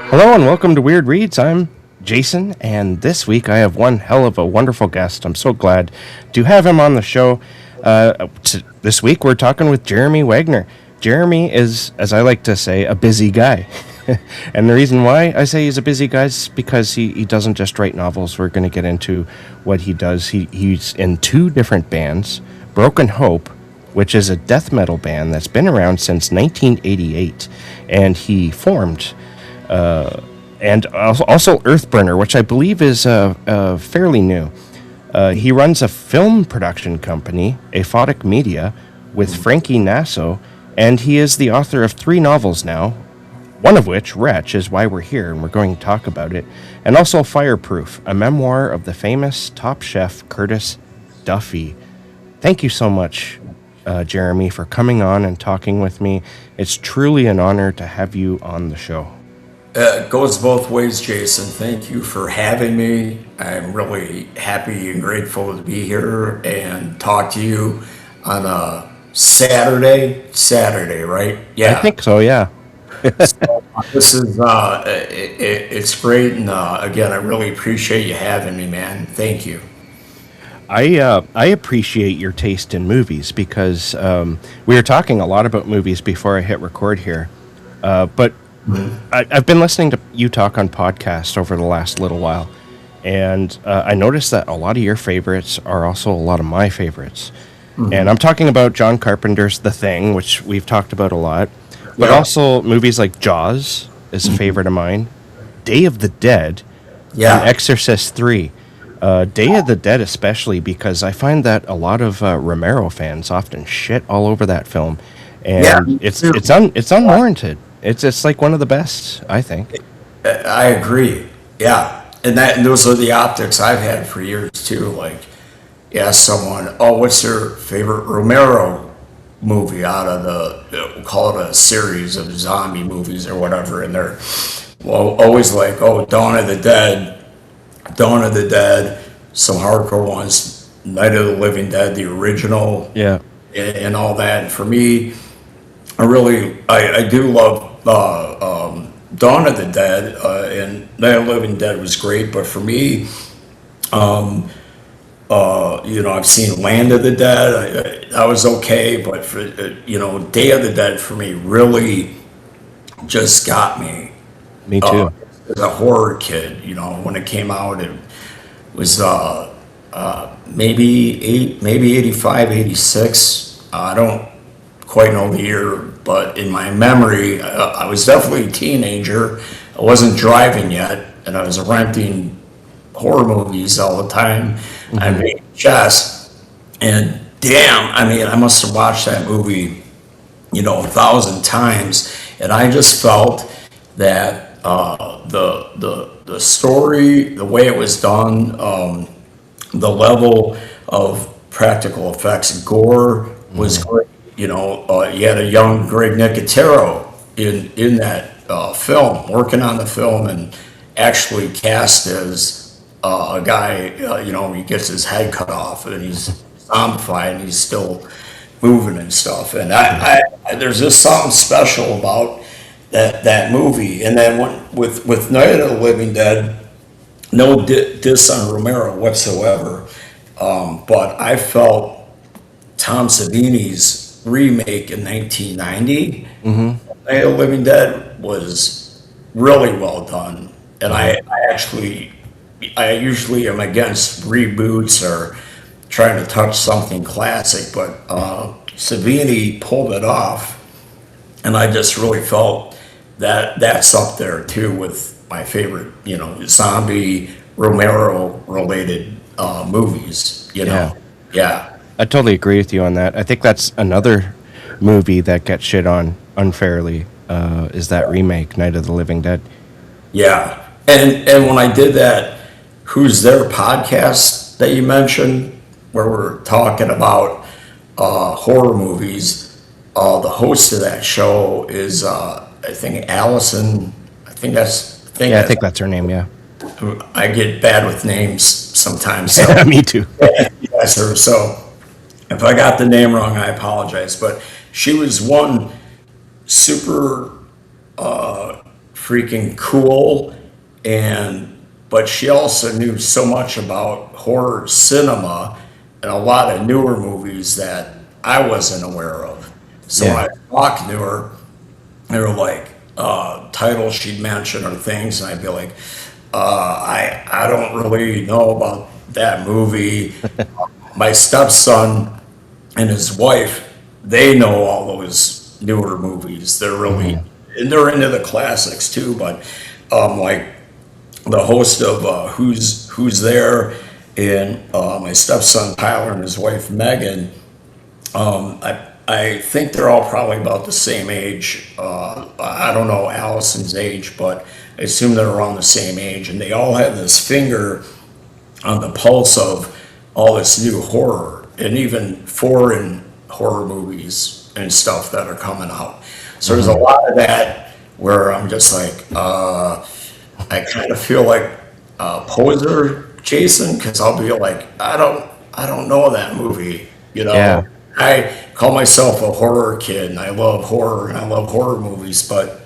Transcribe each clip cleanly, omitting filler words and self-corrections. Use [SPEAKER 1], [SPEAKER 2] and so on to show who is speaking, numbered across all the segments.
[SPEAKER 1] Hello and welcome to Weird Reads. I'm Jason, and this week I have one hell of a wonderful guest. I'm so glad to have him on the show. This week we're talking with Jeremy Wagner. Jeremy is, as I like to say, a busy guy. And the reason why I say he's a busy guy is because he doesn't just write novels. We're going to get into what he does. He's in two different bands, Broken Hope, which is a death metal band that's been around since 1988, and he formed... and also Earthburner, which I believe is fairly new. He runs a film production company, Aphotic Media, with Frankie Nasso, and he is the author of 3 novels now, one of which, Wretch, is why we're here, and we're going to talk about it, and also Fireproof, a memoir of the famous Top Chef Curtis Duffy. Thank you so much, Jeremy, for coming on and talking with me. It's truly an honor to have you on the show.
[SPEAKER 2] It goes both ways, Jason. Thank you for having me. I'm really happy and grateful to be here and talk to you on a Saturday. Saturday, right?
[SPEAKER 1] Yeah. I think so, yeah.
[SPEAKER 2] So, this is, it's great. And again, I really appreciate you having me, man. Thank you.
[SPEAKER 1] I appreciate your taste in movies because we were talking a lot about movies before I hit record here. But I've been listening to you talk on podcasts over the last little while, and I noticed that a lot of your favorites are also a lot of my favorites. Mm-hmm. And I'm talking about John Carpenter's The Thing, which we've talked about a lot, but also movies like Jaws is a favorite of mine, Day of the Dead, and Exorcist 3. Day of the Dead especially, because I find that a lot of Romero fans often shit all over that film, and it's unwarranted. It's like one of the best, I think.
[SPEAKER 2] I agree. Yeah, and those are the optics I've had for years too. Like, ask someone, "Oh, what's their favorite Romero movie out of we'll call it a series of zombie movies or whatever?" And they're always like, "Oh, Dawn of the Dead, some hardcore ones, Night of the Living Dead, the original, and all that." And for me, I do love Dawn of the Dead, and Night of the Living Dead was great, but for me, I've seen Land of the Dead. I was okay, but for Day of the Dead for me really just got me.
[SPEAKER 1] Me too.
[SPEAKER 2] As a horror kid, when it came out, it was maybe 85, 86. I don't quite know the year, but in my memory, I was definitely a teenager. I wasn't driving yet, and I was renting horror movies all the time. Mm-hmm. I made chess, and damn, I must have watched that movie, 1,000 times, and I just felt that the story, the way it was done, the level of practical effects, gore was great. You had a young Greg Nicotero in that film, working on the film, and actually cast as a guy, he gets his head cut off and he's zombified and he's still moving and stuff. And I there's just something special about that movie. And then with Night of the Living Dead, no diss on Romero whatsoever, but I felt Tom Savini's remake in 1990, Night of the Living Dead, was really well done. And I usually am against reboots or trying to touch something classic, but Savini pulled it off, and I just really felt that that's up there too with my favorite, zombie Romero related movies. Yeah.
[SPEAKER 1] I totally agree with you on that. I think that's another movie that gets shit on unfairly, is that remake, Night of the Living Dead.
[SPEAKER 2] Yeah. And when I did that Who's There podcast that you mentioned, where we're talking about horror movies, the host of that show is, I think, Allison. I think that's
[SPEAKER 1] her name, yeah.
[SPEAKER 2] I get bad with names sometimes. So.
[SPEAKER 1] Me too.
[SPEAKER 2] Yes, sir. So if I got the name wrong, I apologize. But she was one super freaking cool, but she also knew so much about horror cinema and a lot of newer movies that I wasn't aware of. So when I talked to her, they were like titles she'd mention or things, and I'd be like, I don't really know about that movie. My stepson and his wife, they know all those newer movies. They're really, and they're into the classics too. But like the host of Who's There, and my stepson Tyler and his wife Megan, I think they're all probably about the same age. I don't know Allison's age, but I assume they're around the same age, and they all have this finger on the pulse of all this new horror and even foreign horror movies and stuff that are coming out. So there's a lot of that where I'm just like, I kind of feel like a poser, Jason, because I'll be like, I don't know that movie, you know.
[SPEAKER 1] Yeah.
[SPEAKER 2] I call myself a horror kid, and I love horror, and I love horror movies, but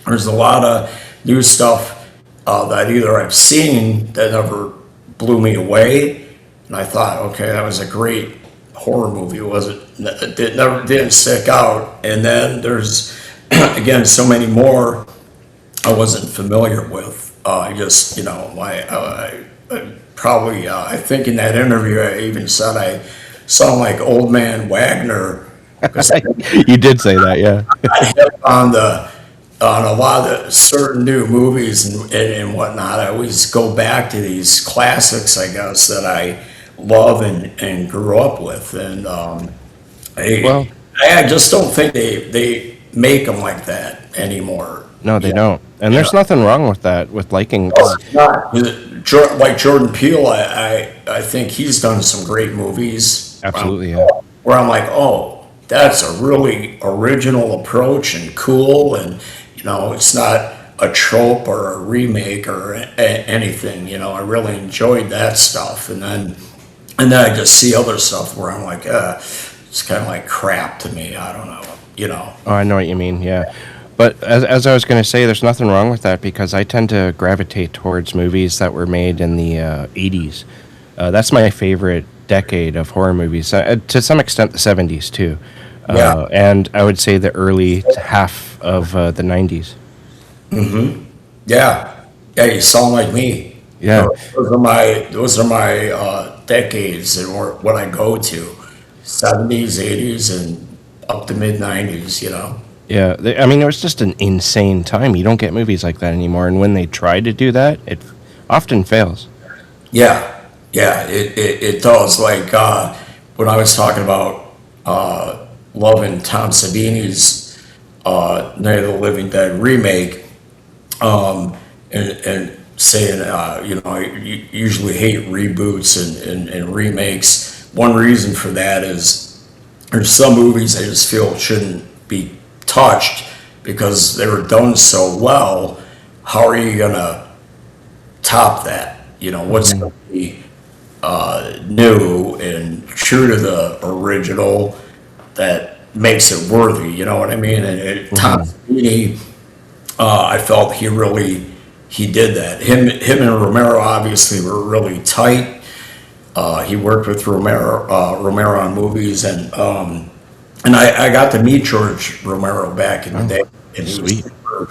[SPEAKER 2] there's a lot of new stuff that either I've seen that never blew me away, and I thought, okay, that was a great horror movie. It never didn't stick out, and then there's again so many more I wasn't familiar with. I just, you know, I think in that interview I even said I sound like old man Wagner because
[SPEAKER 1] You did say that, yeah.
[SPEAKER 2] I hit on a lot of certain new movies and whatnot. I always go back to these classics, I guess, that I love and grew up with, and
[SPEAKER 1] Well,
[SPEAKER 2] I just don't think they make them like that anymore.
[SPEAKER 1] no, they don't. And there's nothing wrong with that, with liking.
[SPEAKER 2] Oh, it's not. Like Jordan Peele, I think he's done some great movies.
[SPEAKER 1] Absolutely, yeah.
[SPEAKER 2] Where I'm like, oh, that's a really original approach and cool, and you know, it's not a trope or a remake or anything. You know, I really enjoyed that stuff, and then I just see other stuff where I'm like, it's kind of like crap to me. I don't know, you know.
[SPEAKER 1] Oh, I know what you mean, yeah. But as I was going to say, there's nothing wrong with that because I tend to gravitate towards movies that were made in the 80s. That's my favorite decade of horror movies. To some extent, the 70s, too.
[SPEAKER 2] Yeah.
[SPEAKER 1] And I would say the early half of the 90s.
[SPEAKER 2] Yeah, you sound like me.
[SPEAKER 1] Yeah.
[SPEAKER 2] Those are my decades and what I go to, 70s, 80s, and up to mid 90s. You know.
[SPEAKER 1] Yeah, I mean, it was just an insane time. You don't get movies like that anymore. And when they try to do that, it often fails.
[SPEAKER 2] Yeah, it does. Like when I was talking about loving Tom Savini's Night of the Living Dead remake, and saying, you know, I usually hate reboots and remakes. One reason for that is there's some movies I just feel shouldn't be touched because they were done so well. How are you gonna top that? You know, what's gonna be new and true to the original that makes it worthy? You know what I mean? And Tom Savini, I felt he did that. Him and Romero obviously were really tight. He worked with Romero on movies, and I got to meet George Romero back in the day, and he was super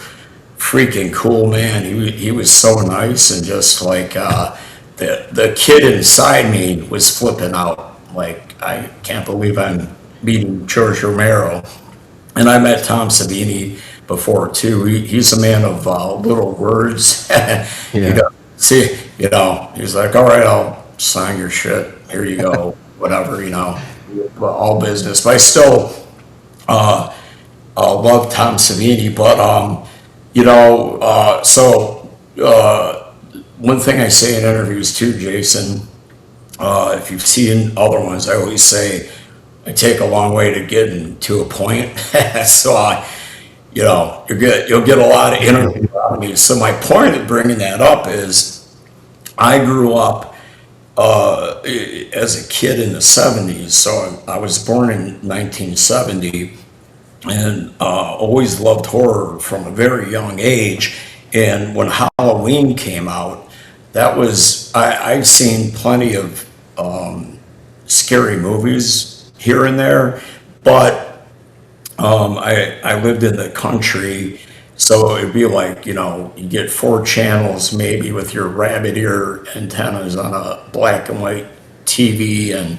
[SPEAKER 2] freaking cool, man. He was so nice, and just like the kid inside me was flipping out. Like, I can't believe I'm meeting George Romero. And I met Tom Savini before too. He's a man of little words. You know, he's like, all right, I'll sign your shit. Here you go. Whatever, you know, all business. But I still love Tom Savini. But one thing I say in interviews too, Jason, if you've seen other ones, I always say I take a long way to get to a point. So you'll get a lot of interviews out of me. So my point of bringing that up is I grew up as a kid in the 70s. So I was born in 1970 and always loved horror from a very young age. And when Halloween came out, I'd seen plenty of scary movies here and there, but I lived in the country, so it'd be like, you get 4 channels maybe with your rabbit ear antennas on a black and white TV, and,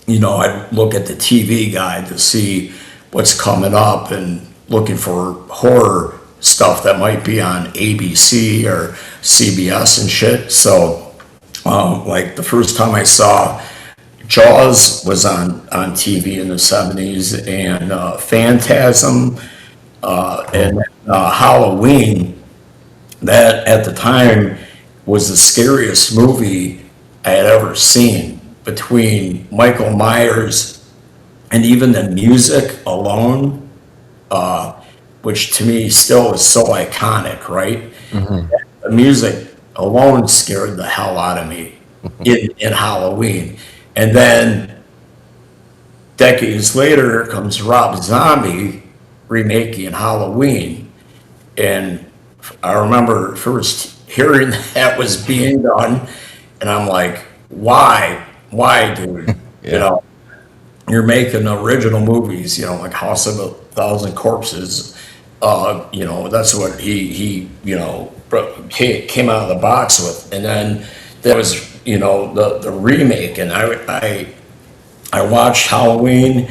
[SPEAKER 2] I'd look at the TV guide to see what's coming up and looking for horror stuff that might be on ABC or CBS and shit. So, like the first time I saw Jaws was on TV in the 70s, and Phantasm, and Halloween, that at the time was the scariest movie I had ever seen, between Michael Myers and even the music alone, which to me still is so iconic, right? The music alone scared the hell out of me in Halloween. And then decades later comes Rob Zombie remaking Halloween. And I remember first hearing that was being done, and I'm like, why? Why, dude?
[SPEAKER 1] Yeah.
[SPEAKER 2] You're making original movies, like House of a Thousand Corpses. That's what he came out of the box with. And then there was, the remake, and I watched Halloween,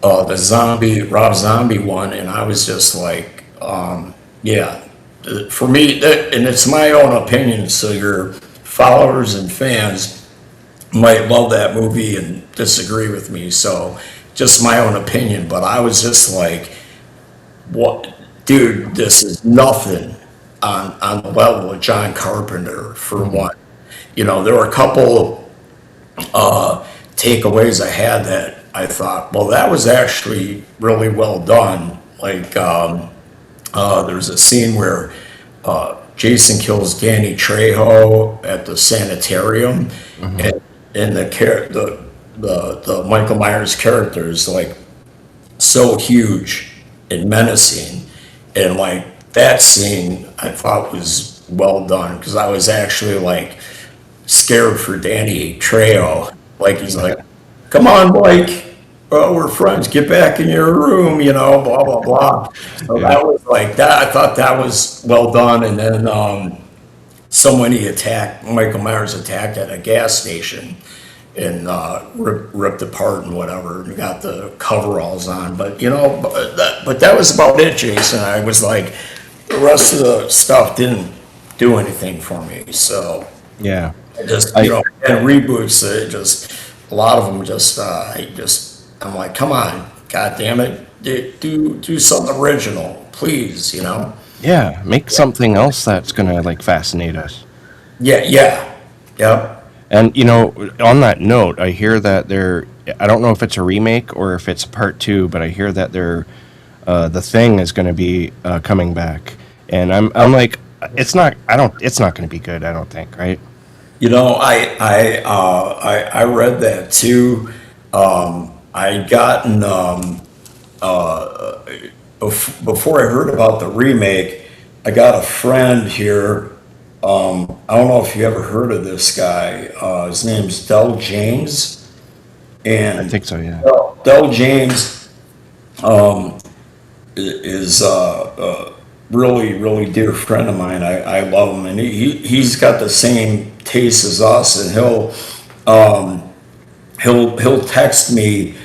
[SPEAKER 2] the Rob Zombie one, and I was just like, yeah, for me, and it's my own opinion, so your followers and fans might love that movie and disagree with me, so just my own opinion, but I was just like, what, dude, this is nothing on the level of John Carpenter, for one. There were a couple takeaways I had that I thought, well, that was actually really well done. Like, there's a scene where Jason kills Danny Trejo at the sanitarium, and the Michael Myers character is like so huge and menacing, and like that scene I thought was well done, because I was actually like scared for Danny Trejo. Like, he's like, come on, Blake, we're friends, get back in your room, blah blah blah. So
[SPEAKER 1] Yeah.
[SPEAKER 2] that was like that. I thought that was well done. And then Michael Myers attacked at a gas station, and ripped apart and whatever, and got the coveralls on. But but that was about it, Jason. I was like, the rest of the stuff didn't do anything for me. So
[SPEAKER 1] Yeah.
[SPEAKER 2] just,
[SPEAKER 1] I
[SPEAKER 2] and reboots, a lot of them I'm like, come on, God damn it, do something original, please,
[SPEAKER 1] Yeah, make something else that's gonna like fascinate us.
[SPEAKER 2] Yeah, yep.
[SPEAKER 1] And on that note, I hear that I don't know if it's a remake or if it's part 2, but I hear that The Thing is going to be coming back, and I'm like, it's not going to be good. I don't think, right?
[SPEAKER 2] I read that too. I gotten before I heard about the remake, I got a friend here. I don't know if you ever heard of this guy. His name's Del James,
[SPEAKER 1] I
[SPEAKER 2] and
[SPEAKER 1] think so. Yeah.
[SPEAKER 2] Del James is a really, really dear friend of mine. I love him, and he's got the same taste as us, and he'll text me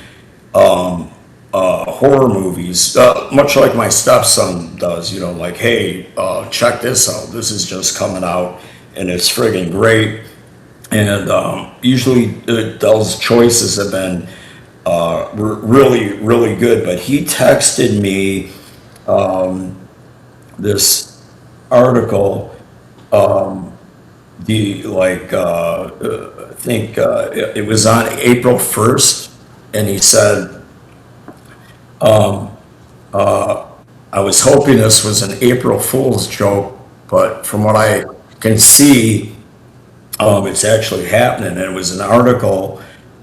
[SPEAKER 2] horror movies, much like my stepson does. Like, hey, check this out. This is just coming out, and it's friggin' great. And usually Del's choices have been really, really good. But he texted me this article. I think it was on April 1st, and he said, I was hoping this was an April Fool's joke, but from what I can see, it's actually happening. And it was an article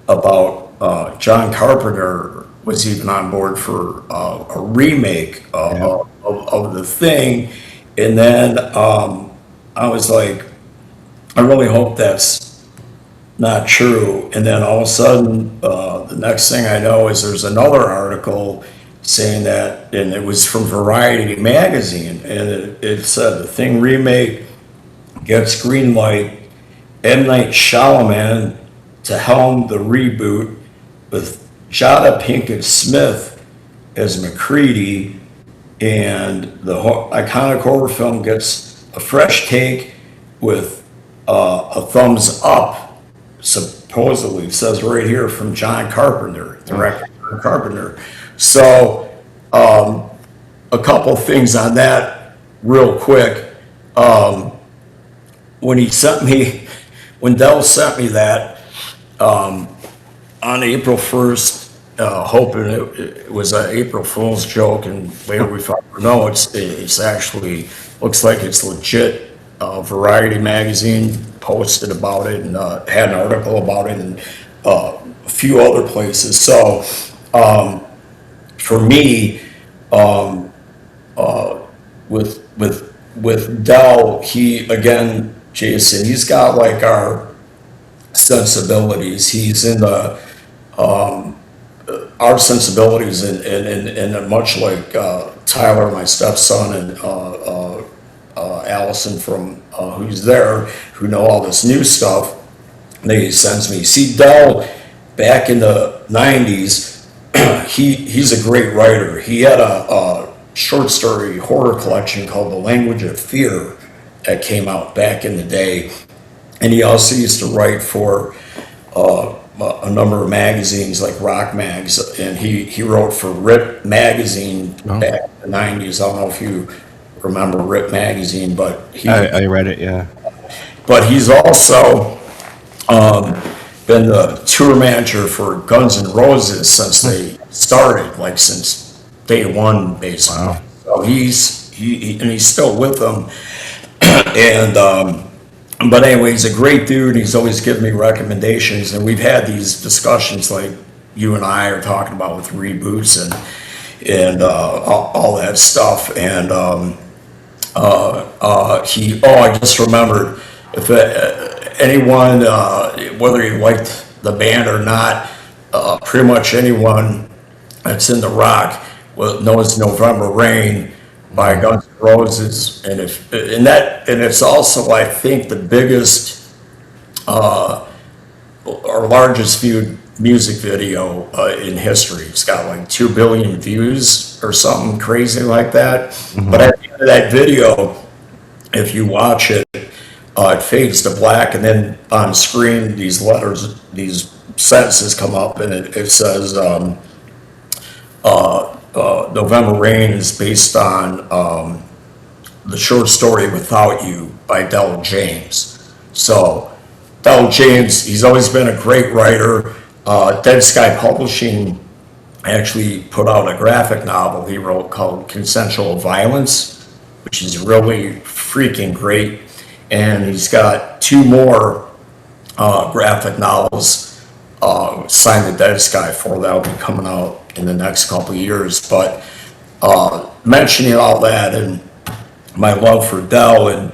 [SPEAKER 2] about John Carpenter was even on board for a remake of The Thing, And then I was like, I really hope that's not true. And then all of a sudden, the next thing I know is there's another article saying that, and it was from Variety magazine, and it said the Thing remake gets green light. M. Night Shyamalan to helm the reboot with Jada Pinkett Smith as McCready, and the iconic horror film gets a fresh take with a thumbs up, supposedly, it says right here, from John Carpenter, director John Carpenter. So, a couple things on that real quick. When Dell sent me that on April 1st, hoping it was an April Fool's joke, and later we found, no, it's actually, looks like it's legit. Variety magazine posted about it and had an article about it, and a few other places. So for me, with Dell, he, again, Jason, he's got like our sensibilities. He's in the our sensibilities, and much like Tyler, my stepson, and Allison from who's there, who know all this new stuff. They sends me. See, Dell back in the '90s, he's a great writer. He had a short story horror collection called The Language of Fear that came out back in the day, and he also used to write for a number of magazines like Rock Mags, and he wrote for Rip magazine back in the '90s. I don't know if you remember Rip magazine, but
[SPEAKER 1] I read it, yeah.
[SPEAKER 2] But he's also been the tour manager for Guns N' Roses since they started, like since day one, basically.
[SPEAKER 1] Wow.
[SPEAKER 2] So he's still with them, and but anyway, he's a great dude. He's always giving me recommendations, and we've had these discussions like you and I are talking about with reboots and all that stuff. And I just remembered, if anyone, whether you liked the band or not, pretty much anyone that's into rock knows November Rain by Guns N' Roses, and it's also, I think, the biggest or largest viewed music video in history. It's got like 2 billion views or something crazy like that. Mm-hmm. But at the end of that video, if you watch it, it fades to black, and then on screen these letters, these sentences come up, and it says November Rain is based on the short story Without You by Del James. So Del James, he's always been a great writer. Dead Sky Publishing actually put out a graphic novel he wrote called Consensual Violence, which is really freaking great. And he's got 2 more graphic novels signed to Dead Sky for that'll be coming out in the next couple of years. But mentioning all that and my love for Dell, and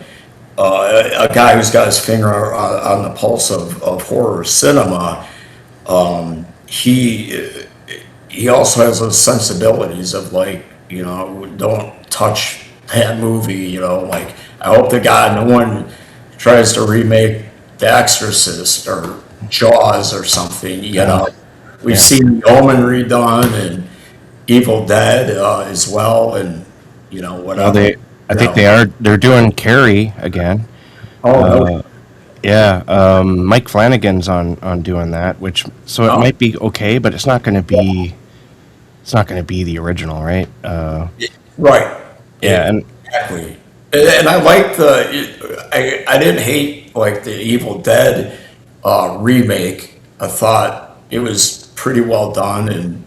[SPEAKER 2] a guy who's got his finger on the pulse of horror cinema, he also has those sensibilities of, like, don't touch that movie, like, I hope to God no one tries to remake The Exorcist or Jaws or something, We've seen The Omen redone and Evil Dead as well, and whatever.
[SPEAKER 1] I think they're doing Carrie again. Yeah, Mike Flanagan's on doing that, which it might be okay, but it's not going to be the original, right?
[SPEAKER 2] Right.
[SPEAKER 1] Yeah, and
[SPEAKER 2] exactly. And I like I didn't hate like the Evil Dead remake. I thought it was pretty well done, and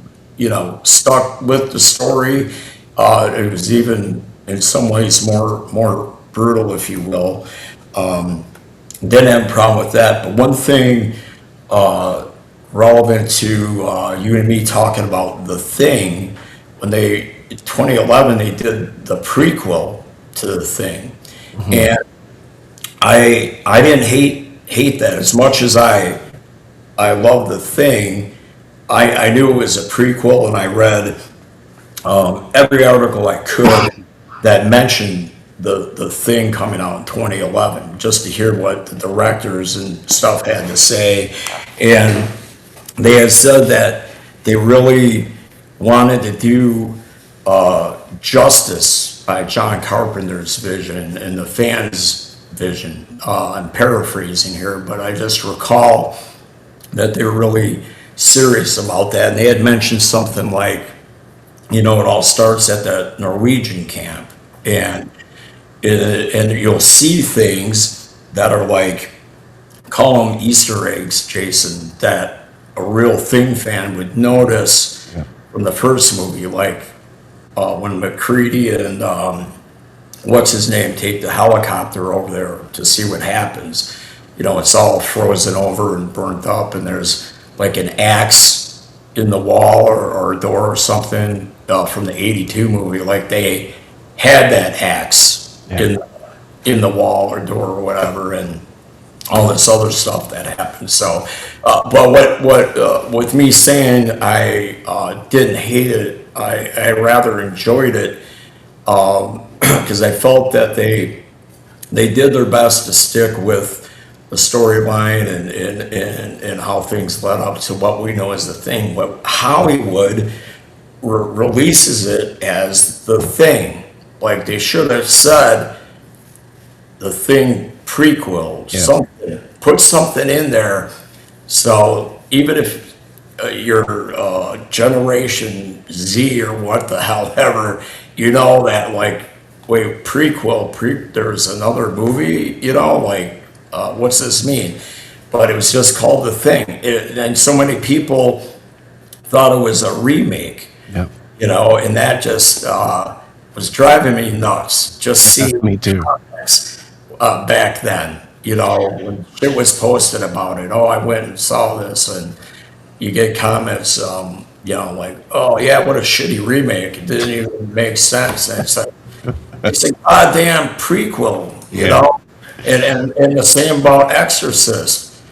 [SPEAKER 2] stuck with the story. It was even in some ways more brutal, if you will. Didn't have a problem with that. But one thing relevant to you and me talking about The Thing, when in 2011 they did the prequel to the thing. And I didn't hate that as much as I love the thing. I knew it was a prequel, and I read every article I could that mentioned the thing coming out in 2011, just to hear what the directors and stuff had to say. And they had said that they really wanted to do justice by John Carpenter's vision and the fans' vision. I'm paraphrasing here, but I just recall that they were really serious about that. And they had mentioned something like, it all starts at the Norwegian camp, and you'll see things that are like, call them Easter eggs, Jason, that a real Thing fan would notice from the first movie, like when McCready and what's his name take the helicopter over there to see what happens. It's all frozen over and burnt up, and there's like an axe in the wall or a door or something from the '82 movie. Like they had that axe in the wall or door or whatever, and all this other stuff that happened. So, but what with me saying I didn't hate it, I rather enjoyed it because I felt that they did their best to stick with the storyline and how things led up to what we know as the Thing. But Hollywood releases it as the Thing. Like they should have said the Thing prequel, something, put something in there. So even if you're Generation Z or what the hell ever, that like, wait, prequel, there's another movie, like, what's this mean? But it was just called The Thing. And so many people thought it was a remake, and that just was driving me nuts. Just seeing
[SPEAKER 1] me too.
[SPEAKER 2] Back then, when it was posted about it. Oh, I went and saw this, and you get comments, like, oh yeah, what a shitty remake. It didn't even make sense. And it's a goddamn prequel, And the same about Exorcist.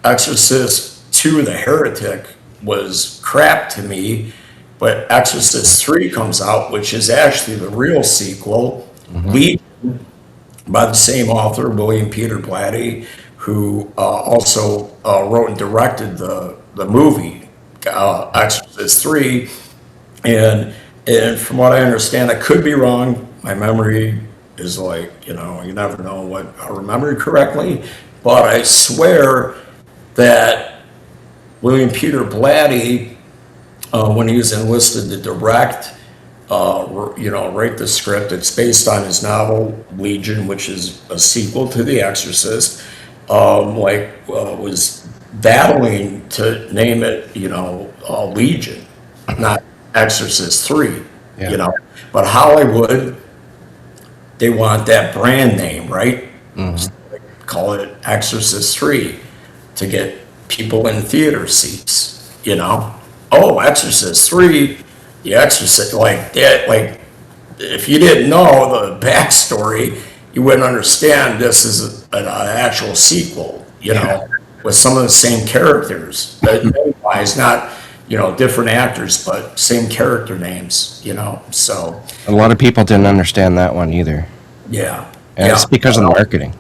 [SPEAKER 2] Exorcist 2, The Heretic, was crap to me, but Exorcist 3 comes out, which is actually the real sequel, Legion, by the same author, William Peter Blatty, who also wrote and directed the movie, Exorcist 3. And from what I understand, I could be wrong, my memory is like, you never know what I remember correctly, but I swear that William Peter Blatty, when he was enlisted to direct, write the script, it's based on his novel Legion, which is a sequel to The Exorcist, was battling to name it, Legion, not Exorcist 3, but Hollywood, they want that brand name, right? So they call it Exorcist 3 to get people in theater seats, Oh, Exorcist 3, The Exorcist, like that, like if you didn't know the backstory, you wouldn't understand this is an actual sequel, with some of the same characters. Name-wise, not, different actors, but same character names, so.
[SPEAKER 1] A lot of people didn't understand that one either.
[SPEAKER 2] Yeah.
[SPEAKER 1] And it's because of the marketing.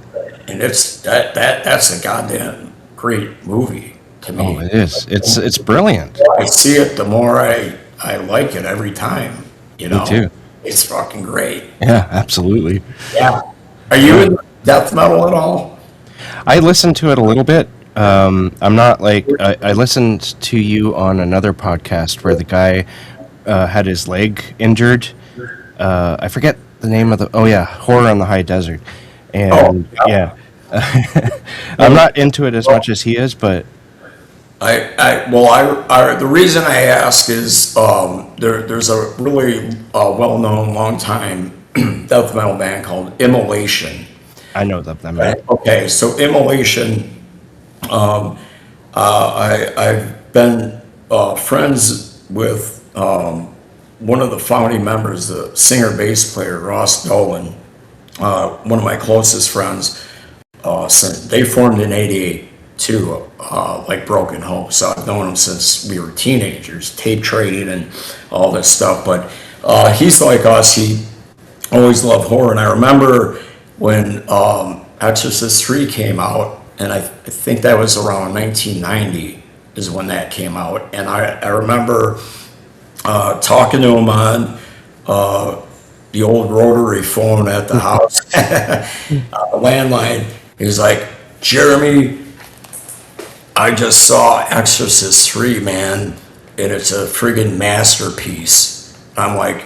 [SPEAKER 2] And it's that's a goddamn great movie to me.
[SPEAKER 1] Oh, it is. It's brilliant.
[SPEAKER 2] The more I see it, the more I like it every time, Me
[SPEAKER 1] too.
[SPEAKER 2] It's fucking great.
[SPEAKER 1] Yeah, absolutely.
[SPEAKER 2] Yeah. Are you in death metal at all?
[SPEAKER 1] I listened to it a little bit. I'm not like I listened to you on another podcast where the guy had his leg injured. I forget the name of Horror on the High Desert, and I'm not into it as much as he is, but
[SPEAKER 2] the reason I ask is there's a really well-known long-time death metal band called Immolation.
[SPEAKER 1] I know them. Right?
[SPEAKER 2] Okay, so Immolation. I've been friends with one of the founding members, the singer bass player Ross Dolan, one of my closest friends, they formed in '88 too, like Broken Hope. So I've known him since we were teenagers, tape trading and all this stuff. But he's like us. He always loved horror. And I remember when Exorcist 3 came out, and I think that was around 1990 is when that came out. And I remember talking to him on the old rotary phone at the house, the landline. He was like, Jeremy, I just saw Exorcist 3, man, and it's a friggin' masterpiece. I'm like,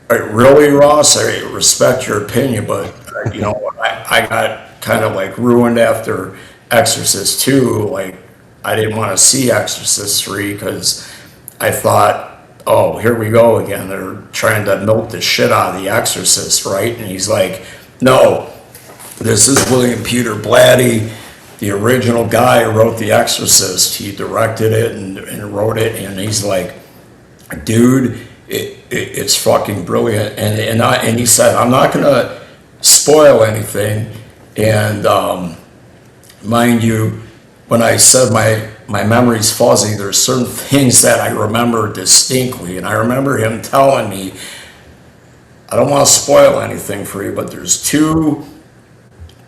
[SPEAKER 2] really, Ross? I respect your opinion, but I got kind of like ruined after Exorcist 2. Like, I didn't want to see Exorcist 3 because I thought, oh, here we go again. They're trying to milk the shit out of The Exorcist, right? And he's like, no, this is William Peter Blatty, the original guy who wrote The Exorcist. He directed it and wrote it, and he's like, dude, it's fucking brilliant. And he said, I'm not going to spoil anything. And mind you, when I said my memory's fuzzy, there's certain things that I remember distinctly. And I remember him telling me, I don't want to spoil anything for you, but there's two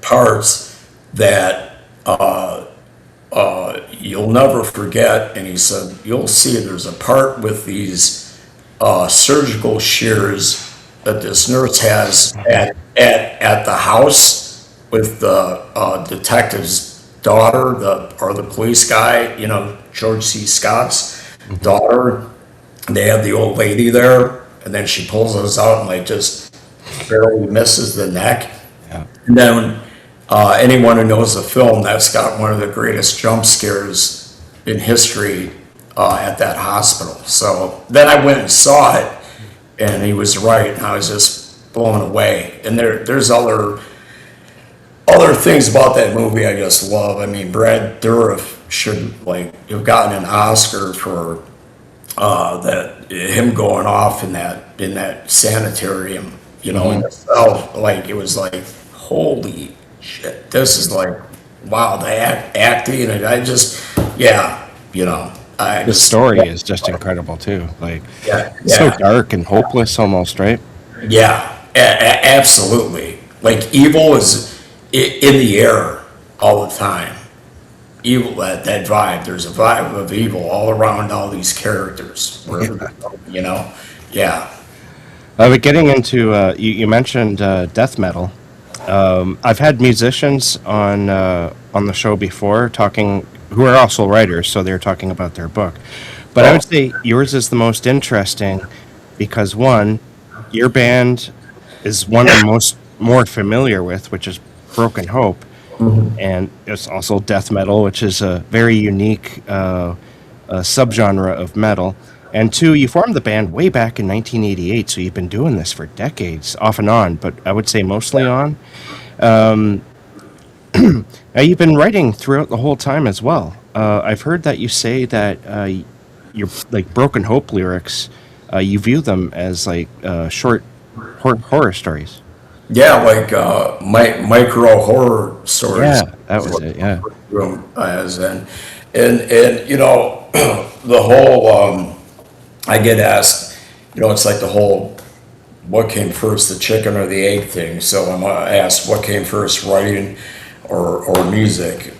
[SPEAKER 2] parts that you'll never forget. And he said, you'll see there's a part with these surgical shears that this nurse has at the house with the detective's daughter, or the police guy, George C. Scott's daughter. They have the old lady there, and then she pulls us out and like just barely misses the neck.
[SPEAKER 1] Yeah.
[SPEAKER 2] And then anyone who knows the film, that's got one of the greatest jump scares in history at that hospital. So then I went and saw it, and he was right, and I was just blown away. And there's other things about that movie I just love. I mean, Brad Dourif should like have gotten an Oscar for him going off in that sanitarium, in itself. Like, it was like, holy shit, this is like, wow, the acting, and I just,
[SPEAKER 1] The story is just incredible too. Like,
[SPEAKER 2] yeah,
[SPEAKER 1] so dark and hopeless almost, right?
[SPEAKER 2] yeah, absolutely. Like, evil is in the air all the time. Evil, that vibe. There's a vibe of evil all around all these characters. Wherever they go, Yeah.
[SPEAKER 1] But getting into, you mentioned death metal. I've had musicians on the show before talking, who are also writers, so they're talking about their book. But I would say yours is the most interesting because, one, your band is one I'm more familiar with, which is Broken Hope, and it's also death metal, which is a very unique subgenre of metal. And two, you formed the band way back in 1988, so you've been doing this for decades, off and on, but I would say mostly on. Now, you've been writing throughout the whole time as well. I've heard that you say that your like Broken Hope lyrics, you view them as like short horror stories.
[SPEAKER 2] Yeah, like micro horror stories.
[SPEAKER 1] Yeah, that was it. Yeah.
[SPEAKER 2] As and the whole. I get asked, it's like the whole what came first, the chicken or the egg thing. So I'm asked what came first, writing or music,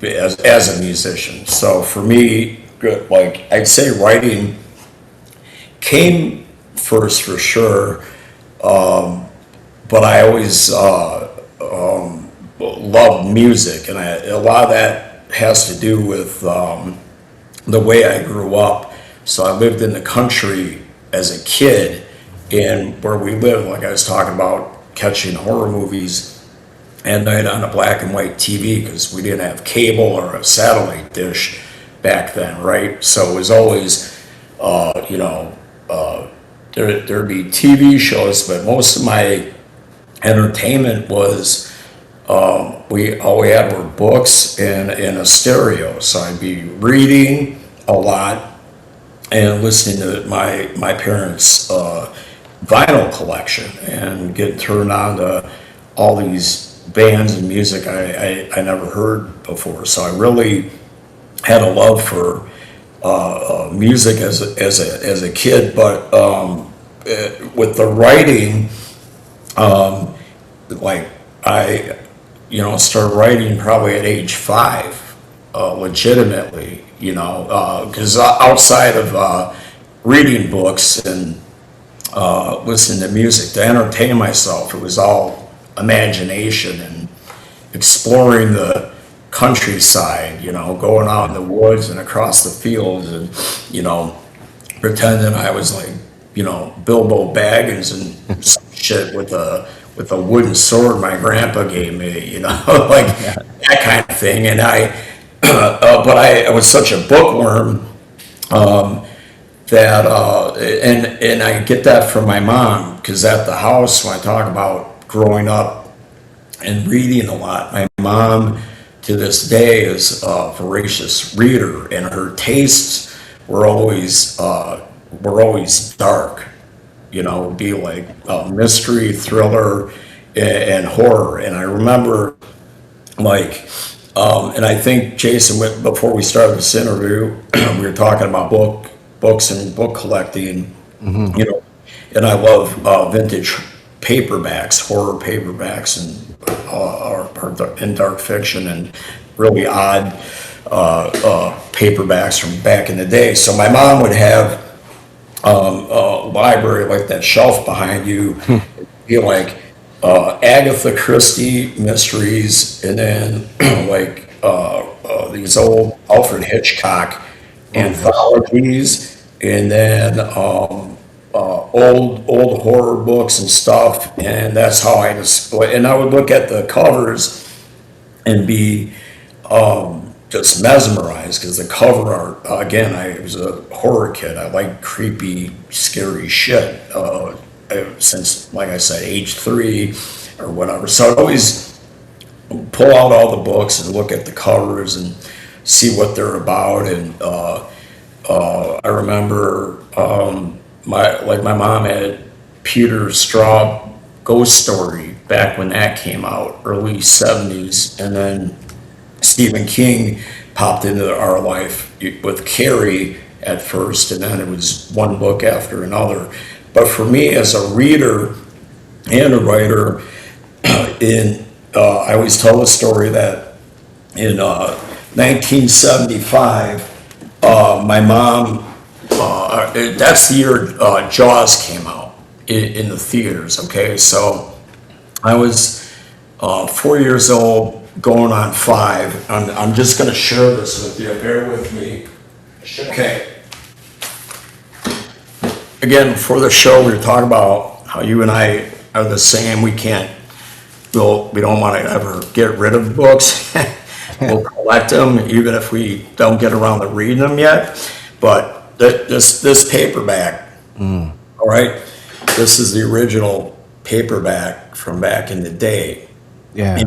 [SPEAKER 2] as a musician. So for me, like, I'd say writing came first for sure. But I always loved music, and a lot of that has to do with the way I grew up. So I lived in the country as a kid, and where we lived, like I was talking about, catching horror movies at night on a black and white TV, because we didn't have cable or a satellite dish back then, right? So it was always, there'd be TV shows, but most of my entertainment was all we had were books and a stereo. So I'd be reading a lot and listening to my parents vinyl collection and get turned on to all these bands and music I never heard before. So I really had a love for music as a kid, but with the writing, like I, started writing probably at age 5, legitimately, because outside of reading books and listening to music to entertain myself, it was all imagination and exploring the countryside, going out in the woods and across the fields and, pretending I was like, Bilbo Baggins and some shit with a wooden sword my grandpa gave me, like that kind of thing. And but I was such a bookworm, that, and I get that from my mom, because at the house, when I talk about growing up and reading a lot, my mom to this day is a voracious reader, and her tastes were always dark, it'd be like mystery, thriller, and horror. And I remember, like, and I think Jason, before we started this interview, we were talking about books and book collecting, and I love vintage paperbacks, horror paperbacks, and dark fiction, and really odd paperbacks from back in the day. So my mom would have a library like that shelf behind you, be like Agatha Christie mysteries, and then like these old Alfred Hitchcock anthologies, and then old horror books and stuff. And that's how I display. And I would look at the covers and be just mesmerized, because the cover art, again, I was a horror kid. I like creepy, scary shit since, like I said, age 3 or whatever. So I'd always pull out all the books and look at the covers and see what they're about. And I remember my mom had Peter Straub Ghost Story back when that came out, early 70s, and then Stephen King popped into our life with Carrie at first, and then it was one book after another. But for me, as a reader and a writer, I always tell the story that in 1975, my mom, that's the year Jaws came out in the theaters, okay? So I was 4 years old, going on 5. I'm just going to share this with you. Bear with me. Okay. Again, before the show, we were talking about how you and I are the same. We don't want to ever get rid of books. We'll collect them, even if we don't get around to reading them yet. But this paperback, all right, this is the original paperback from back in the day.
[SPEAKER 1] Yeah.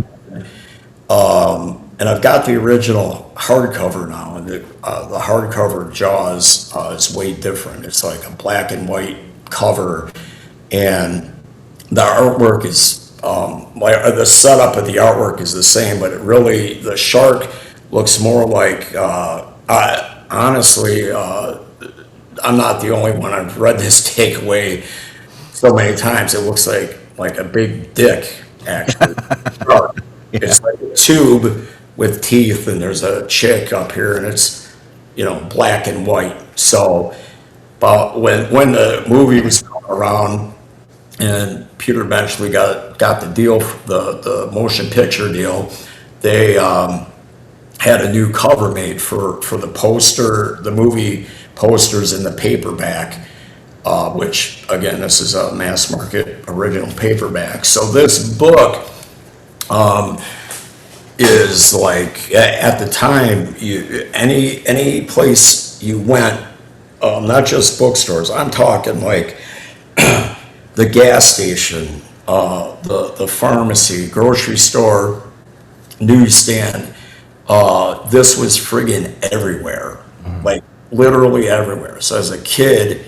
[SPEAKER 2] And I've got the original hardcover now, and the hardcover Jaws is way different. It's like a black and white cover, and the artwork is the setup of the artwork is the same, but the shark looks more like, honestly, I'm not the only one. I've read this takeaway so many times. It looks like a big dick, actually. Yeah. It's like a tube with teeth, and there's a chick up here, and it's, black and white. So, but when the movie was going around, and Peter eventually got the deal, the motion picture deal, they had a new cover made for the movie posters in the paperback, which, again, this is a mass market original paperback. So this book is like, at the time, any place you went, not just bookstores, I'm talking like the gas station, the pharmacy, grocery store, newsstand, this was friggin' everywhere, like literally everywhere. So as a kid,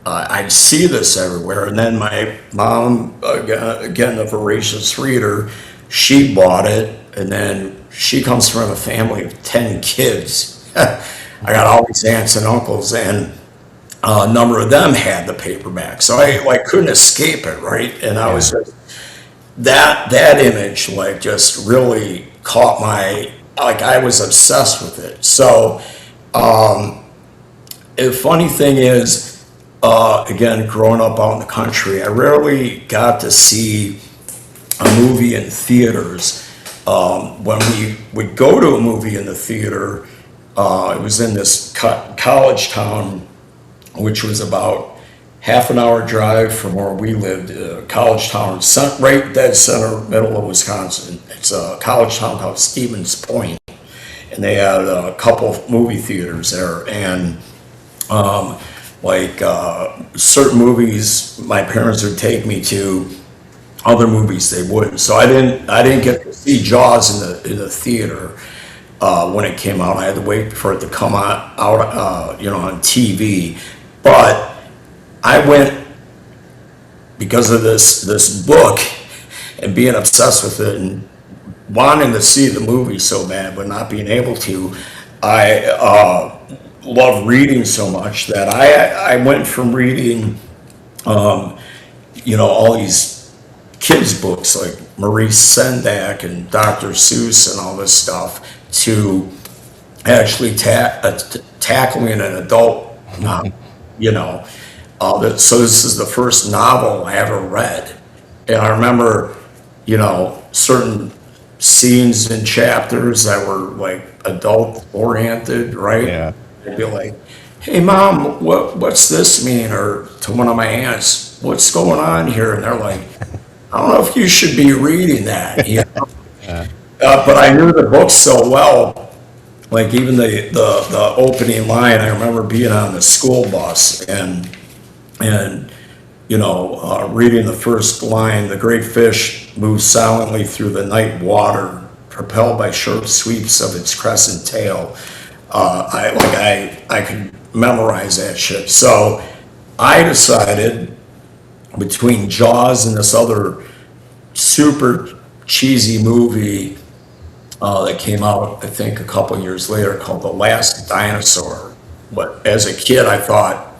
[SPEAKER 2] I'd see this everywhere. And then my mom, again, a voracious reader, she bought it. And then she comes from a family of 10 kids. I got all these aunts and uncles, and a number of them had the paperback. So I like couldn't escape it, right? And I was just, that image like just really caught my, like I was obsessed with it. So the funny thing is, again, growing up out in the country, I rarely got to see a movie in theaters. When we would go to a movie in the theater, it was in this college town, which was about half an hour drive from where we lived. College town, right dead center, middle of Wisconsin. It's a college town called Stevens Point, and they had a couple of movie theaters there. And certain movies my parents would take me to, other movies they wouldn't. So I didn't get to see Jaws in the theater when it came out. I had to wait for it to come out on TV. But I went because of this book and being obsessed with it and wanting to see the movie so bad but not being able to. I love reading so much that I went from reading all these kids books like Maurice Sendak and Dr. Seuss and all this stuff to actually tackling an adult novel, so this is the first novel I ever read. And I remember, certain scenes and chapters that were like adult oriented, right?
[SPEAKER 1] Yeah.
[SPEAKER 2] I'd be like, hey mom, what's this mean? Or to one of my aunts, what's going on here? And they're like, I don't know if you should be reading that. But I knew the book so well. Like even the opening line, I remember being on the school bus and reading the first line, the great fish moves silently through the night water, propelled by sharp sweeps of its crescent tail. I could memorize that shit. So I decided between Jaws and this other super cheesy movie that came out, I think, a couple years later called The Last Dinosaur. But as a kid, I thought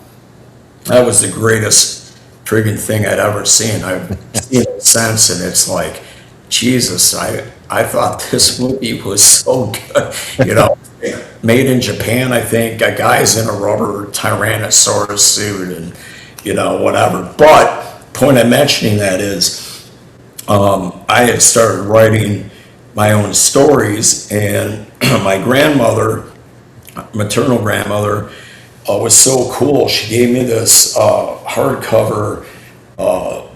[SPEAKER 2] that was the greatest friggin' thing I'd ever seen. I've seen it since, and it's like, Jesus, I thought this movie was so good, made in Japan, I think. A guy's in a rubber Tyrannosaurus suit and, whatever. But point I'm mentioning that is I had started writing my own stories, and my grandmother, maternal grandmother, was so cool. She gave me this hardcover a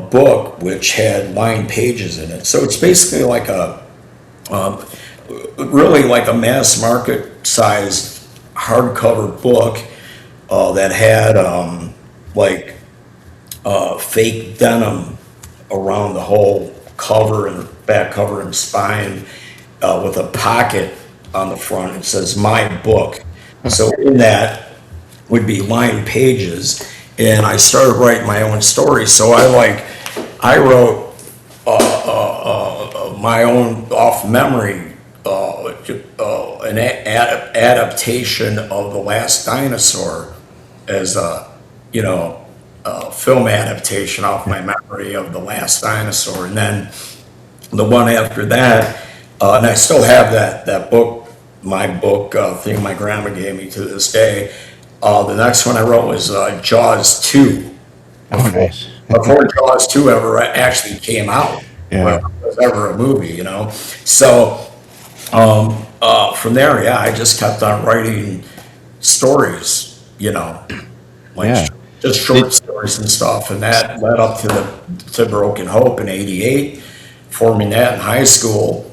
[SPEAKER 2] book which had lined pages in it. So it's basically like really like a mass market sized hardcover book that had fake denim around the whole cover and back cover and spine with a pocket on the front. It says "My Book." So in that would be lined pages, and I started writing my own stories. So I wrote my own off memory an adaptation of The Last Dinosaur as a film adaptation off my memory of The Last Dinosaur. And then the one after that, and I still have that book, my book thing my grandma gave me to this day. The next one I wrote was Jaws 2.
[SPEAKER 1] Oh, nice.
[SPEAKER 2] Before Jaws 2 ever actually came out.
[SPEAKER 1] Yeah.
[SPEAKER 2] Well, it was ever a movie, So from there, I just kept on writing stories,
[SPEAKER 1] Yeah.
[SPEAKER 2] just short stories and stuff, and that led up to Broken Hope in '88. Forming that in high school,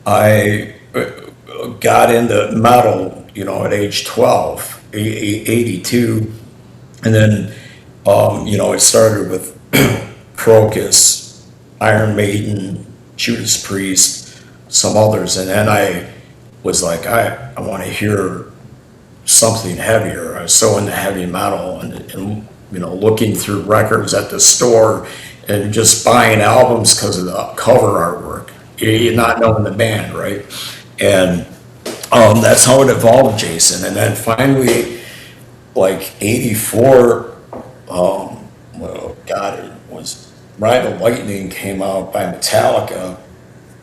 [SPEAKER 2] I got into metal, at age 12, 82, and then it started with Crocus, Iron Maiden, Judas Priest, some others, and then I was like, I want to hear something heavier. was so into heavy metal and looking through records at the store and just buying albums because of the cover artwork. You're not knowing the band, right? And that's how it evolved, Jason. And then finally, like 84, well, God, it was Ride the Lightning came out by Metallica.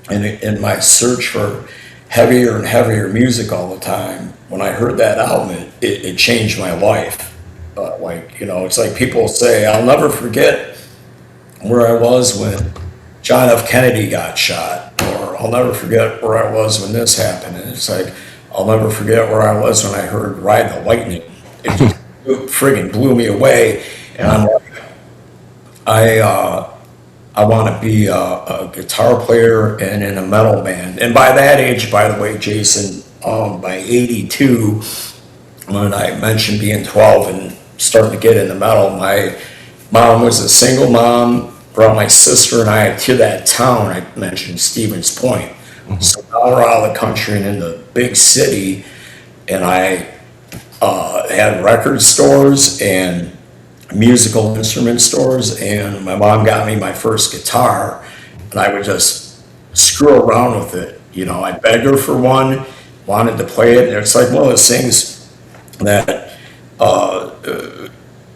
[SPEAKER 2] And in my search for heavier and heavier music all the time, when I heard that album, it changed my life. It's like people say, I'll never forget where I was when John F. Kennedy got shot, or I'll never forget where I was when this happened. And it's like, I'll never forget where I was when I heard Ride the Lightning. It just friggin' blew me away. And I'm like, I want to be a guitar player and in a metal band. And by that age, by the way, Jason, by 82, when I mentioned being 12 and starting to get into metal, my mom was a single mom, brought my sister and I to that town I mentioned, Stevens Point. So now we're out of the country and in the big city, and I had record stores and musical instrument stores, and my mom got me my first guitar, and I would just screw around with it. I begged her for one, wanted to play it, and it's like one of those things that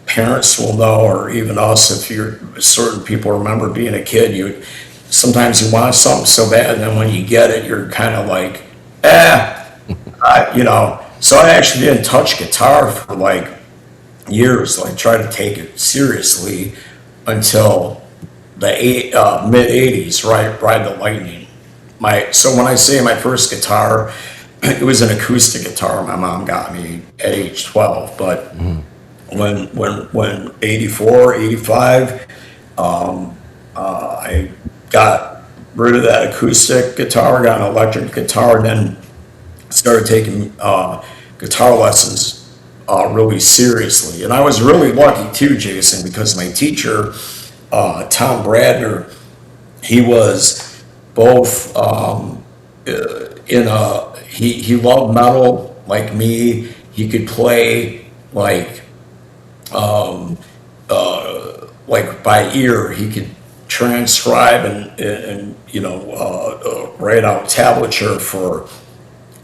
[SPEAKER 2] parents will know, or even us, if you're certain people remember being a kid, sometimes you want something so bad, and then when you get it, you're kind of like, So I actually didn't touch guitar for like years, like try to take it seriously until the mid 80s, right? Ride the Lightning. So when I say my first guitar, it was an acoustic guitar my mom got me at age 12. But when 84, 85, I got rid of that acoustic guitar, got an electric guitar, and then started taking guitar lessons really seriously. And I was really lucky too, Jason, because my teacher, Tom Bradner, he was both he loved metal like me. He could play like by ear. He could transcribe and write out tablature for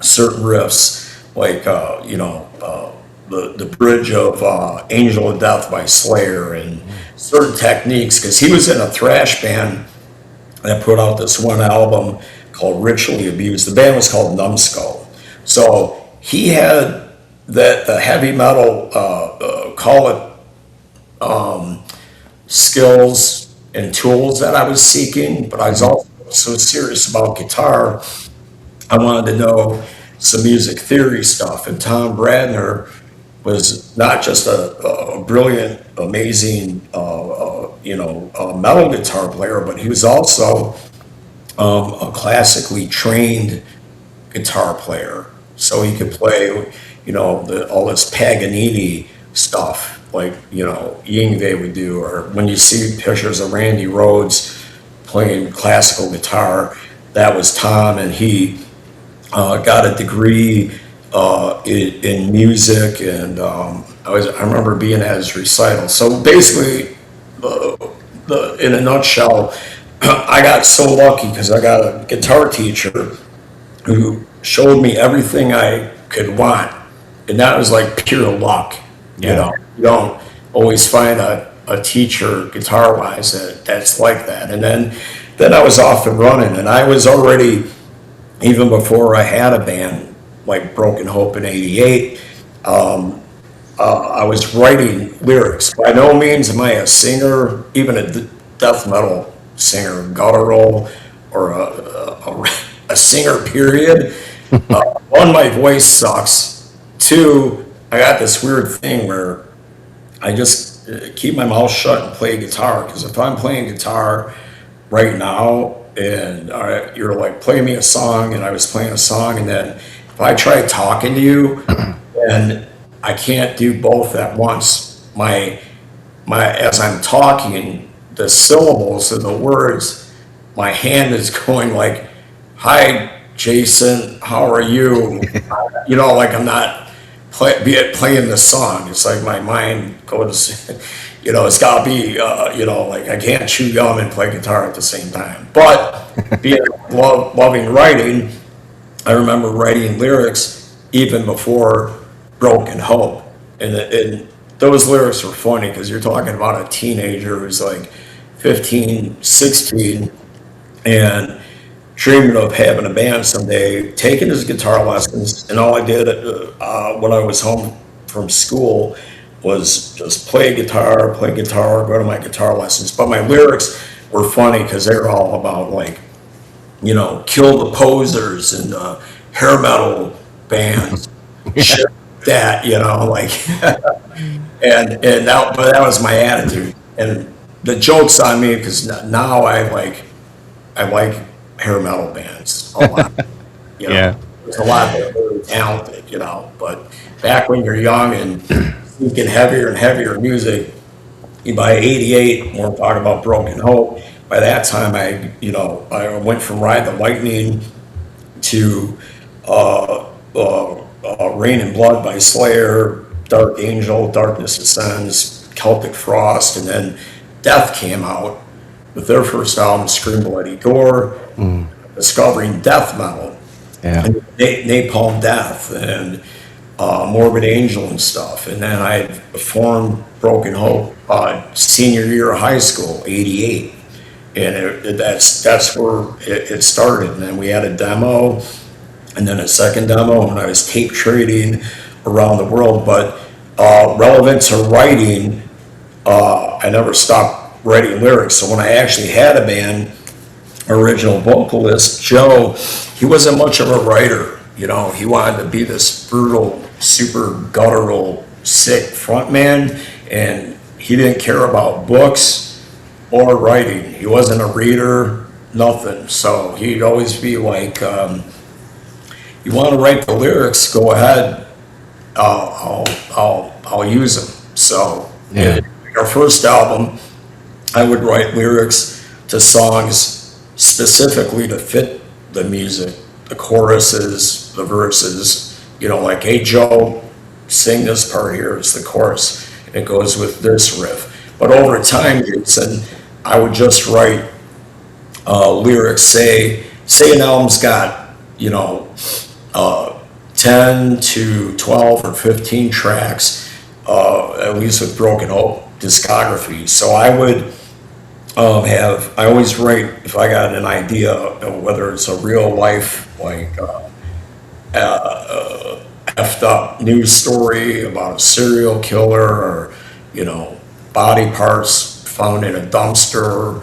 [SPEAKER 2] certain riffs, like the bridge of Angel of Death by Slayer, and certain techniques, because he was in a thrash band that put out this one album called Ritually Abused. The band was called Numbskull. So he had the heavy metal, call it skills and tools that I was seeking, but I was also so serious about guitar, I wanted to know some music theory stuff. And Tom Bradner was not just a brilliant, amazing, metal guitar player, but he was also a classically trained guitar player. So he could play, all this Paganini stuff, like, Yngwie would do, or when you see pictures of Randy Rhoads playing classical guitar, that was Tom, and he got a degree in music, and I remember being at his recital. So basically, in a nutshell, I got so lucky because I got a guitar teacher who showed me everything I could want, and that was like pure luck.
[SPEAKER 1] Yeah.
[SPEAKER 2] You don't always find a teacher guitar-wise that's like that. And then I was off and running, and I was already, even before I had a band like Broken Hope in '88, I was writing lyrics. By no means am I a singer, even a death metal singer, guttural, or a singer, period. One, my voice sucks. Two, I got this weird thing where I just keep my mouth shut and play guitar, because if I'm playing guitar right now and you're like, play me a song, and I was playing a song, and then if I try talking to you and I can't do both at once, my as I'm talking, the syllables and the words, my hand is going like, hi Jason, how are you? Like I'm not playing the song. It's like my mind goes, it's got to be, like I can't chew gum and play guitar at the same time. But being loving writing, I remember writing lyrics even before Broken Hope. And those lyrics were funny because you're talking about a teenager who's like 15, 16, and dreaming of having a band someday, taking his guitar lessons, and all I did when I was home from school was just play guitar, go to my guitar lessons. But my lyrics were funny because they were all about like, kill the posers and hair metal bands, shit like that, like, but that was my attitude. And the joke's on me because now I like hair metal bands a lot.
[SPEAKER 1] Yeah.
[SPEAKER 2] There's a lot that are really talented, but back when you're young and seeking heavier and heavier music, by 88, we're talking about Broken Hope. By that time, I went from Ride the Lightning to Rain and Blood by Slayer, Dark Angel, Darkness Descends, Celtic Frost, and then Death came out with their first album, Scream Bloody Gore, discovering death metal, and Napalm Death, and Morbid Angel and stuff. And then I formed Broken Hope senior year of high school, 88. And that's where it started. And then we had a demo, and then a second demo, and I was tape trading around the world. But relevant to writing, I never stopped writing lyrics. So when I actually had a band, original vocalist, Joe, he wasn't much of a writer. He wanted to be this brutal, super guttural, sick frontman, and he didn't care about books or writing. He wasn't a reader, nothing. So he'd always be like, you want to write the lyrics, go ahead. I'll use them. So our first album, I would write lyrics to songs specifically to fit the music, the choruses, the verses, like, hey, Joe, sing this part here is the chorus. And it goes with this riff. But over time, Jason, I would just write lyrics, say an album's got, 10 to 12 or 15 tracks, at least with Broken Hope discography. So I would I always write, if I got an idea, whether it's a real life, like effed up news story about a serial killer, or, body parts found in a dumpster.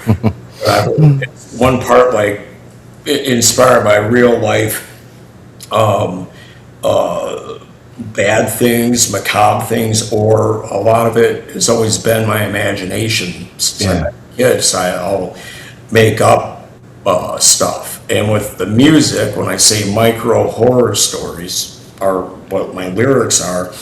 [SPEAKER 2] One part, like, inspired by real life bad things, macabre things, or a lot of it has always been my imagination. Kids, I'll make up stuff. And with the music, when I say micro horror stories are what my lyrics are,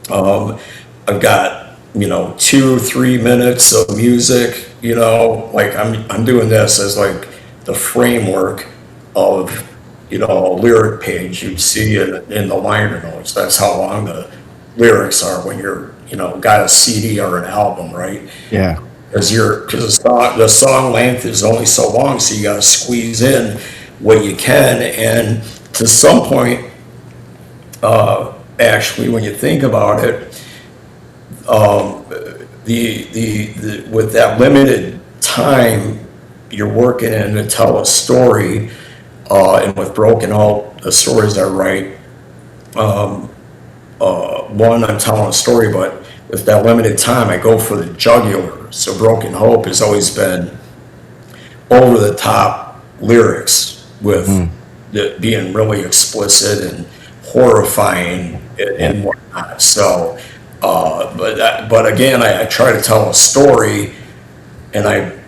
[SPEAKER 2] I've got 2-3 minutes of music, like I'm doing this as like the framework of a lyric page you'd see in the liner notes. That's how long the lyrics are when you're got a CD or an album, right?
[SPEAKER 1] Yeah.
[SPEAKER 2] Because the song length is only so long, so you got to squeeze in what you can. And to some point, actually, when you think about it, with that limited time, you're working in to tell a story. And with Broken Hope, the stories I write, one, I'm telling a story, but with that limited time, I go for the jugular. So Broken Hope has always been over the top lyrics with being really explicit and horrifying and whatnot. So, but again, I try to tell a story, and I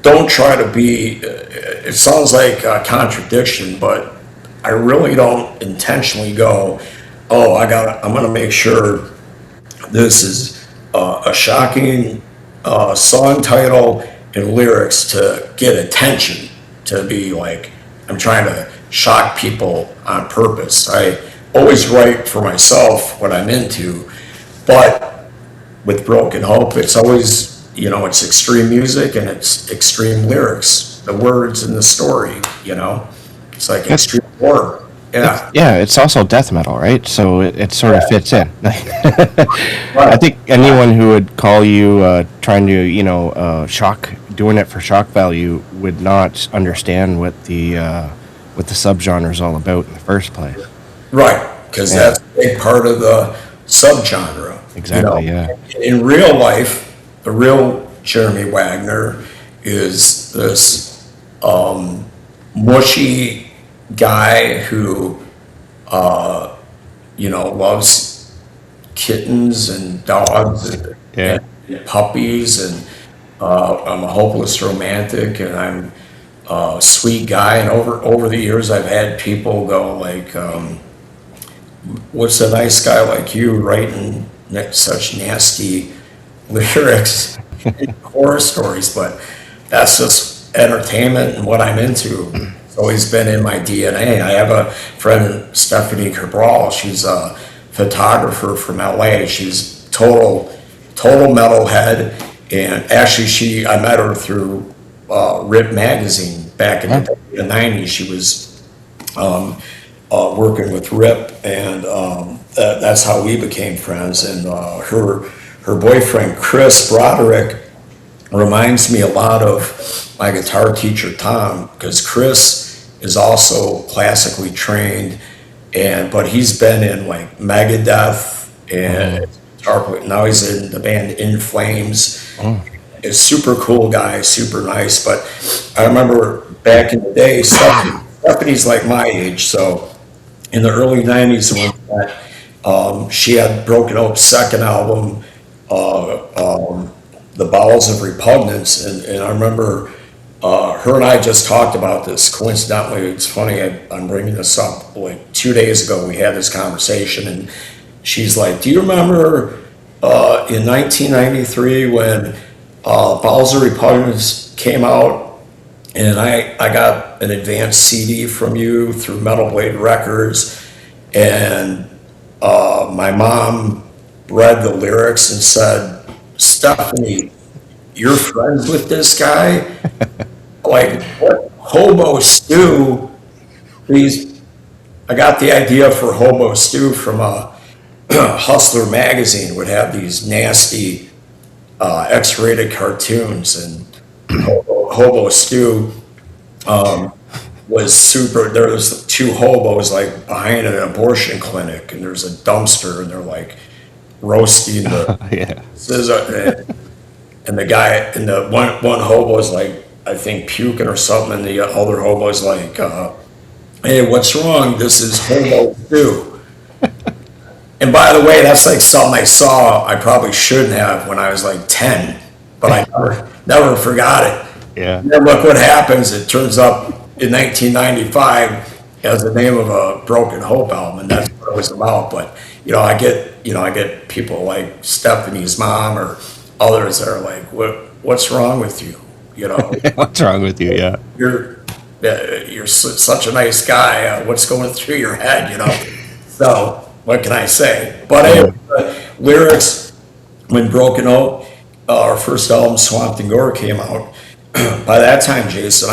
[SPEAKER 2] don't try to be, it sounds like a contradiction, but I really don't intentionally go, I'm going to make sure this is a shocking song title and lyrics to get attention, to be like, I'm trying to shock people on purpose. I always write for myself what I'm into, but with Broken Hope, it's always, it's extreme music and it's extreme lyrics, the words and the story, It's like extreme horror. Yeah.
[SPEAKER 1] It's also death metal, right? So it sort of fits in. I
[SPEAKER 2] Right.
[SPEAKER 1] think anyone who would call you trying to, doing it for shock value would not understand what the subgenre is all about in the first place.
[SPEAKER 2] Right, because
[SPEAKER 1] Yeah.
[SPEAKER 2] that's a big part of the subgenre.
[SPEAKER 1] Exactly, yeah.
[SPEAKER 2] In real life, the real Jeremy Wagner is this mushy guy who, loves kittens and dogs
[SPEAKER 1] Yeah.
[SPEAKER 2] and puppies, and I'm a hopeless romantic, and I'm a sweet guy. And over the years, I've had people go like, "What's a nice guy like you writing such nasty lyrics and horror stories?" But that's just entertainment and what I'm into. It's always been in my DNA. I have a friend, Stephanie Cabral. She's a photographer from LA. She's total metalhead. And actually, I met her through Rip magazine back in the 90s. She was working with Rip, and that's how we became friends. And her boyfriend, Chris Broderick, reminds me a lot of my guitar teacher, Tom, because Chris is also classically trained, but he's been in like Megadeth and now he's in the band In Flames. A super cool guy, super nice. But I remember back in the day, Stephanie's like my age, so in the early 90s when she had Broken Hope's second album, The Bowels of Repugnance, and I remember her and I just talked about this. Coincidentally, it's funny, I'm bringing this up. Like 2 days ago, we had this conversation, and she's like, "Do you remember in 1993 when Bowels of Repugnance came out, and I got an advanced CD from you through Metal Blade Records, and my mom read the lyrics and said, 'Stephanie, you're friends with this guy?' Like, what Hobo Stew, I got the idea for Hobo Stew from Hustler magazine, would have these nasty X-rated cartoons, and Hobo Stew was super. There was two hobos like behind an abortion clinic, and there's a dumpster, and they're like roasting the
[SPEAKER 1] Yeah.
[SPEAKER 2] scissor, and the guy, and the one hobo is like, I think, puking or something, and the other hobo is like, "Hey, what's wrong? This is Hobo Stew." And by the way, that's like something I saw I probably shouldn't have when I was like 10, but I never forgot it.
[SPEAKER 1] Yeah.
[SPEAKER 2] And then look what happens. It turns up in 1995 as the name of a Broken Hope album, and that's what it was about. But I get people like Stephanie's mom or others that are like, "What's wrong with you?
[SPEAKER 1] What's wrong with you? Yeah.
[SPEAKER 2] You're such a nice guy. What's going through your head? So what can I say? But anyway, lyrics, when Broken Hope, our first album, Swamped in Gore, came out, by that time, Jason,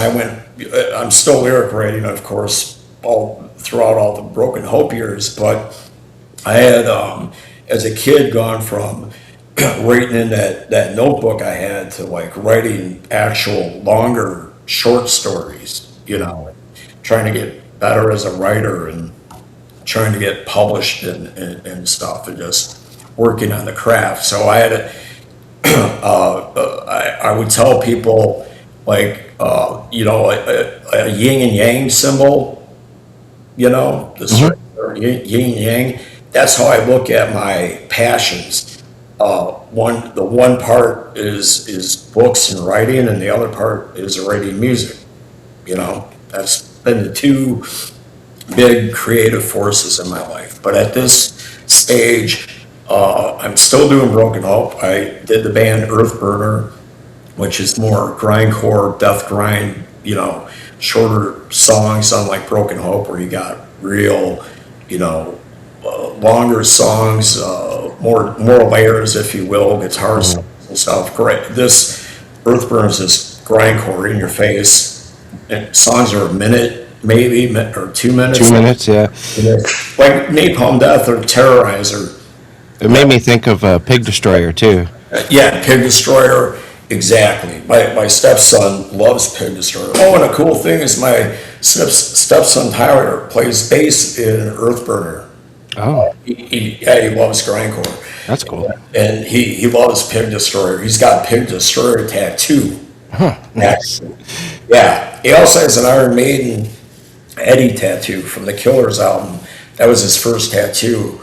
[SPEAKER 2] I'm still lyric writing, of course, throughout all the Broken Hope years, but I had, as a kid, gone from writing in that notebook I had to like writing actual longer short stories, trying to get better as a writer and trying to get published and stuff, and just working on the craft. So I had I would tell people like, a yin and yang symbol, this yin and yang. That's how I look at my passions. The one part is books and writing, and the other part is writing music. That's been the two big creative forces in my life. But at this stage, I'm still doing Broken Hope. I did the band Earthburner, which is more grindcore, death grind, shorter songs, unlike Broken Hope, where you got real, longer songs, more layers, if you will, guitars and stuff. Great. This Earthburns is grindcore in your face. And songs are a minute, maybe, or 2 minutes.
[SPEAKER 1] 2 minutes, yeah.
[SPEAKER 2] Like Napalm Death or Terrorizer.
[SPEAKER 1] It made me think of Pig Destroyer, too.
[SPEAKER 2] Yeah, Pig Destroyer, exactly. My stepson loves Pig Destroyer. Oh, and a cool thing is my stepson Tyler plays bass in Earthburner.
[SPEAKER 1] Oh,
[SPEAKER 2] He loves grindcore.
[SPEAKER 1] that's cool.
[SPEAKER 2] And he loves Pig Destroyer. He's got Pig Destroyer tattoo.
[SPEAKER 1] Huh, nice.
[SPEAKER 2] Yeah. He also has an Iron Maiden Eddie tattoo from the Killers album. That was his first tattoo.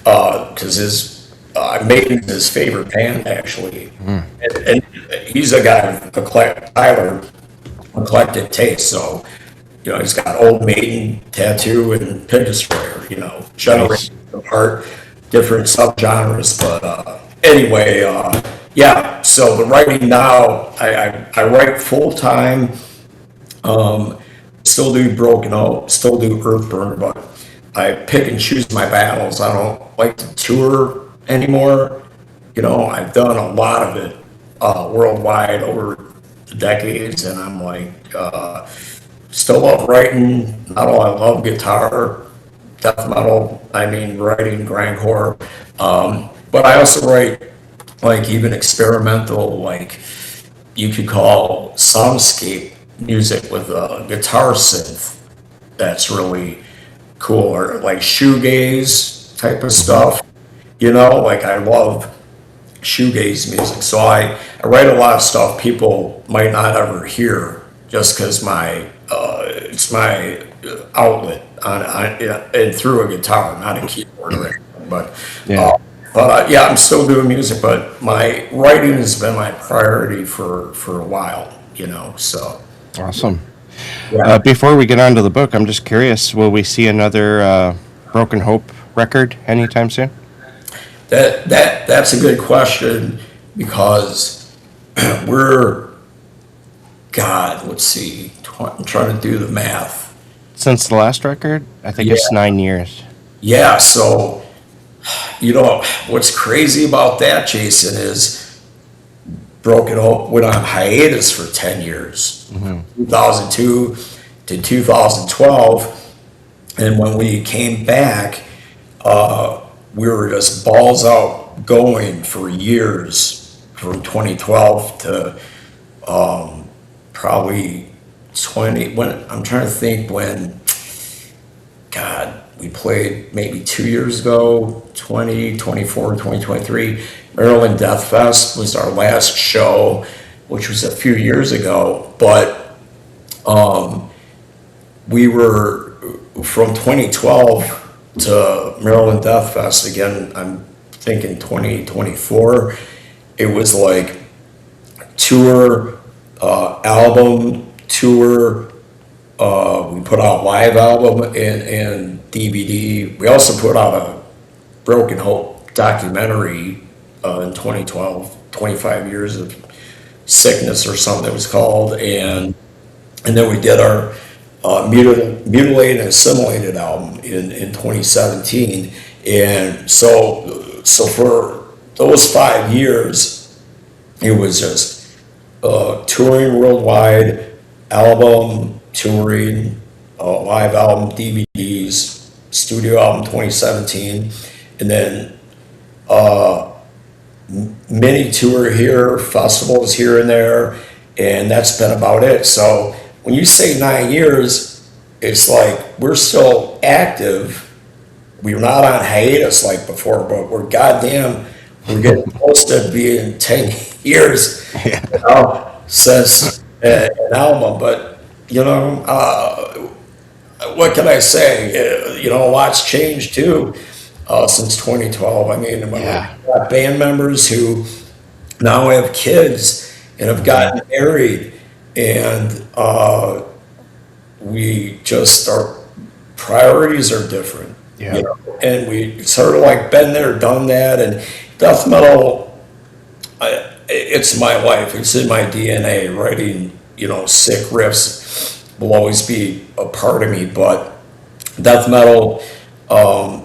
[SPEAKER 2] Because his Maiden's his favorite band, actually. And he's a guy with Tyler, eclectic taste. So, he's got Old Maiden tattoo and Pig Destroyer, generations apart, different subgenres. But anyway, yeah, so the writing now, I write full time, still do Broken Out, still do Earthburner, but I pick and choose my battles. I don't like to tour anymore. I've done a lot of it worldwide over the decades, and I'm like, still love writing. Not all I love guitar, death metal, writing grindcore. But I also write like even experimental, like you could call soundscape music with a guitar synth. That's really cool, or like shoegaze type of stuff. Like I love shoegaze music. So I write a lot of stuff people might not ever hear just because it's my outlet and through a guitar, not a keyboard or anything. But yeah, I'm still doing music, but my writing has been my priority for a while. So
[SPEAKER 1] Awesome.
[SPEAKER 2] yeah.
[SPEAKER 1] Before we get on to the book, I'm just curious, will we see another Broken Hope record anytime soon?
[SPEAKER 2] That's a good question because let's see, I'm trying to do the math.
[SPEAKER 1] Since the last record? I think it's 9 years.
[SPEAKER 2] Yeah, so, what's crazy about that, Jason, is Broken Hope went on hiatus for 10 years, 2002 to 2012. And when we came back, we were just balls out going for years from 2012 to probably I'm trying to think when, God, we played maybe 2 years ago, 2024, 2023. Maryland Death Fest was our last show, which was a few years ago, but we were from 2012 to Maryland Death Fest again. I'm thinking 2024. It was like tour, album, tour. We put out live album and DVD. We also put out a Broken Hope documentary in 2012, 25 years of sickness or something it was called, and then we did our Mutilated and Assimilated album in 2017, and so for those 5 years, it was just touring worldwide, album, touring, live album, DVDs, studio album 2017, and then mini tour here, festivals here and there, and that's been about it. So when you say 9 years, it's like we're still active. We're not on hiatus like before, but we're getting close to being 10 years since an album. But what can I say? A lot's changed too since 2012. When we've got band members who now have kids and have gotten married, and our priorities are different. And we sort of like been there, done that, and death metal, it's my life. It's in my DNA. Writing, sick riffs will always be a part of me, but death metal,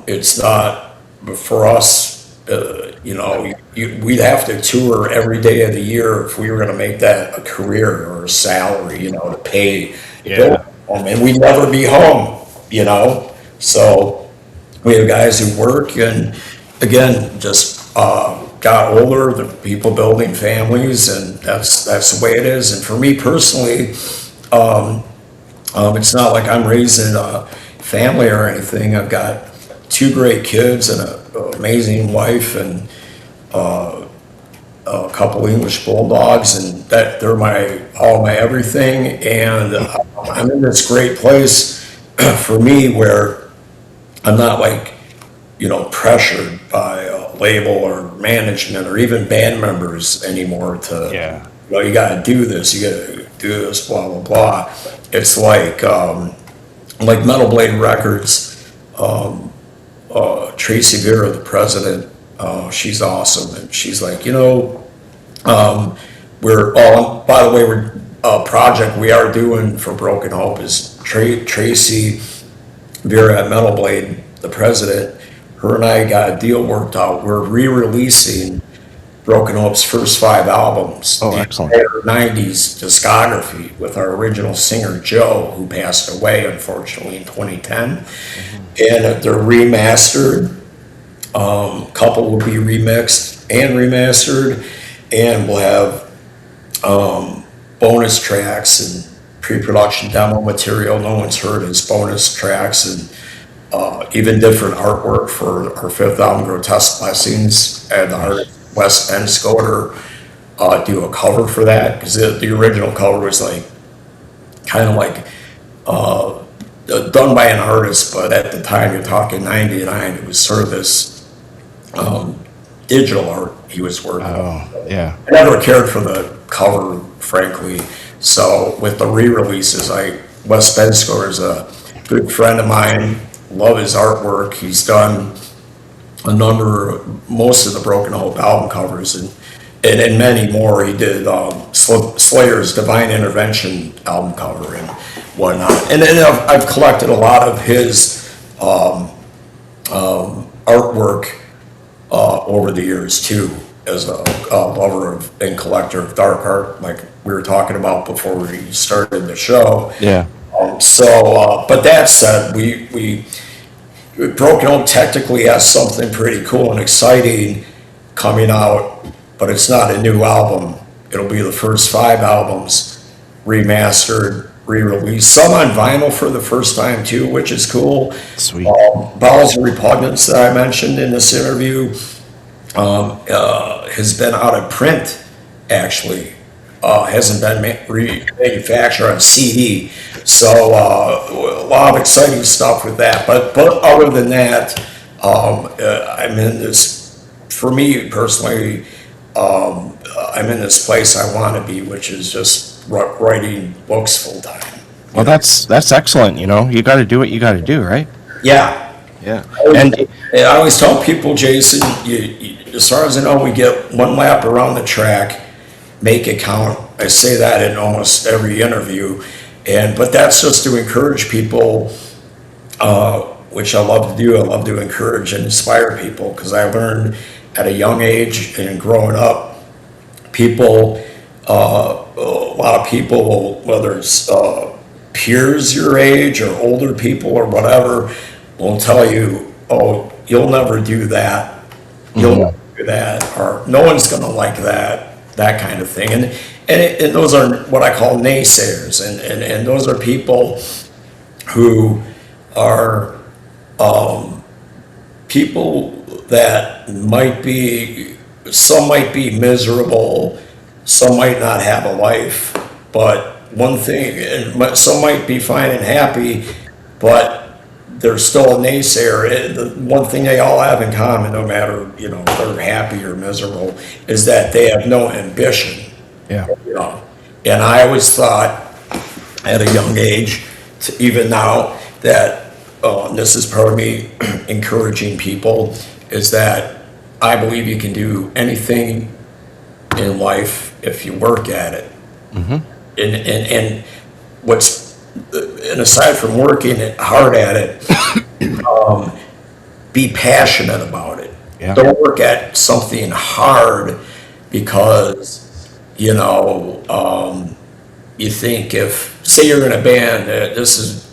[SPEAKER 2] It's not, but for us, we'd have to tour every day of the year if we were going to make that a career or a salary, to pay the bill. And we'd never be home. So we have guys who work and, again, just got older, the people building families, and that's the way it is. And for me personally, it's not like I'm raising a family or anything. I've got two great kids and an amazing wife and a couple English bulldogs, and that they're all my everything. And I'm in this great place for me where I'm not pressured by a label or management or even band members anymore to, you got to do this, you got to do this, blah, blah, blah. It's like Metal Blade Records, Tracy Vera, the president, she's awesome. And she's like, by the way, a project we are doing for Broken Hope is Tracy Vera at Metal Blade, the president, her and I got a deal worked out. We're re-releasing Broken Hope's first 5 albums.
[SPEAKER 1] Oh, excellent.
[SPEAKER 2] Their 90s discography with our original singer, Joe, who passed away, unfortunately, in 2010. Mm-hmm. And they're remastered. Couple will be remixed and remastered. And we'll have bonus tracks and pre-production demo material no one's heard as bonus tracks, and even different artwork for our 5th album, Grotesque Blessings, and the artist Wes Ben Scoter do a cover for that, because the original cover was done by an artist, but at the time, you're talking 99, it was sort of this digital art he was working on.
[SPEAKER 1] Yeah.
[SPEAKER 2] I never cared for the cover, frankly. So with the re-releases, Wes Ben Scoter is a good friend of mine. Love his artwork. He's done most of the Broken Hope album covers, and many more. He did Slayer's Divine Intervention album cover and whatnot. And then I've collected a lot of his artwork over the years too, as a lover of and collector of dark art, like we were talking about before we started the show.
[SPEAKER 1] Yeah.
[SPEAKER 2] But that said, we Broken Hope technically has something pretty cool and exciting coming out, but it's not a new album. It'll be the first 5 albums remastered, re-released, some on vinyl for the first time too, which is cool.
[SPEAKER 1] Sweet.
[SPEAKER 2] Bowels of Repugnance that I mentioned in this interview has been out of print, actually. Hasn't been manufactured on CD. So a lot of exciting stuff with that. But other than that, I'm in this, for me personally, I'm in this place I want to be, which is just writing books full time.
[SPEAKER 1] Well, that's excellent. You got to do what you got to do, right?
[SPEAKER 2] Yeah.
[SPEAKER 1] Yeah.
[SPEAKER 2] And I always tell people, Jason, as far as I know, we get one lap around the track, make it count. I say that in almost every interview, but that's just to encourage people, which I love to do. I love to encourage and inspire people, because I learned at a young age and growing up, people, a lot of people, whether it's peers your age or older people or whatever, will tell you, oh, you'll never do that. You'll never do that, or no one's going to like that kind of thing. And those are what I call naysayers. And those are people who are people that some might be miserable, some might not have a life, but one thing, and some might be fine and happy, but they're still a naysayer. The one thing they all have in common, no matter if they're happy or miserable, is that they have no ambition.
[SPEAKER 1] Yeah.
[SPEAKER 2] And I always thought at a young age, even now, that this is part of me encouraging people, is that I believe you can do anything in life if you work at it. Mm-hmm. And aside from working hard at it, be passionate about it.
[SPEAKER 1] Yeah.
[SPEAKER 2] Don't work at something hard because, you think if, say you're in a band, this is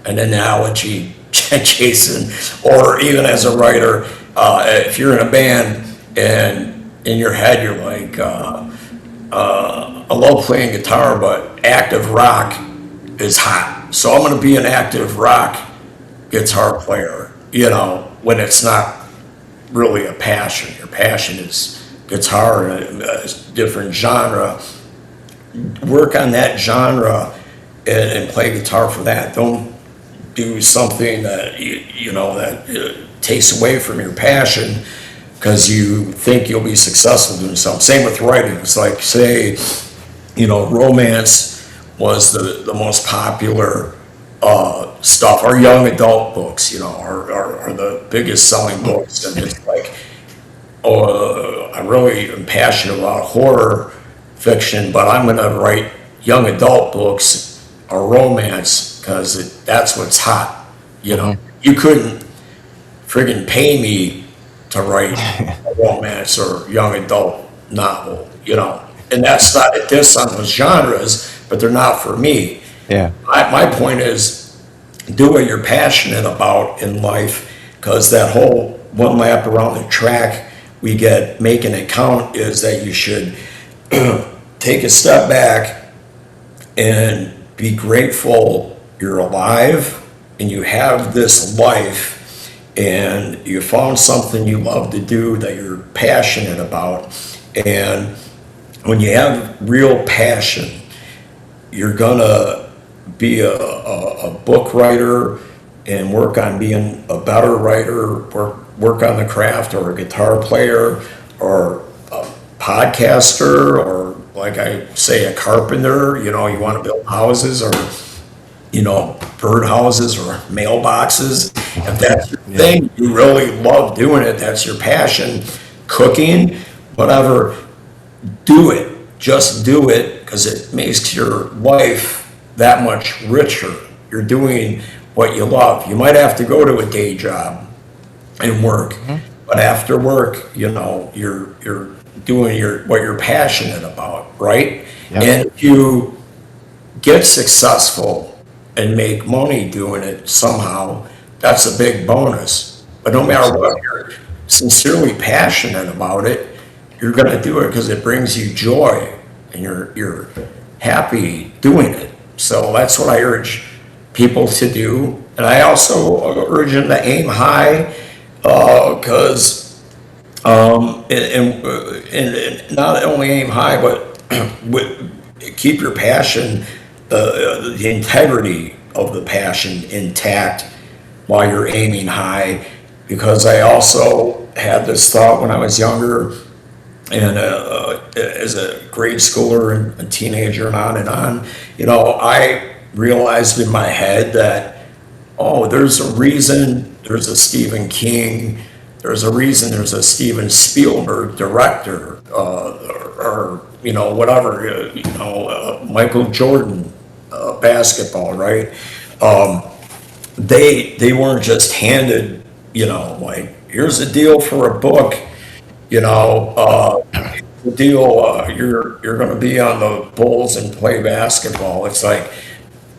[SPEAKER 2] an analogy, Jason, or even as a writer, if you're in a band and in your head you're like, I love playing guitar, but active rock is hot. So I'm going to be an active rock guitar player, when it's not really a passion. Your passion is guitar and a different genre. Work on that genre and play guitar for that. Don't do something that, that takes away from your passion because you think you'll be successful doing something. Same with writing. It's like, say, romance was the most popular stuff. Our young adult books, are the biggest selling books. And it's like, I really am passionate about horror fiction, but I'm going to write young adult books or romance because that's what's hot. You couldn't friggin' pay me to write a romance or young adult novel, and that's not a diss on those genres, but they're not for me.
[SPEAKER 1] Yeah.
[SPEAKER 2] My point is, do what you're passionate about in life, because that whole one lap around the track we get making it count is that you should take a step back and be grateful you're alive and you have this life and you found something you love to do that you're passionate about. And when you have real passion, you're gonna be a book writer and work on being a better writer, work on the craft, or a guitar player, or a podcaster, or like I say, a carpenter. You want to build houses, or bird houses or mailboxes. If that's your thing, you really love doing it, that's your passion, cooking, whatever, do it. Just do it, because it makes your life that much richer. You're doing what you love. You might have to go to a day job and work, but after work, you're doing what you're passionate about, right?
[SPEAKER 1] Yep.
[SPEAKER 2] And if you get successful and make money doing it somehow, that's a big bonus. But no matter what, you're sincerely passionate about it, you're going to do it because it brings you joy and you're happy doing it. So that's what I urge people to do. And I also urge them to aim high, because and not only aim high, but keep your passion, the integrity of the passion intact while you're aiming high. Because I also had this thought when I was younger, and as a grade schooler and a teenager and on, I realized in my head that, there's a reason there's a Stephen King, there's a reason there's a Steven Spielberg director, or whatever, Michael Jordan, basketball, right? They weren't just handed, like, here's a deal for a book, the deal, you're going to be on the Bulls and play basketball. It's like,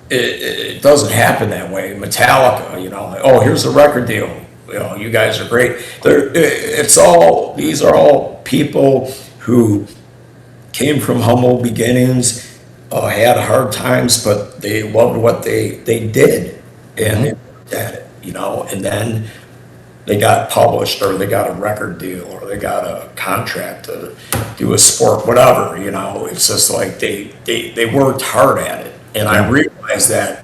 [SPEAKER 2] it doesn't happen that way. Metallica, here's a record deal. You guys are great. These are all people who came from humble beginnings, had hard times, but they loved what they did, and they worked at it, and then they got published, or they got a record deal, or they got a contract to do a sport, whatever, it's just like they worked hard at it. And I realized that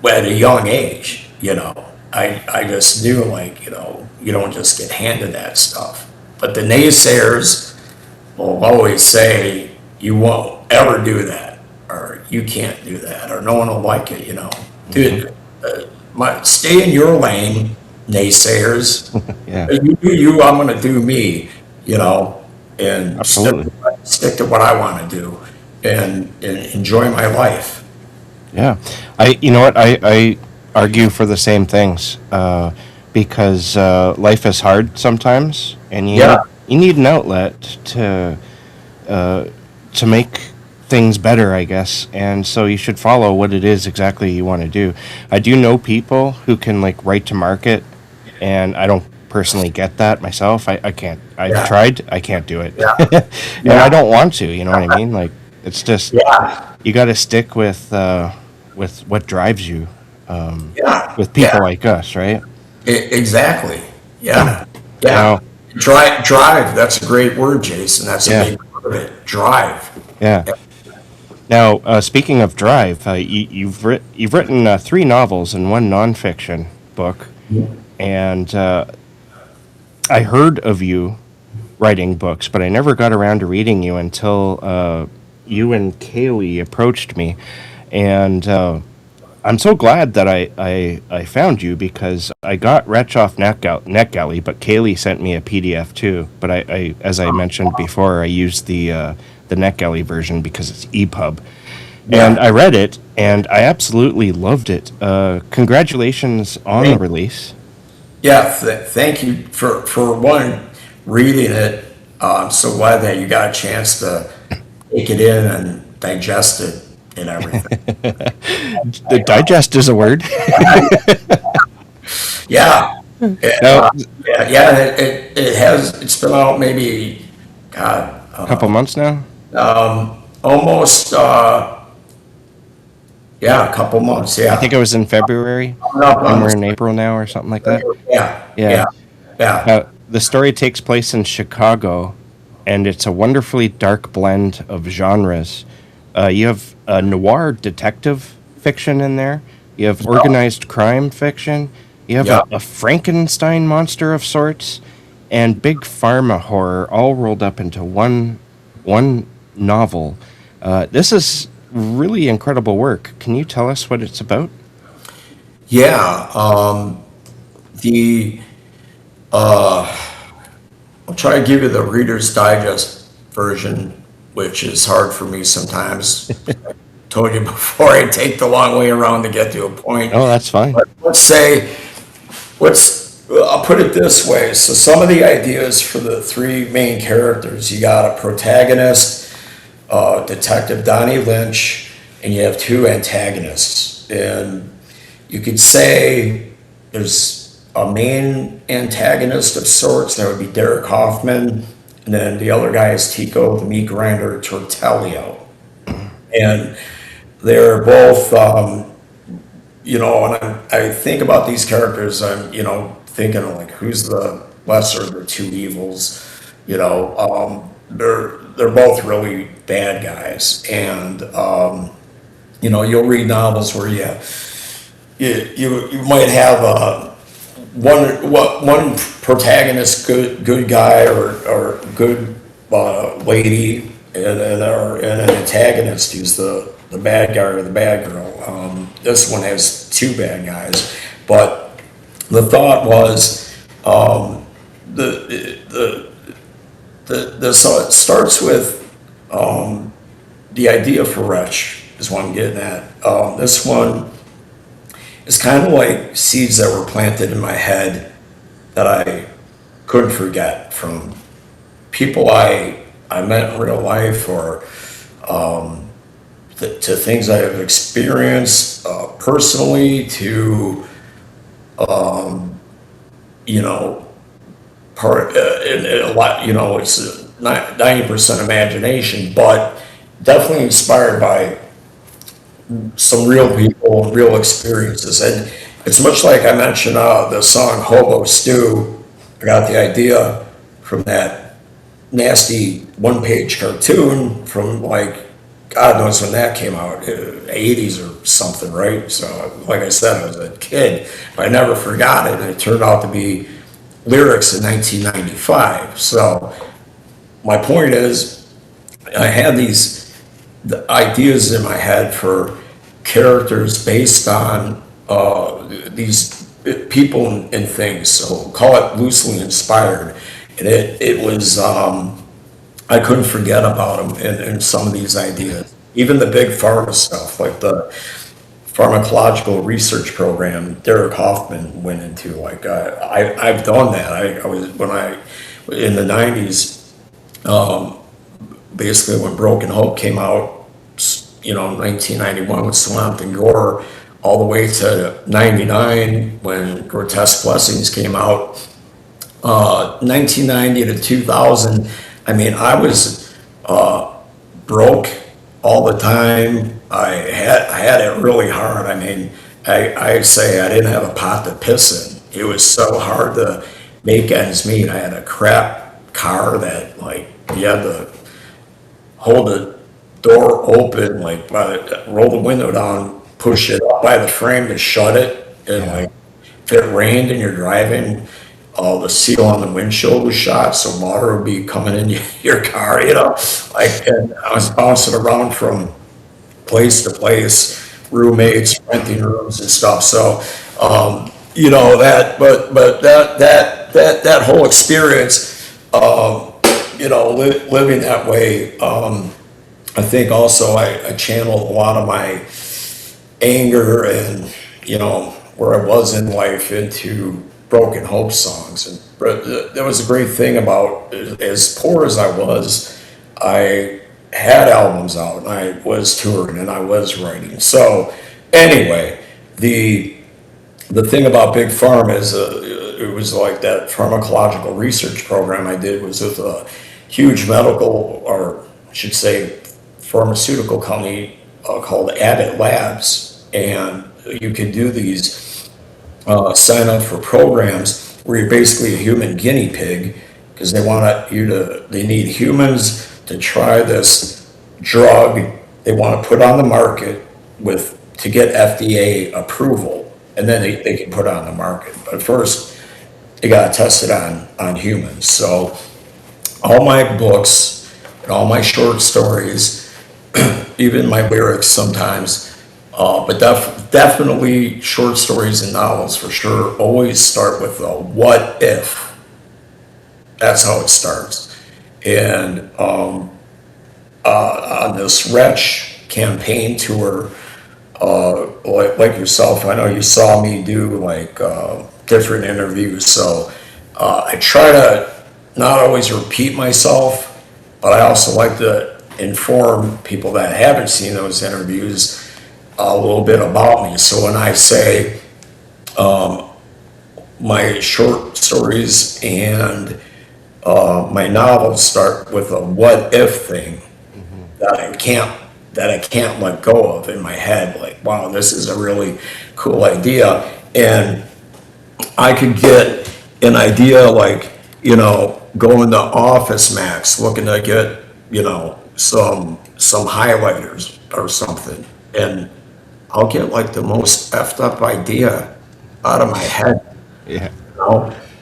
[SPEAKER 2] at a young age, I just knew, like, you don't just get handed that stuff. But the naysayers will always say, you won't ever do that, or you can't do that, or no one will like it, Dude, stay in your lane, naysayers.
[SPEAKER 1] Yeah.
[SPEAKER 2] You do you, I'm going to do me, and
[SPEAKER 1] Absolutely.
[SPEAKER 2] stick to what I want to do and enjoy my life.
[SPEAKER 1] Yeah. I argue for the same things, because life is hard sometimes, and
[SPEAKER 2] Yeah.
[SPEAKER 1] you need an outlet to make things better, I guess. And so you should follow what it is exactly you want to do. I do know people who can like write to market, and I don't personally get that myself. I can't. I've
[SPEAKER 2] Yeah.
[SPEAKER 1] tried. I can't do it,
[SPEAKER 2] Yeah.
[SPEAKER 1] and I
[SPEAKER 2] Yeah.
[SPEAKER 1] don't want to. You know what I mean? Like it's just
[SPEAKER 2] Yeah.
[SPEAKER 1] you got to stick with what drives you.
[SPEAKER 2] Yeah.
[SPEAKER 1] With people
[SPEAKER 2] Yeah.
[SPEAKER 1] like us, right?
[SPEAKER 2] Exactly. Yeah. Yeah.
[SPEAKER 1] Now,
[SPEAKER 2] Drive. That's a great word, Jason. That's a
[SPEAKER 1] yeah,
[SPEAKER 2] big part of it. Drive.
[SPEAKER 1] yeah. Now, speaking of drive, you've written 3 novels and 1 nonfiction book, and I heard of you writing books, but I never got around to reading you until you and Kaylee approached me, and I'm so glad that I found you because I got Wretch off NetGalley, but Kaylee sent me a PDF too. But I as I mentioned before, I used the NetGalley version because it's EPUB, and
[SPEAKER 2] Yeah.
[SPEAKER 1] I read it and I absolutely loved it. Congratulations on the release.
[SPEAKER 2] Yeah, thank you for one reading it. I'm so glad that you got a chance to take it in and digest it and everything.
[SPEAKER 1] The digest is a word.
[SPEAKER 2] Yeah,
[SPEAKER 1] Now,
[SPEAKER 2] yeah. It has. It's been out maybe, God,
[SPEAKER 1] a couple months now.
[SPEAKER 2] almost. Yeah, a couple months.
[SPEAKER 1] I think
[SPEAKER 2] Yeah.
[SPEAKER 1] it was in February,
[SPEAKER 2] Coming up
[SPEAKER 1] and
[SPEAKER 2] on
[SPEAKER 1] we're in April now, or something like that.
[SPEAKER 2] Yeah,
[SPEAKER 1] Yeah.
[SPEAKER 2] yeah, yeah,
[SPEAKER 1] Now, the story takes place in Chicago, and it's a wonderfully dark blend of genres. You have noir detective fiction in there. You have organized crime fiction. You have
[SPEAKER 2] yeah.
[SPEAKER 1] a Frankenstein monster of sorts, and big pharma horror, all rolled up into one novel. This is really incredible work. Can you tell us what it's about?
[SPEAKER 2] Yeah. The I'll try to give you the Reader's Digest version, which is hard for me sometimes. I told you before, I take the long way around to get to a point.
[SPEAKER 1] Oh, that's fine.
[SPEAKER 2] But I'll put it this way. So some of the ideas for the 3 main characters, you got a protagonist, Detective Donnie Lynch, and you have 2 antagonists. And you could say there's a main antagonist of sorts, that would be Derek Hoffman, and then the other guy is Tico, the meat grinder, Tortellio. And they're both, when I think about these characters, I'm, thinking of like, who's the lesser of the 2 evils? They're both really bad guys. And, you'll read novels where you might have one protagonist, good guy or good lady, and an antagonist who's the bad guy or the bad girl. This one has 2 bad guys, but the thought was so it starts with the idea for Wretch is what I'm getting at. This one is kind of like seeds that were planted in my head that I couldn't forget from people I met in real life, or to things I have experienced personally, to and a lot. It's 90% imagination, but definitely inspired by some real people, real experiences. And it's much like I mentioned the song Hobo Stew. I got the idea from that nasty 1-page cartoon from, like, God knows when that came out, 80s or something, right? So, like I said, I was a kid, but I never forgot it. And it turned out to be lyrics in 1995. So my point is, I had the ideas in my head for characters based on these people and things. So call it loosely inspired. And it was, I couldn't forget about them and some of these ideas. Even the big pharma stuff, like the pharmacological research program Derek Hoffman went into. Like I've done that. I was in the 90s, basically when Broken Hope came out, 1991 with Swamp and Gore, all the way to 99 when Grotesque Blessings came out. 1990 to 2000, I mean, I was broke all the time. I had it really hard. I mean, I say I didn't have a pot to piss in. It was so hard to make ends meet. I had a crap car that, like, you had to hold the door open, like, roll the window down, push it up by the frame to shut it, and like, if it rained and you're driving, the seal on the windshield was shot, so water would be coming in your car, like, and I was bouncing around from place to place, roommates, renting rooms and stuff. So, that whole experience, living that way, I think also I channeled a lot of my anger and, where I was in life into Broken Hope songs. And that was a great thing about, as poor as I was, I had albums out and I was touring and I was writing. So anyway, the thing about Big Pharma is it was like that pharmacological research program I did was with a huge medical, or I should say pharmaceutical company called Abbott Labs. And you can do these sign up for programs where you're basically a human guinea pig, because they need humans to try this drug they want to put on the market to get FDA approval, and then they can put it on the market. But first, they got to test it on humans. So all my books and all my short stories, even my lyrics sometimes, but definitely short stories and novels for sure, always start with a what if. That's how it starts. And on this Wretch campaign tour, like yourself, I know you saw me do like different interviews. So I try to not always repeat myself, but I also like to inform people that haven't seen those interviews a little bit about me. So when I say my short stories and my novels start with a what if thing that I can't let go of in my head, like, wow, this is a really cool idea. And I could get an idea like, going to Office Max looking to get, some highlighters or something, and I'll get like the most effed up idea out of my head.
[SPEAKER 1] Yeah.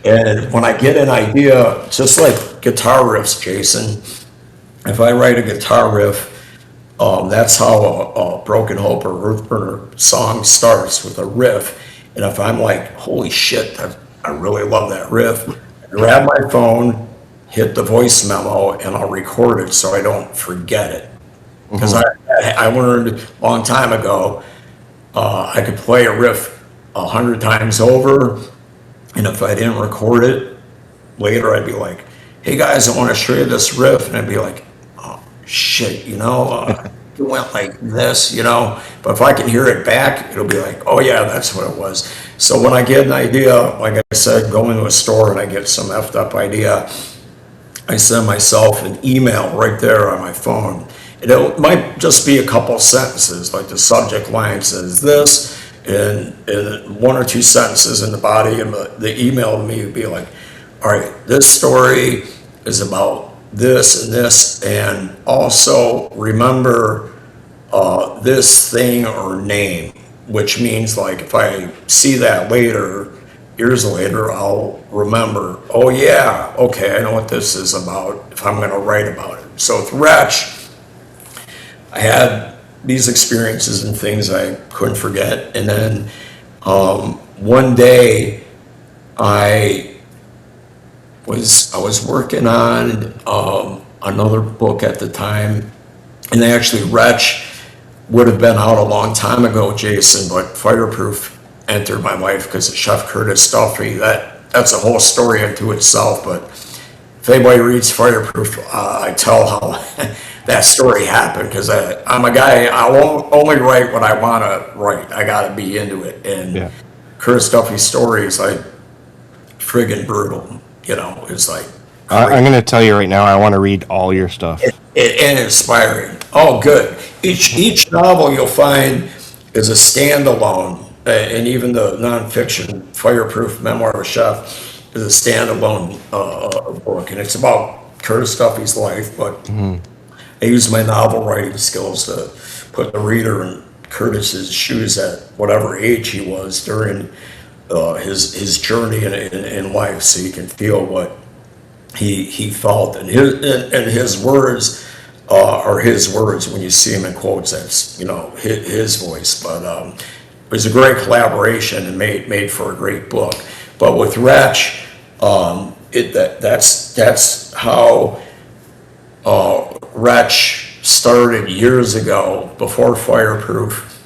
[SPEAKER 2] And when I get an idea, just like guitar riffs, Jason, if I write a guitar riff, that's how a Broken Hope or Earthburner song starts, with a riff. And if I'm like, holy shit, I really love that riff, I grab my phone, hit the voice memo, and I'll record it so I don't forget it. Because I learned a long time ago, I could play a riff 100 times over, and if I didn't record it later, I'd be like, hey guys, I want to show you this riff, and I'd be like, oh shit, it went like this, but if I can hear it back, it'll be like, oh yeah, that's what it was. So when I get an idea, like I said, go into a store and I get some effed up idea, I send myself an email right there on my phone. It might just be a couple sentences, like the subject line says this, and one or two sentences in the body, and the email to me would be like, all right, this story is about this and this, and also remember this thing or name, which means like if I see that later, years later, I'll remember, oh yeah, okay, I know what this is about if I'm going to write about it. So with Wretch, I had these experiences and things I couldn't forget. And then one day I was working on another book at the time, and actually Wretch would have been out a long time ago, Jason, but Fireproof entered my life because of Chef Curtis Duffy. That's a whole story unto itself, but if anybody reads Fireproof, I tell how that story happened, because I'm a guy, I won't only write what I want to write. I got to be into it. And
[SPEAKER 1] Yeah.
[SPEAKER 2] Curtis Duffy's story is like friggin' brutal, it's like
[SPEAKER 1] I'm going to tell you right now, I want to read all your stuff.
[SPEAKER 2] and inspiring. Oh, good. Each novel you'll find is a standalone, and even the nonfiction Fireproof Memoir of a Chef is a standalone book, and it's about Curtis Duffy's life. But I use my novel writing skills to put the reader in Curtis's shoes at whatever age he was during his journey in life, so you can feel what he felt, and his words are his words. When you see him in quotes, that's his voice. But it was a great collaboration and made for a great book. But with Wretch, that's how Wretch started years ago, before Fireproof.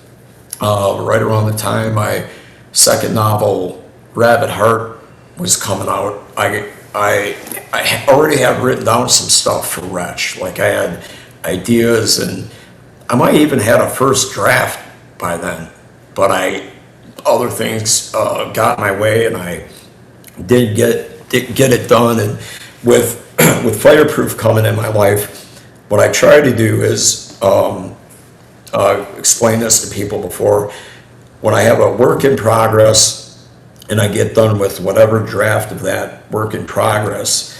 [SPEAKER 2] Right around the time my second novel, Rabid Heart, was coming out, I already had written down some stuff for Wretch. Like, I had ideas, and I might even had a first draft by then, but other things got in my way, and I didn't get it done. And with with Fireproof coming in my life, what I try to do is explain this to people before. When I have a work in progress, and I get done with whatever draft of that work in progress,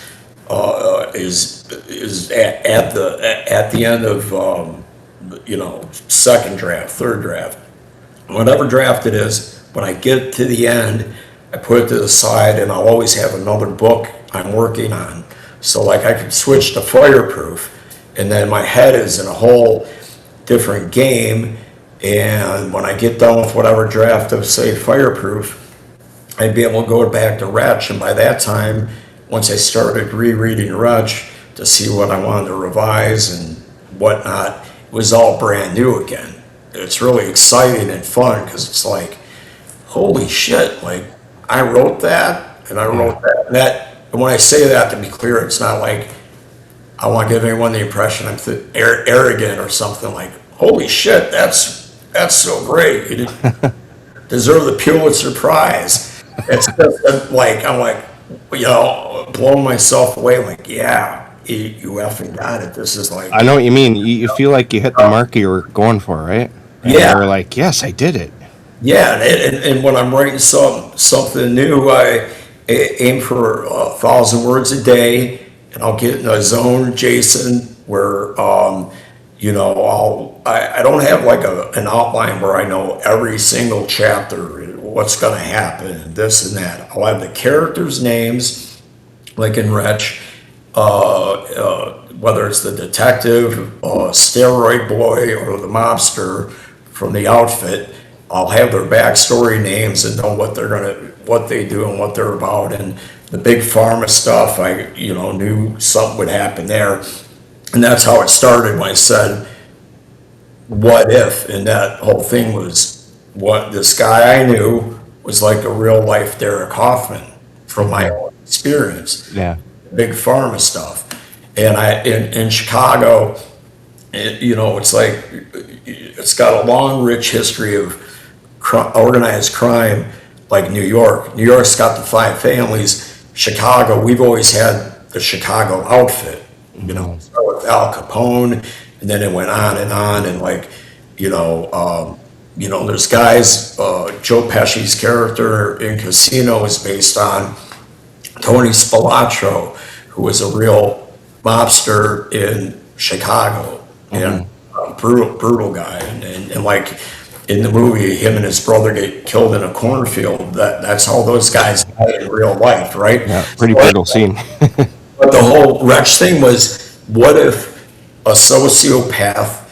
[SPEAKER 2] is at the end of second draft, third draft, whatever draft it is. When I get to the end, I put it to the side, and I'll always have another book I'm working on. So, like, I can switch to Fireproof, and then my head is in a whole different game. And when I get done with whatever draft of, say, Fireproof, I'd be able to go back to Wretch, and by that time, once I started rereading Wretch to see what I wanted to revise and whatnot, it was all brand new again. It's really exciting and fun, because it's like, holy shit, like, I wrote that, and I wrote that. And when I say that, to be clear, it's not like I want to give anyone the impression I'm arrogant or something. Like, holy shit, that's so great. You didn't deserve the Pulitzer Prize. It's just like, I'm like, blowing myself away. Like, yeah, you effing got it. This is like,
[SPEAKER 1] I know what you mean. You feel like you hit the mark you were going for, right? And
[SPEAKER 2] Yeah.
[SPEAKER 1] you're like, yes, I did it.
[SPEAKER 2] yeah. And when I'm writing something new, I aim for 1,000 words a day, and I'll get in a zone, Jason, where I don't have like an outline where I know every single chapter, what's going to happen, this and that. I'll have the characters' names, like in Wretch, whether it's the detective, steroid boy, or the mobster from the outfit. I'll have their backstory names and know what they do and what they're about. And the big pharma stuff, I knew something would happen there. And that's how it started when I said, what if? And that whole thing was, what this guy I knew was like a real life Derek Hoffman from my own experience.
[SPEAKER 1] Yeah.
[SPEAKER 2] Big pharma stuff. And in Chicago, it's like, it's got a long, rich history of organized crime, like New York. New York's got the five families. Chicago, we've always had the Chicago outfit. Start with Al Capone, and then it went on, and like, there's guys. Joe Pesci's character in Casino is based on Tony Spilotro, who was a real mobster in Chicago, and brutal guy, and like in the movie, him and his brother get killed in a cornfield. That's how those guys died in real life, right?
[SPEAKER 1] Yeah, pretty brutal scene.
[SPEAKER 2] But the whole Wretch thing was, what if a sociopath,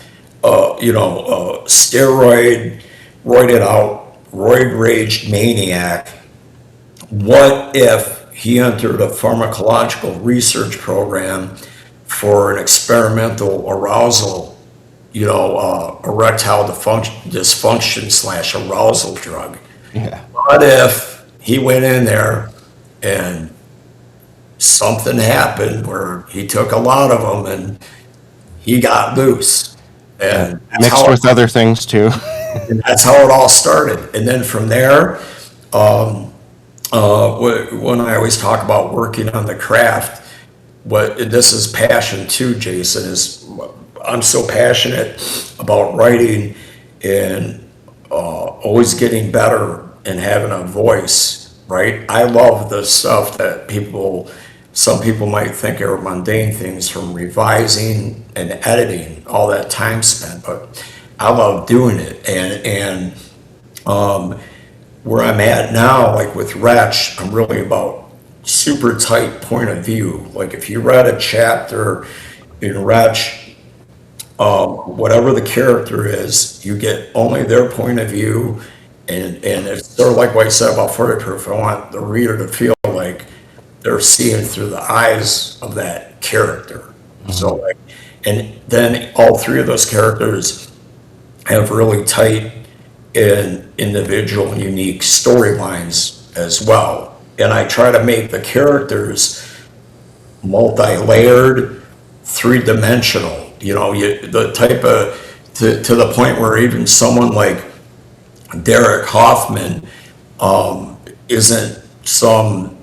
[SPEAKER 2] roided out, roid raged maniac, what if he entered a pharmacological research program for an experimental arousal erectile dysfunction slash arousal drug.
[SPEAKER 1] Yeah.
[SPEAKER 2] What if he went in there and something happened where he took a lot of them and he got loose? And
[SPEAKER 1] Mixed with other things too.
[SPEAKER 2] that's how it all started. And then from there, when I always talk about working on the craft, this is passion too, Jason, is I'm so passionate about writing and always getting better and having a voice, right? I love the stuff that some people might think are mundane things, from revising and editing, all that time spent, but I love doing it. And where I'm at now, like with Wretch, I'm really about super tight point of view. Like if you read a chapter in Wretch, whatever the character is, you get only their point of view. And it's sort of like what I said about Fireproof. I want the reader to feel like they're seeing through the eyes of that character. So like, and then all three of those characters have really tight and individual and unique storylines as well. And I try to make the characters multi-layered, three-dimensional, the type of, to the point where even someone like Derek Hoffman isn't some,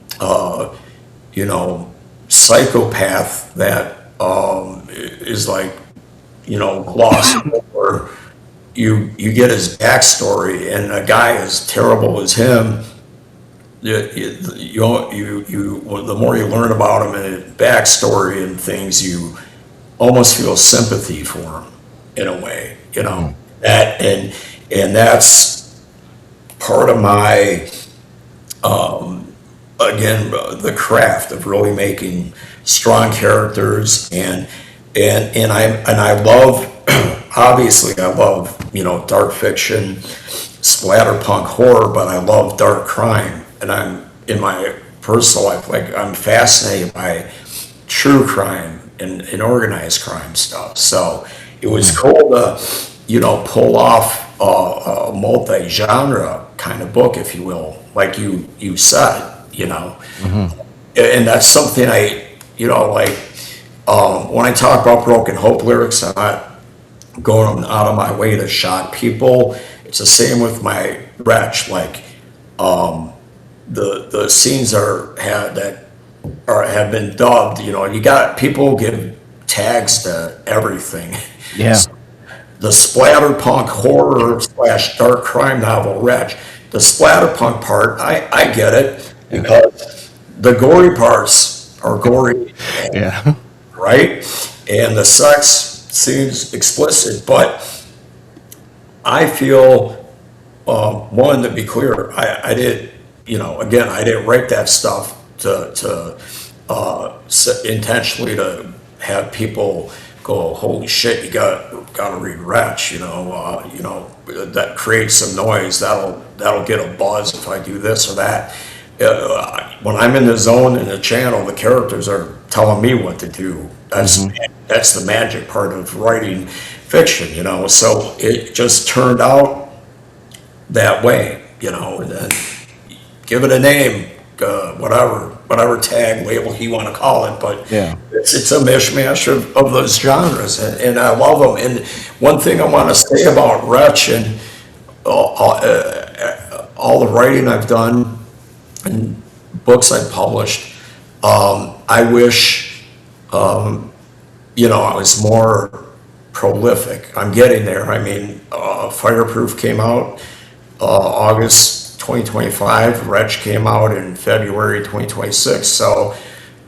[SPEAKER 2] psychopath that is like, glossed over. You get his backstory, and a guy as terrible as him, the more you learn about him and his backstory and things, you almost feel sympathy for him in a way, that, and that's part of my, again, the craft of really making strong characters, and I love, obviously I love, dark fiction, splatterpunk horror, but I love dark crime. And I'm, in my personal life, like I'm fascinated by true crime and organized crime stuff. So it was cool to, pull off a multi-genre kind of book, if you will, like you said, and that's something I, when I talk about broken hope lyrics, I'm not going out of my way to shock people. It's the same with my Wretch. Like the scenes have been dubbed. You got people give tags to everything.
[SPEAKER 1] Yeah.
[SPEAKER 2] So the splatterpunk horror slash dark crime novel Wretch. The splatterpunk part, I get it, because the gory parts are gory.
[SPEAKER 1] Yeah.
[SPEAKER 2] Right? And the sex seems explicit, but I feel, one, to be clear, I did, again, I didn't write that stuff to intentionally to have people go, holy shit, you got to read Wretch, that creates some noise, that'll get a buzz if I do this or that. When I'm in the zone in the channel, the characters are telling me what to do. That's the magic part of writing fiction, So it just turned out that way, and then give it a name, whatever tag label you want to call it, but
[SPEAKER 1] Yeah.
[SPEAKER 2] it's a mishmash of those genres, and I love them. And one thing I want to say about Wretch and all the writing I've done and books I've published, I wish, I was more prolific. I'm getting there. I mean, Fireproof came out August 2025. Wretch came out in February 2026. So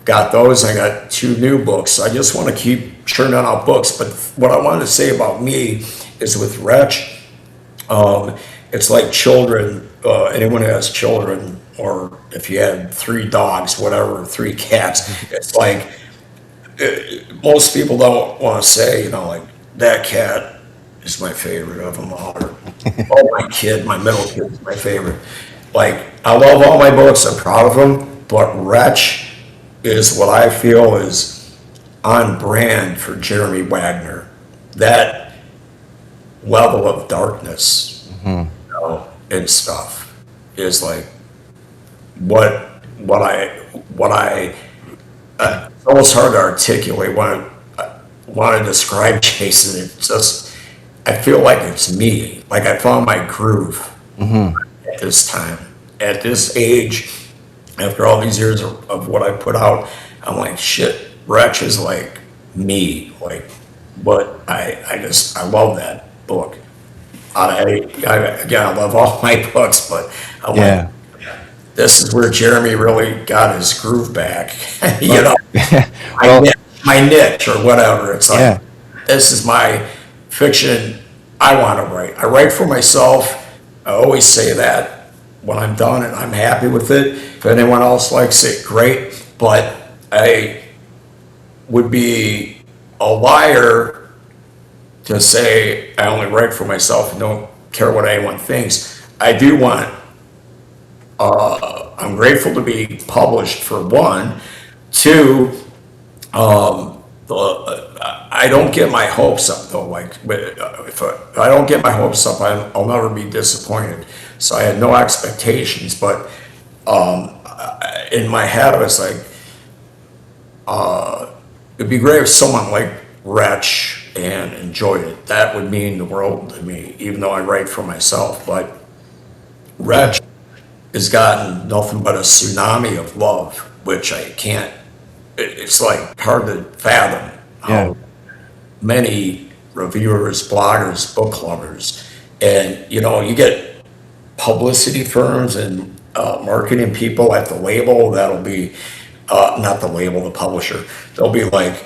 [SPEAKER 2] got those. I got 2 new books. I just want to keep churning out books. But what I wanted to say about me is with Wretch, it's like children. Anyone who has children, or if you had 3 dogs, whatever, 3 cats, it's like, most people don't want to say, like, that cat is my favorite of them all, or oh, my middle kid is my favorite. Like, I love all my books, I'm proud of them, but Wretch is what I feel is on brand for Jeremy Wagner. That level of darkness, you know, and stuff is like what I it's almost hard to articulate when I want to describe Jason. It's just, I feel like it's me. Like I found my groove at this time, at this age, after all these years of what I put out. I'm like, shit, Wretch is like me. Like, what I love that book. Again, I love all my books, but I'm like, this is where Jeremy really got his groove back. You know,
[SPEAKER 1] Well,
[SPEAKER 2] my niche or whatever. It's like, this is my fiction I want to write. I write for myself. I always say that when I'm done and I'm happy with it. If anyone else likes it, great. But I would be a liar to say I only write for myself and don't care what anyone thinks. I do want, I'm grateful to be published for one. Two, I don't get my hopes up though. Like, if I don't get my hopes up, I'll never be disappointed. So I had no expectations, but in my head I was like, it'd be great if someone like Wretch and enjoyed it. That would mean the world to me, even though I write for myself. But Wretch has gotten nothing but a tsunami of love, which I can't, it's like hard to fathom how many reviewers, bloggers, book lovers, and you know, you get publicity firms and marketing people at the label that'll be, not the label, the publisher, they'll be like,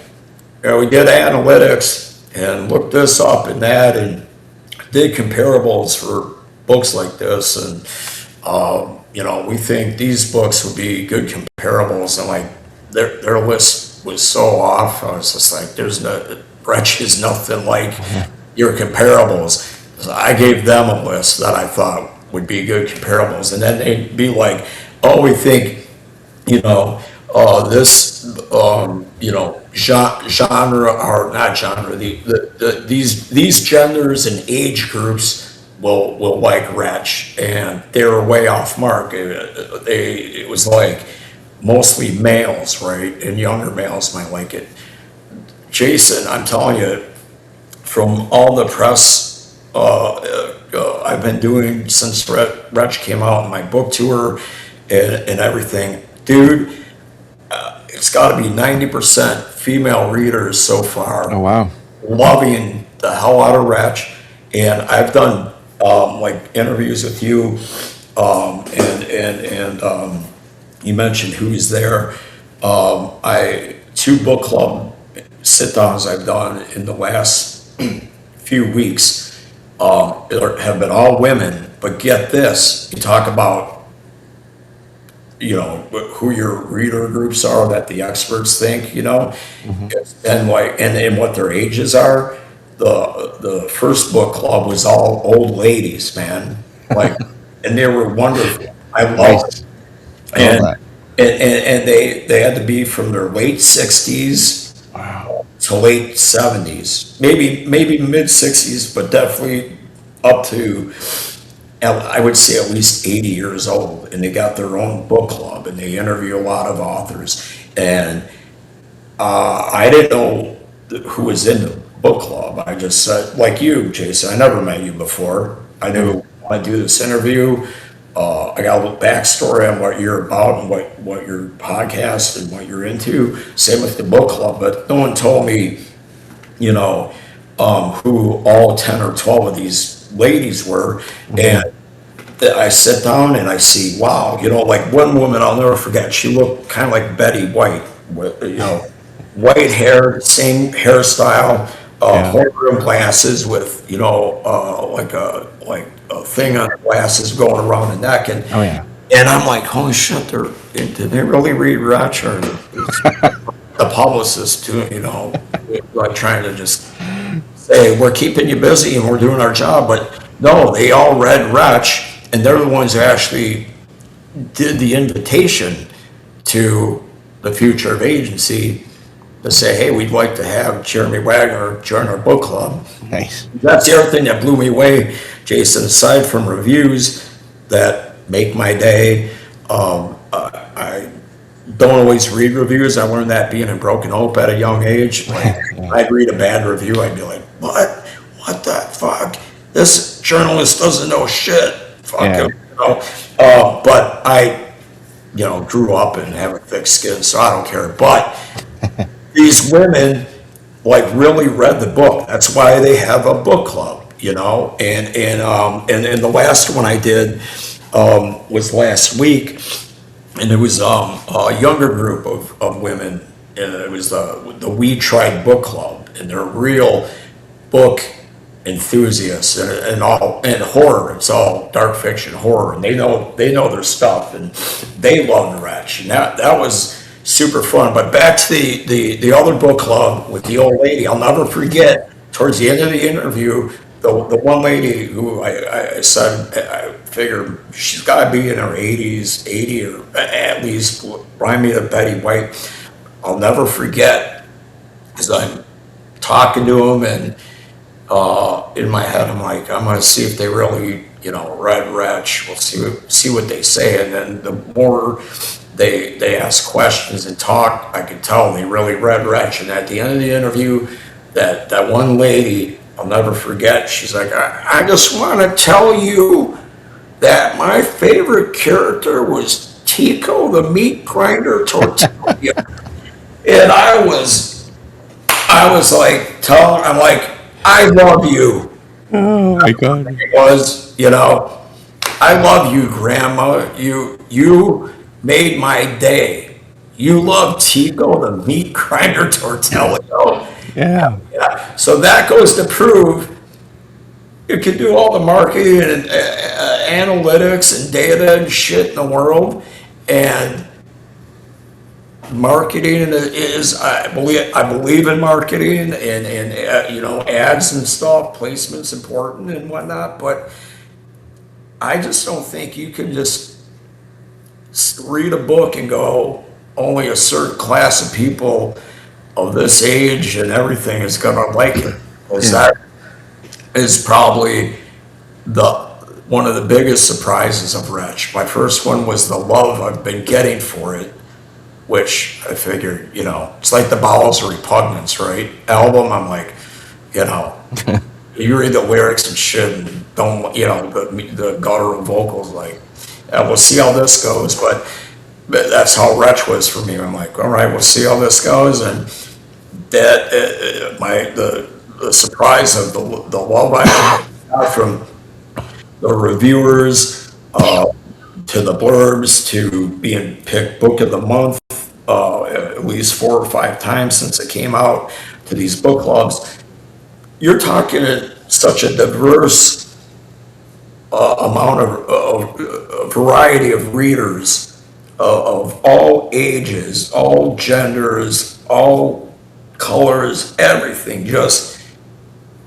[SPEAKER 2] you know, we did analytics and looked this up and that and did comparables for books like this, and you know, we think these books would be good comparables, and like their list was so off. I was just like, there's no, Wretch is nothing like your comparables. So I gave them a list that I thought would be good comparables, and then they'd be like, oh, we think, you know, this, you know, genre, or not genre, these genders and age groups will like Wretch, and they were way off mark. It was like mostly males, right, and younger males might like it. Jason, I'm telling you, from all the press I've been doing since Wretch came out, my book tour and everything, dude, it's got to be 90% female readers so far.
[SPEAKER 1] oh wow.
[SPEAKER 2] Loving the hell out of Wretch, and I've done like interviews with you, and you mentioned who's there. I 2 book club sit downs I've done in the last few weeks have been all women. But get this, you talk about, you know, who your reader groups are that the experts think, you know, and like, and what their ages are. The first book club was all old ladies, man. Like, and they were wonderful. I loved it. And they had to be from their late 60s to late 70s, maybe mid 60s, but definitely up to, I would say, at least 80 years old. And they got their own book club, and they interview a lot of authors. And I didn't know who was in the book club. I just said, like you, Jason, I never met you before. I knew I'd do this interview. I got a little backstory on what you're about and what your podcast and what you're into. Same with the book club, but no one told me, you know, who all 10 or 12 of these ladies were. And I sit down and I see, wow, you know, like one woman I'll never forget. She looked kind of like Betty White, with, you know, white hair, same hairstyle, horn glasses with, you know, like a thing on the glasses going around the neck, and and I'm like, holy shit, did they really read Wretch, or the publicist too, you know, like trying to just say we're keeping you busy and we're doing our job, but no, they all read Wretch, and they're the ones who actually did the invitation to the future of agency. to say, hey, we'd like to have Jeremy Wagner join our book club.
[SPEAKER 1] Nice.
[SPEAKER 2] That's the other thing that blew me away, Jason, aside from reviews that make my day. I don't always read reviews. I learned that being in Broken Hope at a young age. Like, I'd read a bad review, I'd be like, what? What the fuck? This journalist doesn't know shit. Fuck him. You know? But I, grew up and have a thick skin, so I don't care. But these women, like, really read the book. That's why they have a book club, And the last one I did was last week, and it was a younger group of women, and it was the We Tried Book Club, and they're real book enthusiasts and horror. It's all dark fiction horror, and they know their stuff, and they love the Wretch, and that was super fun. But back to the other book club with the old lady, I'll never forget. Towards the end of the interview, the one lady who I said, I figured she's got to be in her 80s, 80 or at least, remind me of Betty White. I'll never forget, because I'm talking to him, and in my head I'm like, I'm going to see if they really, read Wretch. We'll see what they say. And then the more they ask questions and talk, I could tell they really read Wretch. And at the end of the interview, that one lady, I'll never forget, she's like, I just want to tell you that my favorite character was Tico, the meat grinder tortilla. And I was like, I'm like, I love you.
[SPEAKER 1] Oh my God.
[SPEAKER 2] It was, I love you, Grandma. You made my day. You love Tico, the meat grinder tortilla.
[SPEAKER 1] Yeah.
[SPEAKER 2] So that goes to prove you can do all the marketing and analytics and data and shit in the world, and marketing is, I believe in marketing and ads and stuff, placement's important and whatnot, but I just don't think you can just read a book and go, only a certain class of people of this age and everything is gonna like it. Because that is probably one of the biggest surprises of Wretch. My first one was the love I've been getting for it, which I figured, it's like the Bowels of Repugnance, right? Album, I'm like, you read the lyrics and shit, and don't, the guttural vocals, like, we'll see how this goes. But that's how Wretch was for me. I'm like, all right, we'll see how this goes. And that, the surprise of the love I got from the reviewers, to the blurbs, to being picked book of the month, at least 4 or 5 times since it came out, to these book clubs. You're talking such a diverse amount of variety of readers, of all ages, all genders, all colors, everything.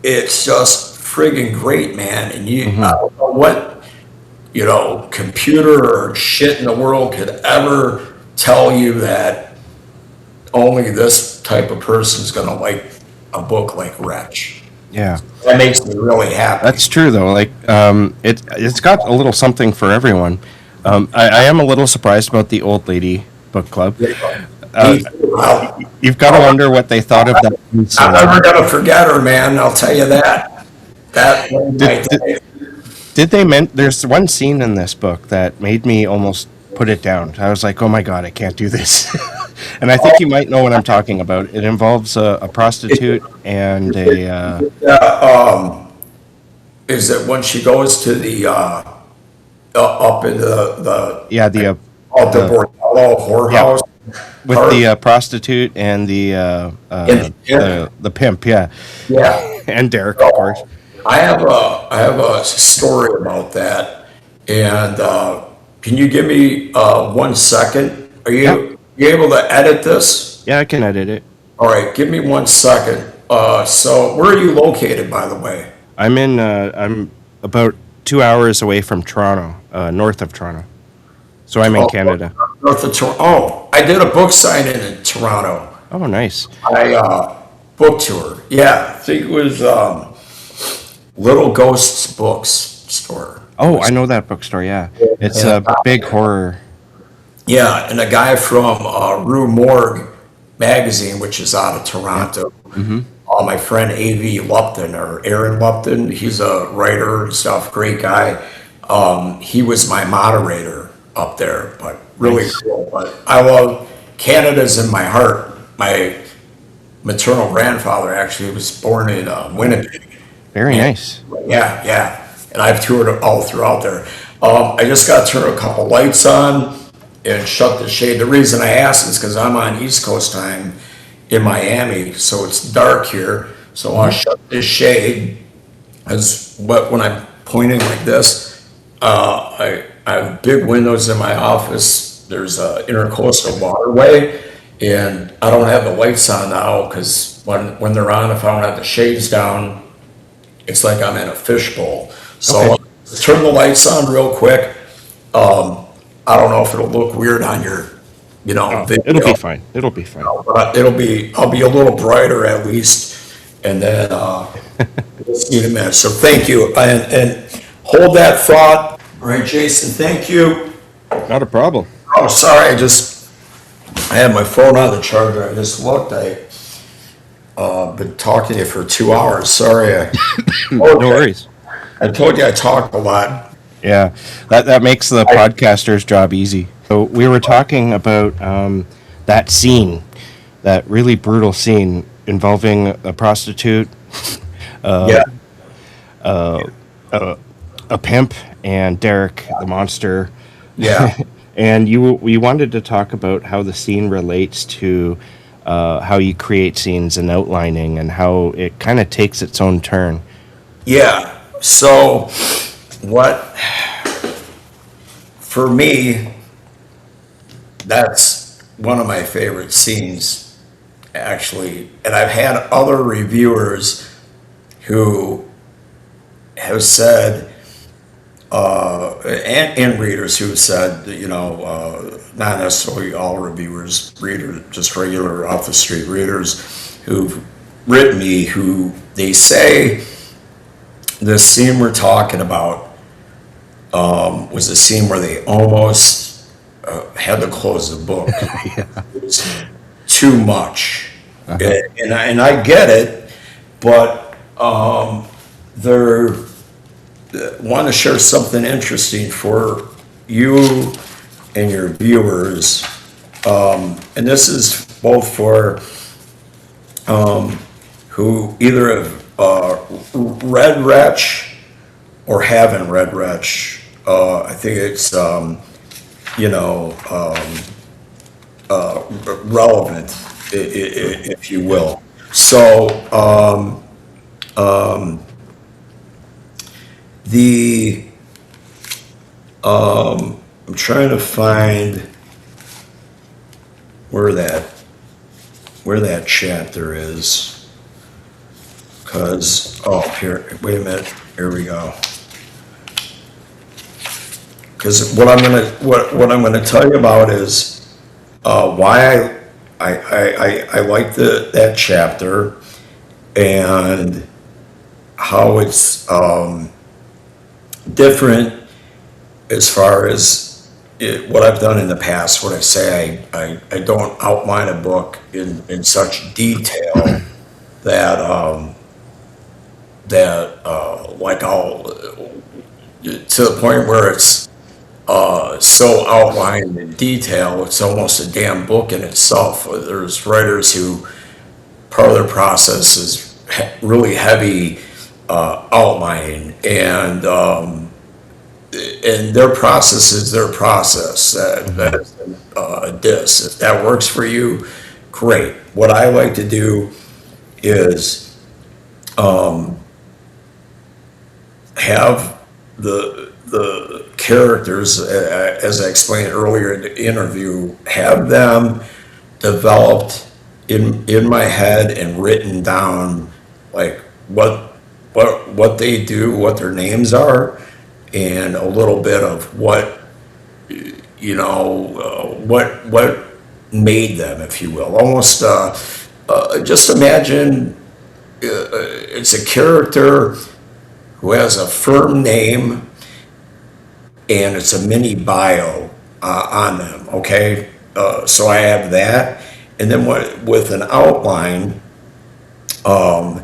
[SPEAKER 2] It's just friggin' great, man. And I don't know what, computer or shit in the world could ever tell you that only this type of person's gonna like a book like Wretch.
[SPEAKER 1] Yeah.
[SPEAKER 2] That makes me really happy.
[SPEAKER 1] That's true, though. Like, it's got a little something for everyone. I am a little surprised about the old lady book club. You've got to wonder what they thought of that.
[SPEAKER 2] I'm never gonna forget her, man. I'll tell you that.
[SPEAKER 1] Did they there's one scene in this book that made me almost put it down. I was like, oh my God, I can't do this. And I think you might know what I'm talking about. It involves a prostitute and a...
[SPEAKER 2] is it when she goes to the, up in the...
[SPEAKER 1] Yeah,
[SPEAKER 2] the bordello whorehouse?
[SPEAKER 1] Yeah, with the prostitute and the pimp, yeah.
[SPEAKER 2] Yeah.
[SPEAKER 1] And Derek, of course.
[SPEAKER 2] I have a story about that, and can you give me 1 second? Are you able to edit this?
[SPEAKER 1] Yeah, I can edit it.
[SPEAKER 2] All right, give me 1 second. So where are you located, by the way?
[SPEAKER 1] I'm about 2 hours away from Toronto, north of Toronto. So I'm in Canada.
[SPEAKER 2] North of Toronto. Oh, I did a book signing in Toronto.
[SPEAKER 1] Oh, nice.
[SPEAKER 2] Book tour. Yeah, I think it was Little Ghosts Books store. It
[SPEAKER 1] Oh, I
[SPEAKER 2] was,
[SPEAKER 1] know that bookstore. Yeah, it's
[SPEAKER 2] and
[SPEAKER 1] a big horror.
[SPEAKER 2] yeah, and a guy from Rue Morgue magazine, which is out of
[SPEAKER 1] Yep.
[SPEAKER 2] Toronto.
[SPEAKER 1] Mm-hmm.
[SPEAKER 2] My friend A.V. Lupton or Aaron Lupton, he's a writer and stuff, great guy. He was my moderator up there, but really
[SPEAKER 1] Nice.
[SPEAKER 2] cool. But I love Canada's in my heart. My maternal grandfather actually was born in Winnipeg.
[SPEAKER 1] Very
[SPEAKER 2] And
[SPEAKER 1] nice.
[SPEAKER 2] yeah, yeah. And I've toured all throughout there. I just got to turn a couple lights on and shut the shade. The reason I asked is because I'm on East Coast time in Miami, so it's dark here. So I want
[SPEAKER 1] Mm-hmm.
[SPEAKER 2] to shut this shade. As what when I'm pointing like this, I have big windows in my office. There's a intercoastal waterway, and I don't have the lights on now because when they're on, if I don't have the shades down, it's like I'm in a fishbowl.
[SPEAKER 1] Okay.
[SPEAKER 2] So turn the lights on real quick. I don't know if it'll look weird on your,
[SPEAKER 1] Oh, it'll be
[SPEAKER 2] video,
[SPEAKER 1] fine. It'll be fine.
[SPEAKER 2] but I'll be a little brighter at least. And then, we'll see in a minute. So thank you. And hold that thought. All right, Jason, thank you.
[SPEAKER 1] Not a problem.
[SPEAKER 2] Oh, sorry, I had my phone on the charger. I just looked. Been talking to you for 2 hours. Sorry.
[SPEAKER 1] No worries.
[SPEAKER 2] I told you I talk a lot.
[SPEAKER 1] Yeah, that makes the podcaster's job easy. So we were talking about that scene, that really brutal scene involving a prostitute,
[SPEAKER 2] Yeah.
[SPEAKER 1] a pimp, and Derek the monster.
[SPEAKER 2] Yeah.
[SPEAKER 1] And we wanted to talk about how the scene relates to how you create scenes and outlining, and how it kind of takes its own turn.
[SPEAKER 2] Yeah. So, for me, that's one of my favorite scenes, actually. And I've had other reviewers who have said, and readers who have said, not necessarily all reviewers, readers, just regular off the street readers who've written me, who they say the scene we're talking about was a scene where they almost had to close the book. It was too much. And I get it, but they're want to share something interesting for you and your viewers. And this is both for who either have read Wretch or haven't read Wretch. I think it's, relevant, if you will. So, the, I'm trying to find where that chapter is. Cause, here, wait a minute, here we go. Cause what I'm gonna tell you about is, why I like that chapter and how it's, different as far as what I've done in the past. When I say I don't outline a book in such detail that like I'll to the point where it's so outlined in detail, it's almost a damn book in itself. There's writers who part of their process is really heavy outlining, and their process is their process. That's a diss. If that works for you, great. What I like to do is have the characters, as I explained earlier in the interview, have them developed in my head and written down, like what they do, what their names are, and a little bit of what made them, if you will. Almost, just imagine it's a character who has a firm name and it's a mini bio on them, okay? So I have that. And then with an outline, what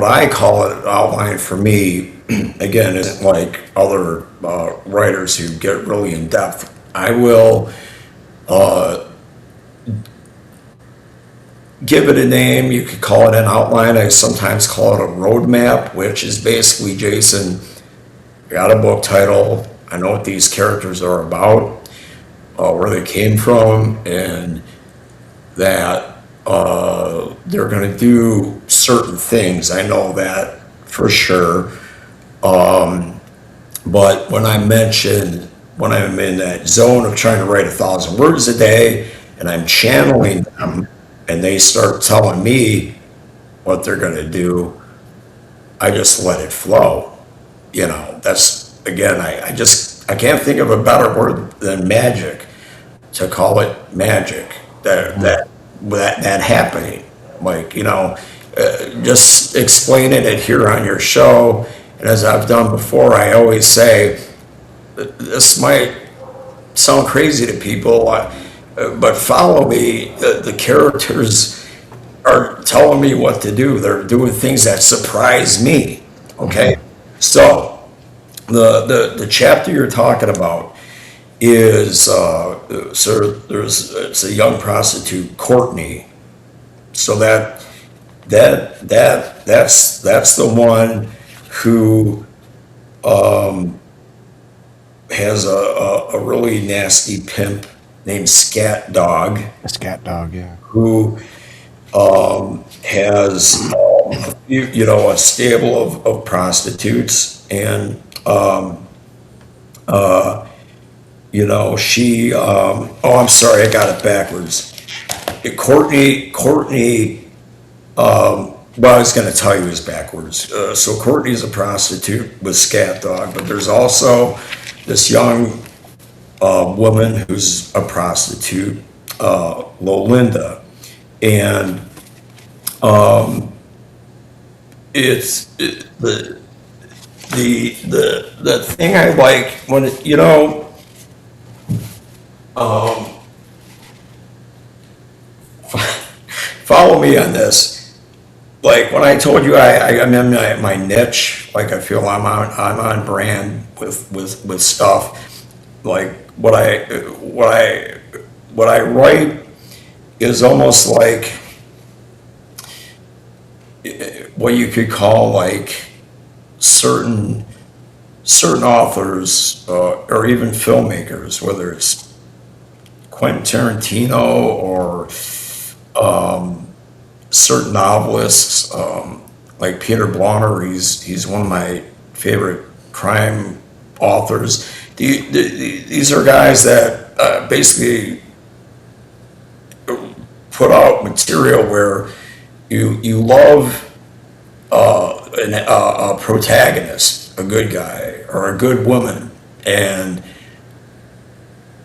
[SPEAKER 2] I call it, outline for me, again, isn't like other writers who get really in depth. I will give it a name. You could call it an outline. I sometimes call it a roadmap, which is basically, Jason, I got a book title. I know what these characters are about, where they came from, and that they're going to do certain things. I know that for sure. But when I'm in that zone of trying to write 1,000 words a day, and I'm channeling them, and they start telling me what they're going to do, I just let it flow. You know, that's, again, I can't think of a better word than magic, to call it magic, that happening. Like, you know, just explaining it here on your show. And as I've done before, I always say, this might sound crazy to people, but follow me. The characters are telling me what to do. They're doing things that surprise me. Okay, so the chapter you're talking about is it's a young prostitute, Courtney. So that's the one who has a really nasty pimp named Scat Dog,
[SPEAKER 1] A scat dog, yeah.
[SPEAKER 2] who has a stable of prostitutes, and she I'm sorry, I got it backwards. Courtney, well, I was going to tell you is backwards. So Courtney's a prostitute with Scat Dog, but there's also this young woman who's a prostitute, Lolinda, and the thing I like when follow me on this. Like when I told you I'm in my niche, like I feel I'm on brand with stuff. Like what I write is almost like what you could call like certain authors or even filmmakers, whether it's Quentin Tarantino or certain novelists, like Peter Blauner. He's one of my favorite crime authors. These are guys that basically put out material where you love a protagonist, a good guy or a good woman,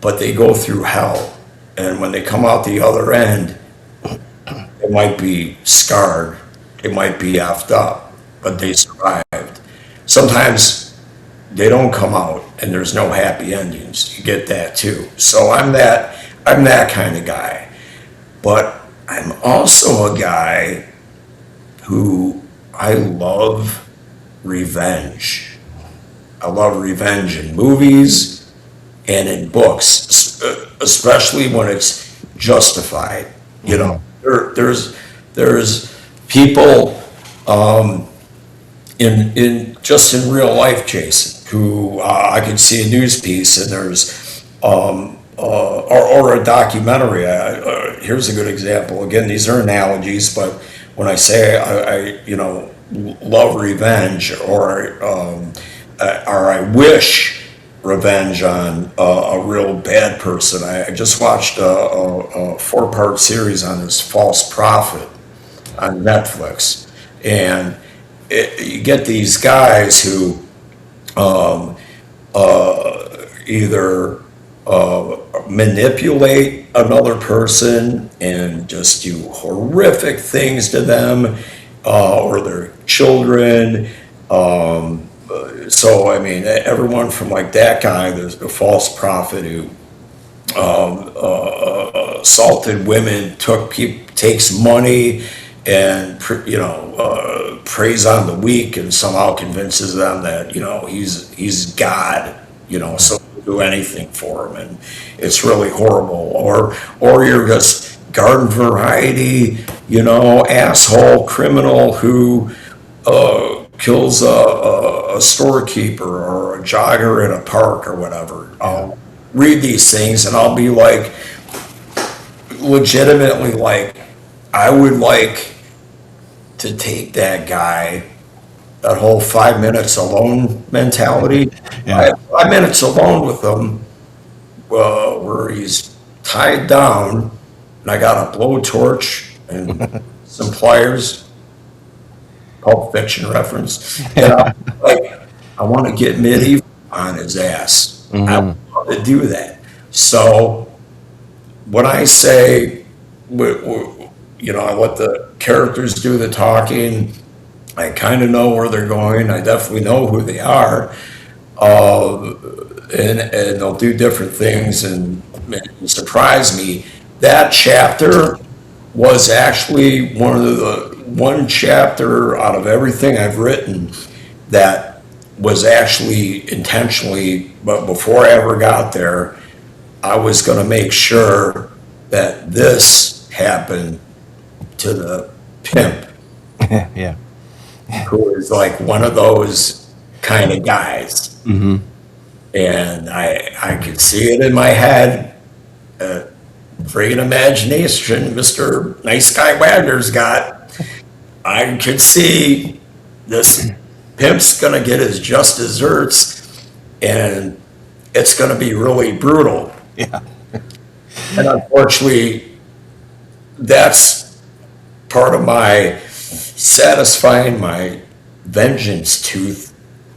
[SPEAKER 2] but they go through hell, and when they come out the other end, it might be scarred, it might be effed up, but they survived. Sometimes they don't come out and there's no happy endings. You get that too. So I'm that kind of guy. But I'm also a guy who I love revenge. I love revenge in movies and in books, especially when it's justified. You know, there's people in real life, Jason, who I could see a news piece and there's or a documentary. Here's a good example. Again, these are analogies, but when I say I love revenge, or I wish revenge on a real bad person. I just watched a 4-part series on this false prophet on Netflix, and you get these guys who either manipulate another person and just do horrific things to them, or their children. So, I mean, everyone from like that guy, there's the false prophet who assaulted women, takes money and, preys on the weak and somehow convinces them that, he's God, so he'll do anything for him. And it's really horrible. Or you're just garden variety, asshole criminal who kills a storekeeper or a jogger in a park or whatever. I'll read these things and I'll be like, legitimately, like, I would like to take that guy, that whole 5 minutes alone mentality.
[SPEAKER 1] Yeah.
[SPEAKER 2] 5 minutes alone with him, where he's tied down and I got a blowtorch and some pliers. Pulp Fiction reference. And I want to get medieval on his ass. I want to do that. So when I say, I let the characters do the talking, I kind of know where they're going. I definitely know who they are. And they'll do different things and surprise me. That chapter was actually one chapter out of everything I've written that was actually intentionally, but before I ever got there, I was going to make sure that this happened to the pimp,
[SPEAKER 1] Yeah.
[SPEAKER 2] who is like one of those kind of guys.
[SPEAKER 1] Mm-hmm.
[SPEAKER 2] And I could see it in my head. Friggin' imagination Mr. Nice Guy Wagner's got. I could see this pimp's gonna get his just desserts, and it's gonna be really brutal.
[SPEAKER 1] Yeah.
[SPEAKER 2] And unfortunately, that's part of my satisfying my vengeance tooth,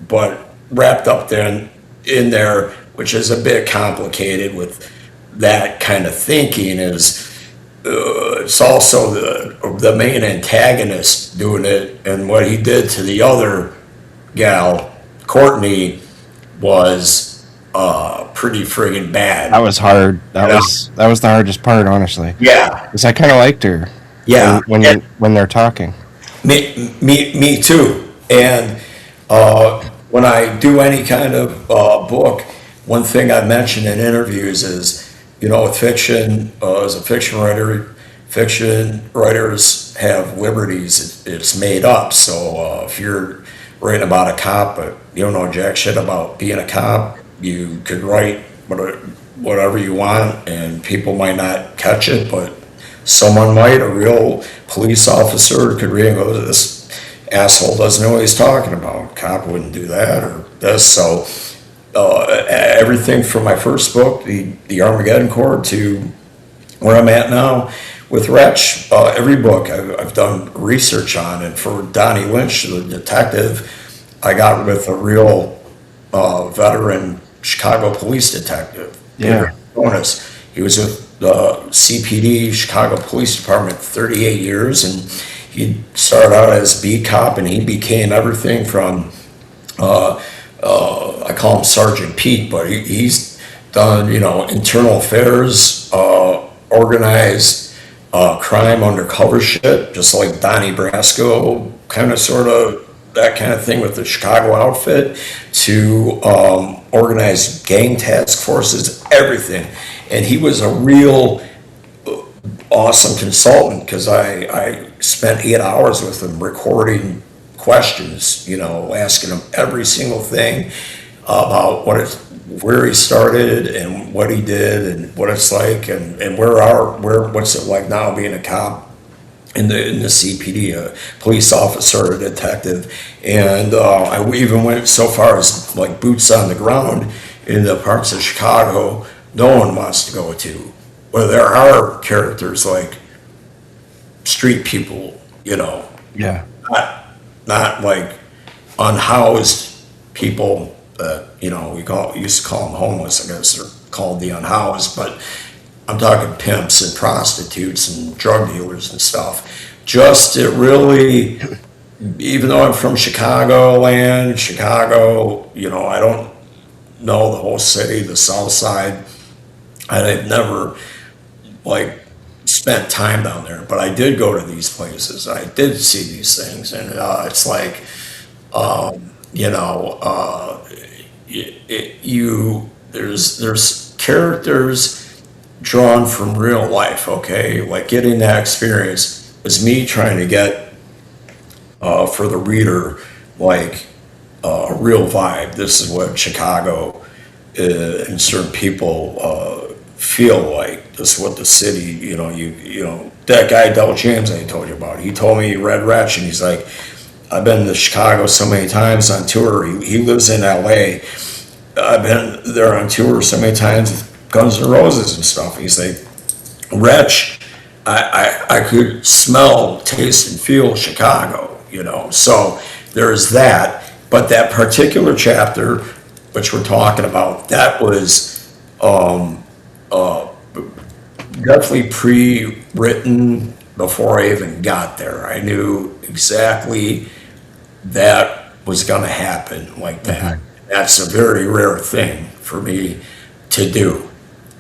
[SPEAKER 2] but wrapped up there in there, which is a bit complicated with that kind of thinking, is it's also the main antagonist doing it, and what he did to the other gal, Courtney, was pretty friggin' bad.
[SPEAKER 1] That was hard. That was the hardest part, honestly.
[SPEAKER 2] Yeah,
[SPEAKER 1] Because I kind of liked her.
[SPEAKER 2] yeah.
[SPEAKER 1] When they're talking.
[SPEAKER 2] Me too. And when I do any kind of book, one thing I mention in interviews is, with fiction, as a fiction writer, fiction writers have liberties. It's made up. So if you're writing about a cop, but you don't know jack shit about being a cop, you could write whatever you want, and people might not catch it, but someone might. A real police officer could read and go, this asshole doesn't know what he's talking about. Cop wouldn't do that or this. So everything from my first book, the Armageddon Chord, to where I'm at now with Wretch, every book I've done research on. And for Donnie Lynch, the detective, I got with a real veteran Chicago police detective.
[SPEAKER 1] Yeah.
[SPEAKER 2] Bonus. He was with the CPD, Chicago Police Department, 38 years, and he started out as beat cop, and he became everything from, I call him Sergeant Pete, but he's done, internal affairs, organized crime, undercover shit, just like Donnie Brasco, kind of sort of that kind of thing with the Chicago outfit, to organized gang task forces, everything. And he was a real awesome consultant, because I spent 8 hours with him recording questions, asking him every single thing about where he started and what he did and what it's like, and what's it like now being a cop in the CPD, a police officer, a detective. And I even went so far as like boots on the ground in the parts of Chicago no one wants to go to, where there are characters like street people,
[SPEAKER 1] Yeah.
[SPEAKER 2] not like unhoused people that, we used to call them homeless, I guess, or called The Unhoused, but I'm talking pimps and prostitutes and drug dealers and stuff. Just it really, even though I'm from Chicagoland, Chicago, I don't know the whole city, the South Side. I've never like spent time down there, but I did go to these places. I did see these things, and it's like, you know, there's characters drawn from real life. Okay, like getting that experience was me trying to get for the reader like a real vibe. This is what Chicago and certain people feel like. This is what the city, that guy Del James I told you about. He told me he read Wretch, and he's like, I've been to Chicago so many times on tour. He lives in LA. I've been there on tour so many times with Guns N' Roses and stuff. He's like, Wretch, I could smell, taste, and feel Chicago, So there's that. But that particular chapter, which we're talking about, that was definitely pre-written before I even got there. I knew exactly that was going to happen like that. That's a very rare thing for me to do,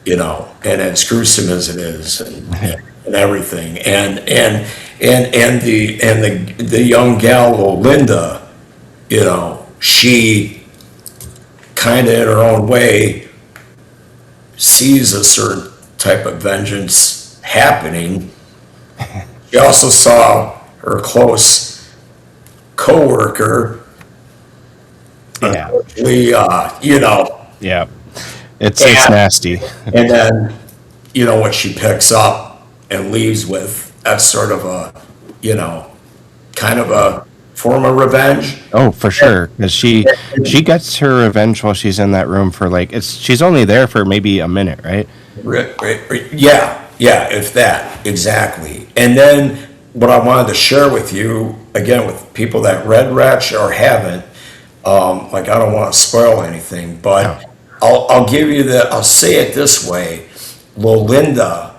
[SPEAKER 2] and as gruesome as it is, and everything, and the young gal Linda, she kind of in her own way sees a certain type of vengeance happening. She also saw her close co-worker.
[SPEAKER 1] Yeah.
[SPEAKER 2] Yeah.
[SPEAKER 1] It's nasty.
[SPEAKER 2] And then, what she picks up and leaves with, that's sort of a, kind of a form of revenge.
[SPEAKER 1] Oh, for sure. Because she gets her revenge while she's in that room for she's only there for maybe a minute, right?
[SPEAKER 2] Yeah, if that, exactly. And then what I wanted to share with you, again, with people that read Wretch or haven't, I don't want to spoil anything, but I'll give you I'll say it this way. Lolinda,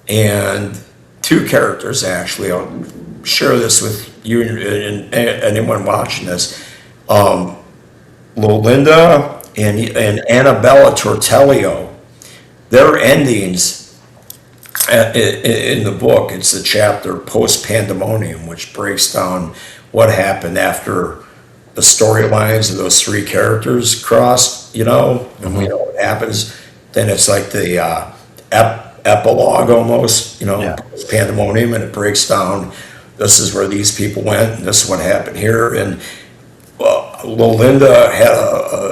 [SPEAKER 2] and two characters actually, I'll share this with you and anyone watching this. Lolinda and Annabella Tortellio, their endings in the book, it's the chapter Post Pandemonium, which breaks down what happened after the storylines of those three characters crossed, and we know what happens. Then it's like the epilogue almost, Post Pandemonium, and it breaks down, this is where these people went, and this is what happened here. And Lolinda had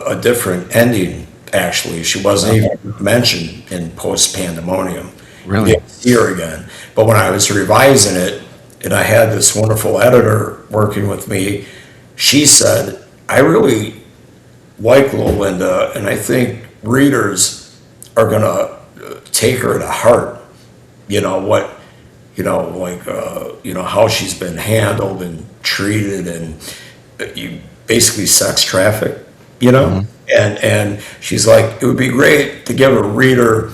[SPEAKER 2] a different ending, actually. She wasn't even mentioned in Post Pandemonium.
[SPEAKER 1] Really?
[SPEAKER 2] Here again. But when I was revising it, and I had this wonderful editor working with me, she said, I really like Lolinda, and I think readers are going to take her to heart. How she's been handled and treated, and you basically sex traffic, and she's like, it would be great to give a reader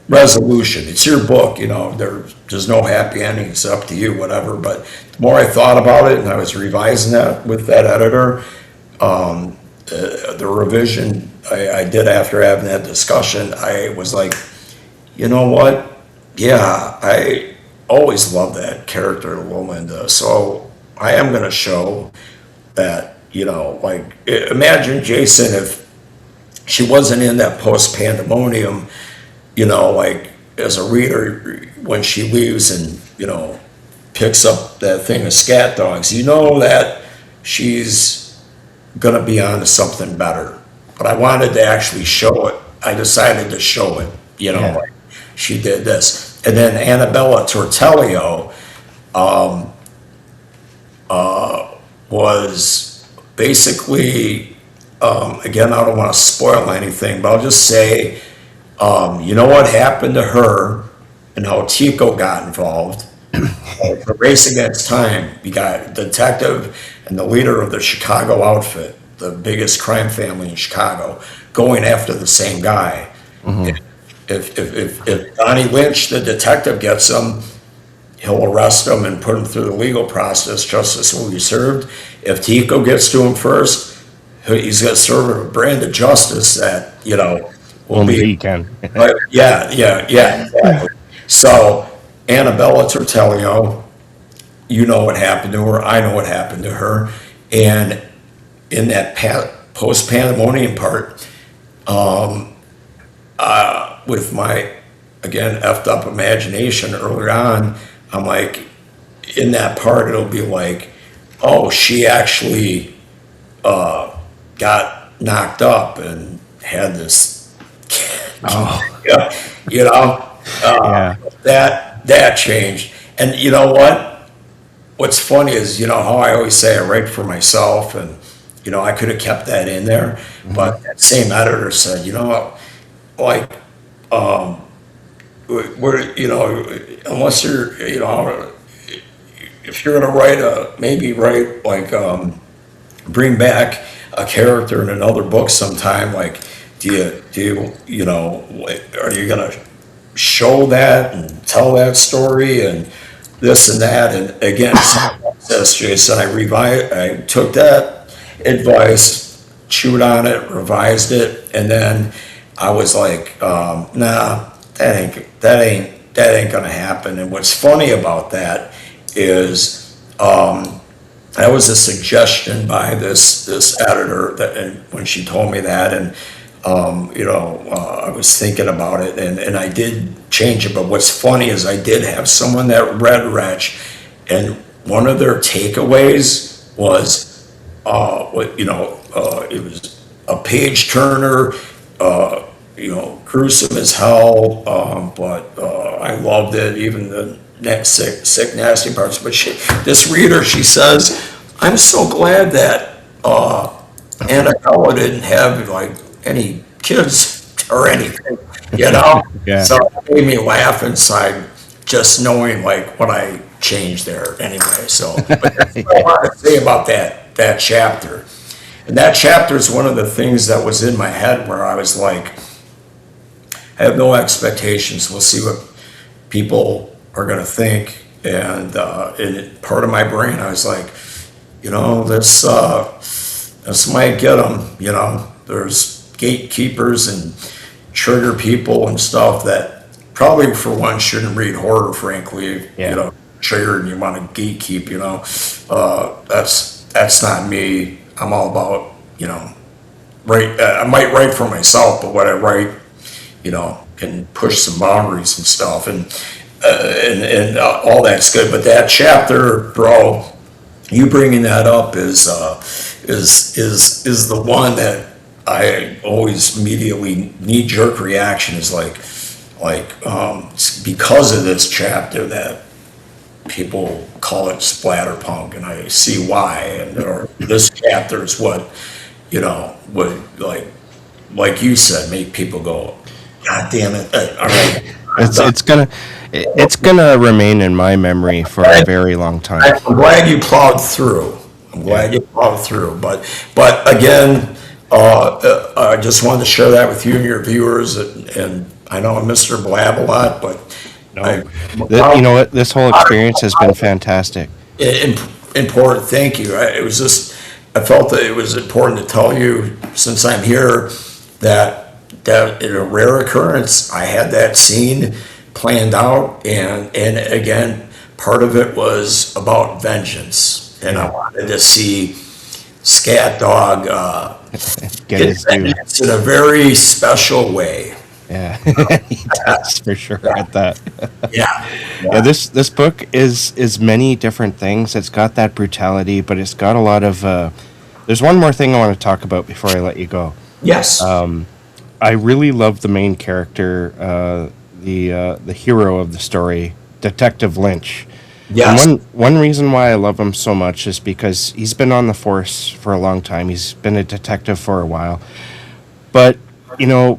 [SPEAKER 2] resolution. It's your book, there's no happy ending. It's up to you, whatever. But the more I thought about it, and I was revising that with that editor, the revision I did after having that discussion, I was like, you know what? Yeah, I always loved that character, Lolinda. So I am going to show that, imagine, Jason, if she wasn't in that Post Pandemonium, as a reader, when she leaves and, picks up that thing of scat dogs, that she's going to be on to something better. But I wanted to actually show it. I decided to show it, she did this. And then Annabella Tortellio was basically, again, I don't want to spoil anything, but I'll just say, what happened to her and how Tico got involved. The race against time, you got a detective and the leader of the Chicago outfit, the biggest crime family in Chicago, going after the same guy. If Donnie Lynch, the detective, gets him, he'll arrest him and put him through the legal process. Justice will be served. If Tico gets to him first, he's going to serve a brand of justice that, will
[SPEAKER 1] Only
[SPEAKER 2] be.
[SPEAKER 1] he can.
[SPEAKER 2] Yeah, exactly. So, Annabella Tortellio, you know what happened to her. I know what happened to her. And in that post-pandemonium part, with my, again, effed up imagination earlier on, I'm like, in that part, it'll be like, oh, she actually got knocked up and had this,
[SPEAKER 1] Oh, yeah.
[SPEAKER 2] that changed. And you know what? What's funny is, how I always say I write for myself, and, I could have kept that in there, but that same editor said, like, unless you're, if you're gonna maybe write like, bring back a character in another book sometime, like, are you gonna show that and tell that story and this and that? And again, says Jason, I took that advice, chewed on it, revised it, and then I was like, nah, that ain't gonna happen. And what's funny about that is, that was a suggestion by this editor and when she told me that, and I was thinking about it, and I did change it. But what's funny is I did have someone that read Wretch, and one of their takeaways was, it was a page turner, gruesome as hell, but I loved it, even the next sick, nasty parts. But this reader, she says, I'm so glad that Annabella didn't have like any kids or anything,
[SPEAKER 1] Yeah.
[SPEAKER 2] So it made me laugh inside just knowing like what I changed there anyway. So, but that's what I want to say about that chapter. And that chapter is one of the things that was in my head where I was like, I have no expectations. We'll see what people are going to think. And in part of my brain, I was like, this might get them. There's gatekeepers and trigger people and stuff that probably for one shouldn't read horror, frankly.
[SPEAKER 1] Yeah.
[SPEAKER 2] Triggered and you want to gatekeep. That's not me. I'm all about, write. I might write for myself, but what I write, can push some boundaries and stuff, and all that's good. But that chapter, bro, you bringing that up is the one that I always immediately knee-jerk reaction is like it's because of this chapter that people call it splatterpunk, and I see why. And this chapter is what would like you said, make people go, God damn it! All right,
[SPEAKER 1] It's gonna remain in my memory for a very long time.
[SPEAKER 2] I'm glad you plowed through. But again, I just wanted to share that with you and your viewers. And I know I'm Mr. Blab a lot, but
[SPEAKER 1] You know what? This whole experience has been fantastic.
[SPEAKER 2] Important. Thank you. I felt that it was important to tell you, since I'm here, that in a rare occurrence, I had that scene planned out, and again, part of it was about vengeance, and I wanted to see Scat Dog
[SPEAKER 1] Get his due.
[SPEAKER 2] vengeance in a very special way.
[SPEAKER 1] Yeah, he does for sure at that.
[SPEAKER 2] Yeah.
[SPEAKER 1] Yeah, this book is many different things. It's got that brutality, but it's got a lot of. There's one more thing I want to talk about before I let you go.
[SPEAKER 2] Yes.
[SPEAKER 1] I really love the main character, the hero of the story, Detective Lynch.
[SPEAKER 2] Yes.
[SPEAKER 1] And one reason why I love him so much is because he's been on the force for a long time. He's been a detective for a while, but you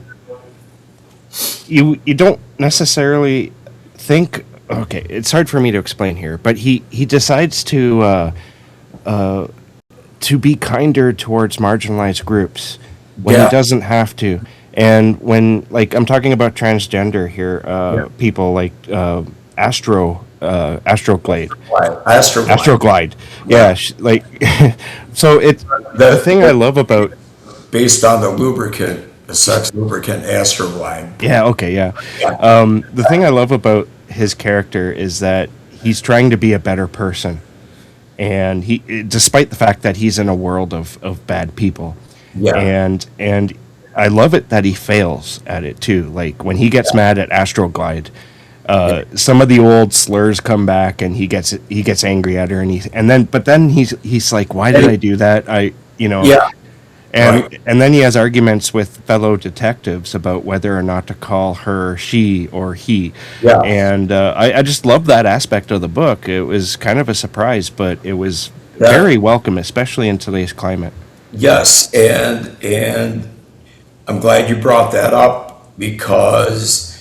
[SPEAKER 1] don't necessarily think. Okay, it's hard for me to explain here, but he decides to be kinder towards marginalized groups. when he
[SPEAKER 2] Yeah.
[SPEAKER 1] doesn't have to. And when, like, I'm talking about transgender here,
[SPEAKER 2] Yeah.
[SPEAKER 1] people like Astroglade.
[SPEAKER 2] Astroglide.
[SPEAKER 1] Astroglide.
[SPEAKER 2] Yeah.
[SPEAKER 1] Yeah, like, so it's the thing I
[SPEAKER 2] The,
[SPEAKER 1] love about.
[SPEAKER 2] based on the lubricant, the sex lubricant Astroglide.
[SPEAKER 1] Yeah, okay, yeah.
[SPEAKER 2] Yeah.
[SPEAKER 1] The thing I love about his character is that he's trying to be a better person. And despite the fact that he's in a world of bad people.
[SPEAKER 2] Yeah.
[SPEAKER 1] And I love it that he fails at it too. Like when he gets mad at Astroglide, some of the old slurs come back, and he gets angry at her, but then he's like, why did I do that?
[SPEAKER 2] Yeah.
[SPEAKER 1] And
[SPEAKER 2] Right.
[SPEAKER 1] and then he has arguments with fellow detectives about whether or not to call her she or he.
[SPEAKER 2] Yeah.
[SPEAKER 1] And I just love that aspect of the book. It was kind of a surprise, but it was
[SPEAKER 2] Yeah.
[SPEAKER 1] very welcome, especially in today's climate.
[SPEAKER 2] Yes. And I'm glad you brought that up because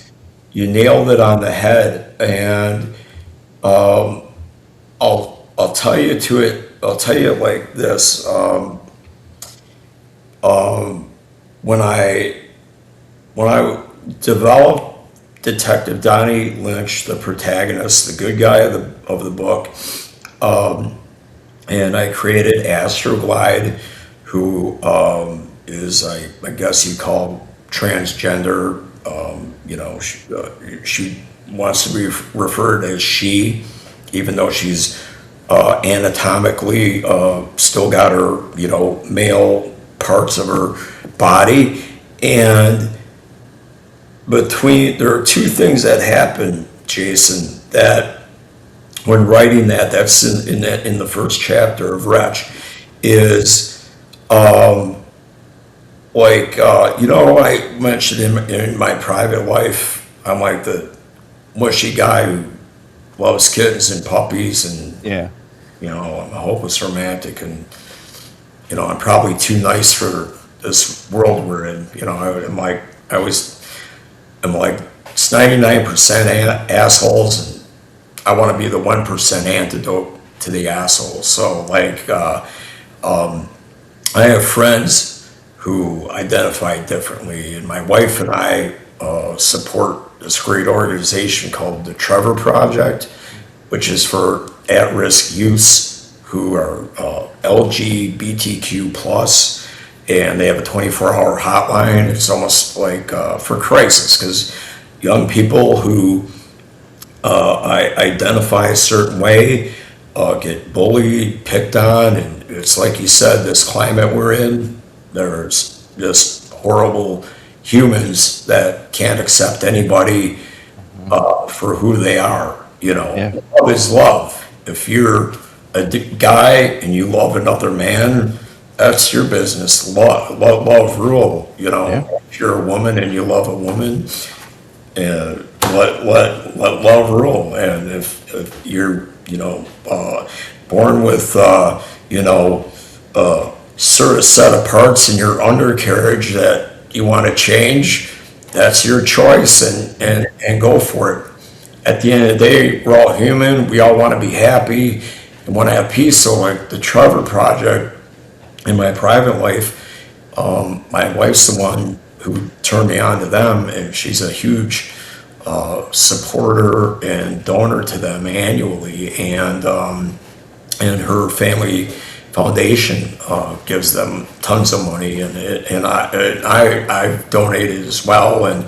[SPEAKER 2] you nailed it on the head. And I'll tell you to it. I'll tell you like this. When I when I developed Detective Donnie Lynch, the protagonist, the good guy of the book, and I created Astroglide, who is I guess you call transgender. She wants to be referred as she, even though she's anatomically still got her male parts of her body. And there are two things that happen, Jason, that when writing that's in the first chapter of Wretch, is I mentioned in my private life, I'm like the mushy guy who loves kittens and puppies, and
[SPEAKER 1] Yeah.
[SPEAKER 2] I'm a hopeless romantic, and I'm probably too nice for this world we're in. I'm like it's 99% assholes, and I want to be the 1% antidote to the assholes. So I have friends who identify differently, and my wife and I support this great organization called the Trevor Project, which is for at-risk youths who are LGBTQ plus, and they have a 24-hour hotline. It's almost like for crisis, because young people who I identify a certain way get bullied, picked on, and it's like you said, this climate we're in, there's just horrible humans that can't accept anybody for who they are.
[SPEAKER 1] Yeah.
[SPEAKER 2] Love is love. If you're a guy and you love another man, that's your business. Love rule.
[SPEAKER 1] Yeah.
[SPEAKER 2] If you're a woman and you love a woman, and let love rule. And if you're born with sort of set of parts in your undercarriage that you want to change, that's your choice, and go for it. At the end of the day, we're all human. We all want to be happy and want to have peace. So like the Trevor Project in my private life, my wife's the one who turned me on to them, and she's a huge supporter and donor to them annually, and her family foundation gives them tons of money, and I've donated as well, and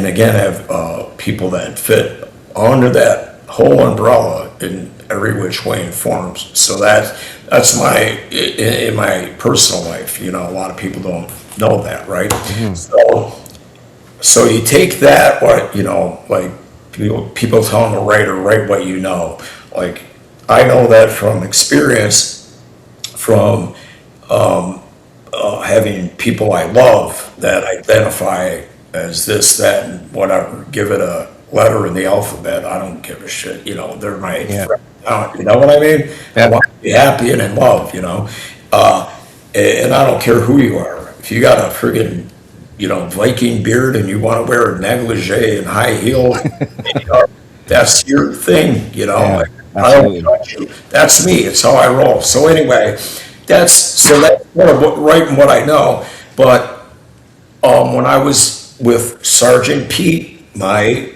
[SPEAKER 2] again I have people that fit under that whole umbrella in every which way and forms. So that's my in my personal life. A lot of people don't know that, right? So you take that, like people tell them to write what you know. Like I know that from experience, from having people I love that identify as this, that, and whatever. Give it a letter in the alphabet. I don't give a shit. They're my friend. You know what I mean? I
[SPEAKER 1] Yeah.
[SPEAKER 2] want to be happy and in love. And I don't care who you are. If you got a friggin' Viking beard and you want to wear a negligee and high heels, that's your thing.
[SPEAKER 1] Yeah,
[SPEAKER 2] Like, I
[SPEAKER 1] absolutely.
[SPEAKER 2] don't judge you. That's me. It's how I roll. So anyway, that's sort of writing what I know. But when I was with Sergeant Pete, my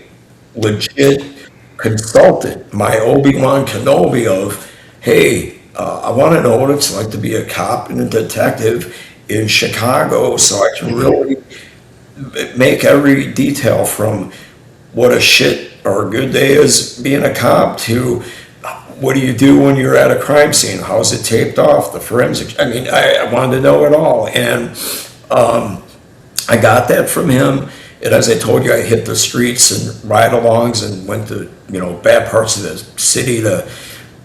[SPEAKER 2] legit consultant, my Obi-Wan Kenobi of, hey, I want to know what it's like to be a cop and a detective in Chicago so I can really make every detail from what a shit or a good day is being a cop to what do you do when you're at a crime scene? How's it taped off? The forensics. I mean, I wanted to know it all. And I got that from him. And as I told you, I hit the streets and ride-alongs and went to, bad parts of the city to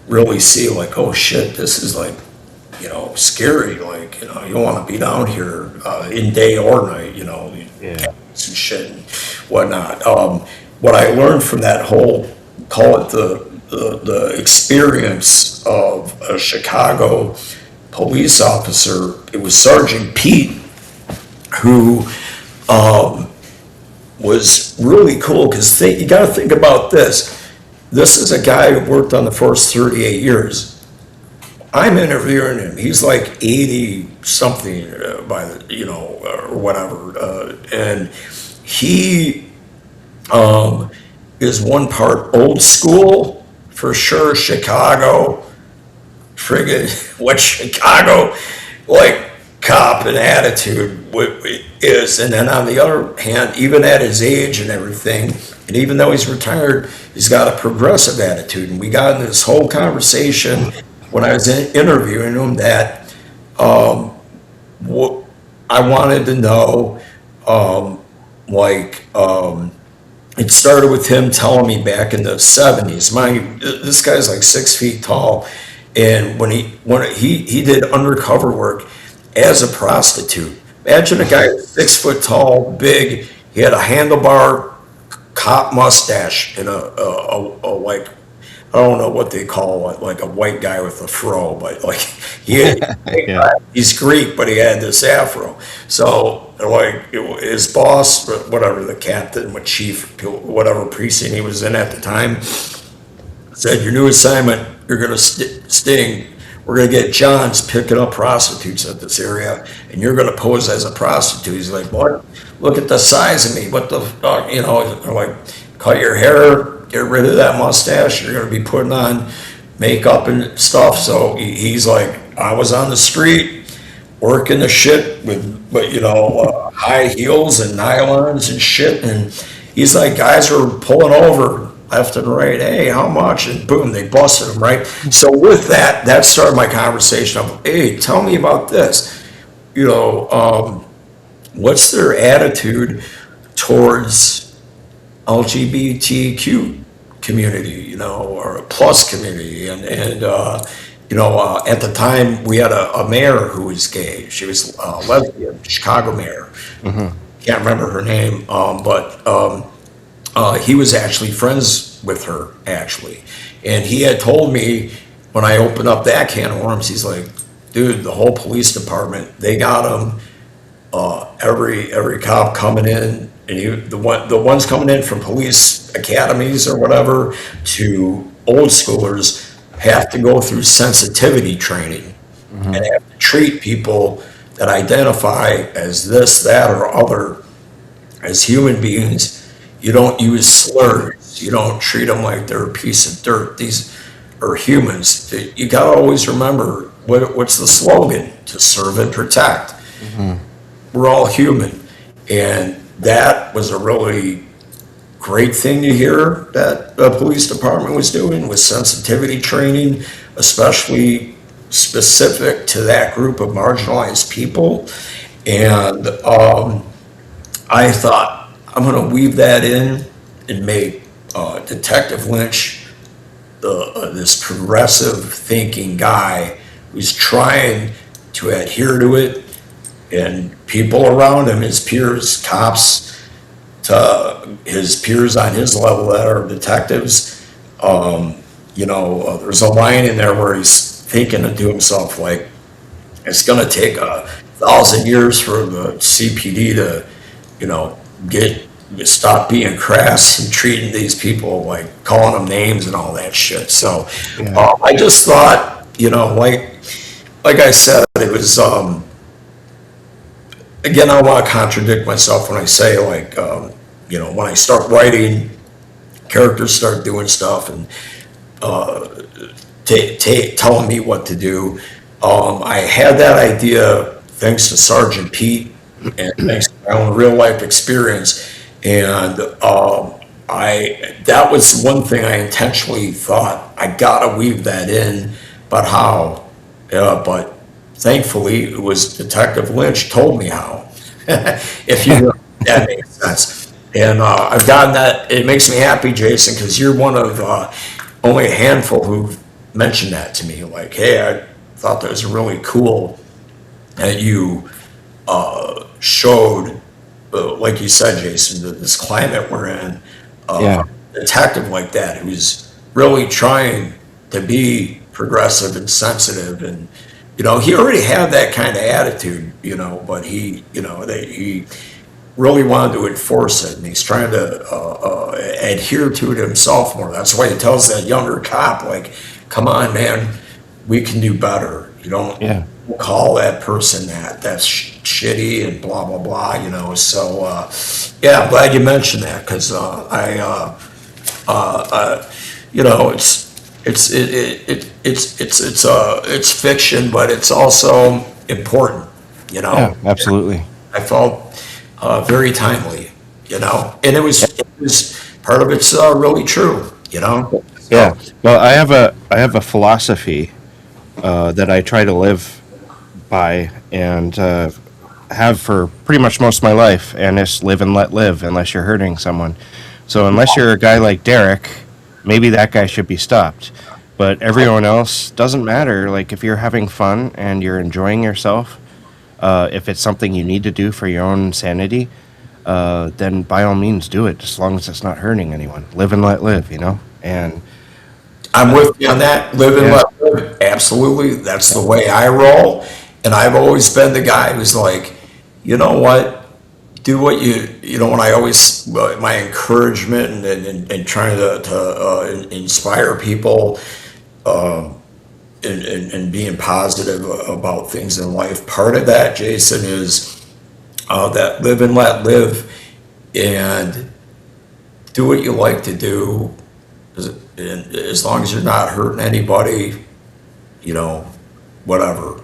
[SPEAKER 2] really see, like, oh shit, this is like, scary. Like, you don't want to be down here in day or night,
[SPEAKER 1] Yeah.
[SPEAKER 2] and shit and whatnot. What I learned from that whole, call it the experience of a Chicago police officer, it was Sergeant Pete, who was really cool, because you got to think about this. This is a guy who worked on the force 38 years. I'm interviewing him. He's like 80 something by the, or whatever. And he is one part old school, for sure, Chicago, friggin' what Chicago, like, cop and attitude is. And then on the other hand, even at his age and everything, and even though he's retired, he's got a progressive attitude. And we got in this whole conversation when I was interviewing him that what I wanted to know, it started with him telling me back in the 70s. This guy's like 6 feet tall, and when he did undercover work as a prostitute. Imagine a guy 6 foot tall, big. He had a handlebar cop mustache and a like, I don't know what they call it, like a white guy with a fro, but like
[SPEAKER 1] Yeah.
[SPEAKER 2] he's Greek, but he had this afro. So like his boss, whatever, the captain, what chief, whatever precinct he was in at the time, said, your new assignment, you're going to sting. We're going to get Johns picking up prostitutes at this area, and you're going to pose as a prostitute. He's like, what? Look at the size of me. What the fuck? They're like, cut your hair, get rid of that mustache. You're going to be putting on makeup and stuff. So he's like, I was on the street working the shit with, high heels and nylons and shit. And he's like, guys were pulling over left and right. Hey, how much? And boom, they busted him, right? So with that started my conversation of, hey, tell me about this. What's their attitude towards LGBTQ community, or plus community? And at the time we had a mayor who was gay. She was lesbian, Chicago mayor. Can't remember her name, but he was actually friends with her, actually. And he had told me when I opened up that can of worms, he's like, dude, the whole police department, they got him. Every cop coming in, and the ones coming in from police academies or whatever to old schoolers have to go through sensitivity training and have to treat people that identify as this, that, or other as human beings. You don't use slurs. You don't treat them like they're a piece of dirt. These are humans. You got to always remember what's the slogan? To serve and protect. We're all human. And that was a really great thing to hear that the police department was doing with sensitivity training, especially specific to that group of marginalized people. And I thought, I'm going to weave that in and make Detective Lynch this progressive thinking guy who's trying to adhere to it, and people around him, his peers, cops, to his peers on his level that are detectives. There's a line in there where he's thinking to himself, like, it's going to take 1,000 years for the CPD to, stop being crass and treating these people, like calling them names and all that shit. So I just thought, like I said, it was, again, I want to contradict myself when I say, like, when I start writing, characters start doing stuff and telling me what to do. I had that idea thanks to Sergeant Pete and thanks to my own real life experience. And that was one thing I intentionally thought I gotta weave that in, but how? But thankfully, it was Detective Lynch told me how. If you that makes sense. And I've gotten that. It makes me happy, Jason, because you're one of only a handful who mentioned that to me. Like, hey, I thought that was really cool that you showed, like you said, Jason, this climate we're in.
[SPEAKER 1] Yeah.
[SPEAKER 2] A detective like that who's really trying to be progressive and sensitive, and he already had that kind of attitude, but he really wanted to enforce it, and he's trying to adhere to it himself more. That's why he tells that younger cop, like, come on, man, we can do better. You don't call that person that's shitty and blah, blah, blah, So, I'm glad you mentioned that, because it's fiction, but it's also important,
[SPEAKER 1] Yeah, absolutely.
[SPEAKER 2] I felt very timely, and it was part of it's really true, So,
[SPEAKER 1] Yeah. Well, I have a philosophy that I try to live by and have for pretty much most of my life, and it's live and let live unless you're hurting someone. So unless you're a guy like Derek, maybe that guy should be stopped. But everyone else doesn't matter. Like if you're having fun and you're enjoying yourself, if it's something you need to do for your own sanity, then by all means do it, as long as it's not hurting anyone. Live and let live, And
[SPEAKER 2] I'm with you on that. Live and let live. Absolutely. That's the way I roll. And I've always been the guy who's like, you know what? Do what when I always, my encouragement and trying to inspire people and being positive about things in life. Part of that, Jason, is that live and let live and do what you like to do. And as long as you're not hurting anybody, whatever.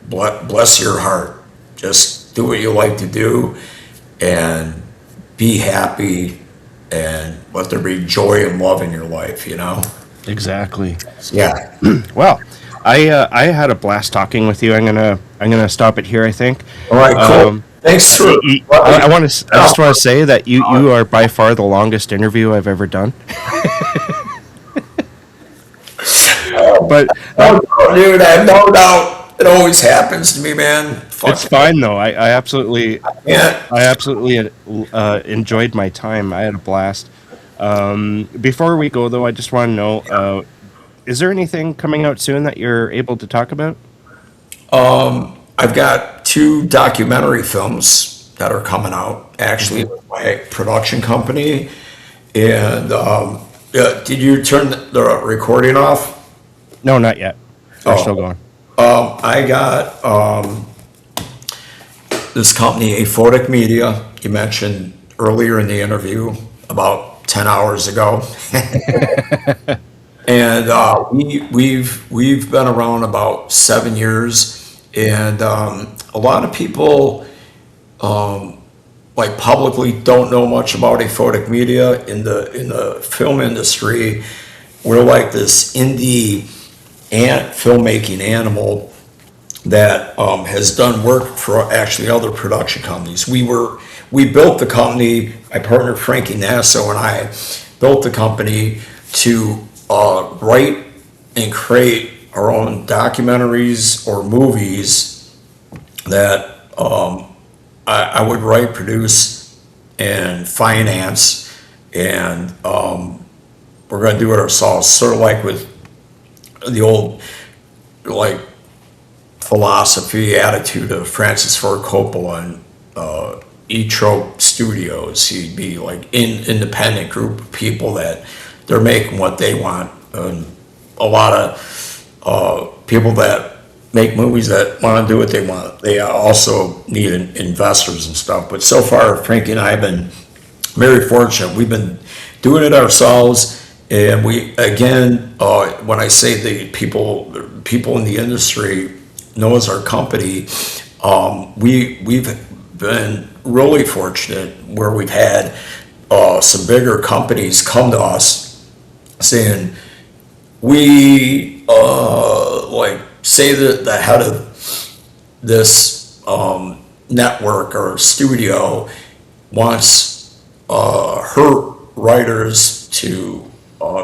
[SPEAKER 2] Bless your heart. Just do what you like to do and be happy and let there be joy and love in your life,
[SPEAKER 1] exactly.
[SPEAKER 2] Yeah.
[SPEAKER 1] Well, I had a blast talking with you. I'm gonna stop it here, I think.
[SPEAKER 2] All right, cool. Thanks for.
[SPEAKER 1] I just want to say that you are by far the longest interview I've ever done. But
[SPEAKER 2] dude, I have no doubt. It always happens to me, man.
[SPEAKER 1] It's fine though. I absolutely enjoyed my time. I had a blast. Before we go though, I just want to know, is there anything coming out soon that you're able to talk about?
[SPEAKER 2] I've got 2 documentary films that are coming out, actually, with my production company. And did you turn the recording off?
[SPEAKER 1] No, not yet. They're still going.
[SPEAKER 2] I got this company, Aphotic Media, you mentioned earlier in the interview, about 10 hours ago. And we've been around about 7 years, and a lot of people like publicly don't know much about Aphotic Media. In the film industry, we're like this indie filmmaking animal that has done work for actually other production companies. We built the company. My partner Frankie Nasso and I built the company to write and create our own documentaries or movies that I would write, produce, and finance, and we're going to do it ourselves, sort of like with the old like philosophy, attitude of Francis Ford Coppola and E-Trope Studios. He'd be like independent group of people that they're making what they want. And a lot of people that make movies that want to do what they want. They also need investors and stuff. But so far, Frankie and I have been very fortunate. We've been doing it ourselves. And we, again, when I say the people in the industry knows our company, we've been really fortunate where we've had some bigger companies come to us saying, we like say that the head of this network or studio wants her writers to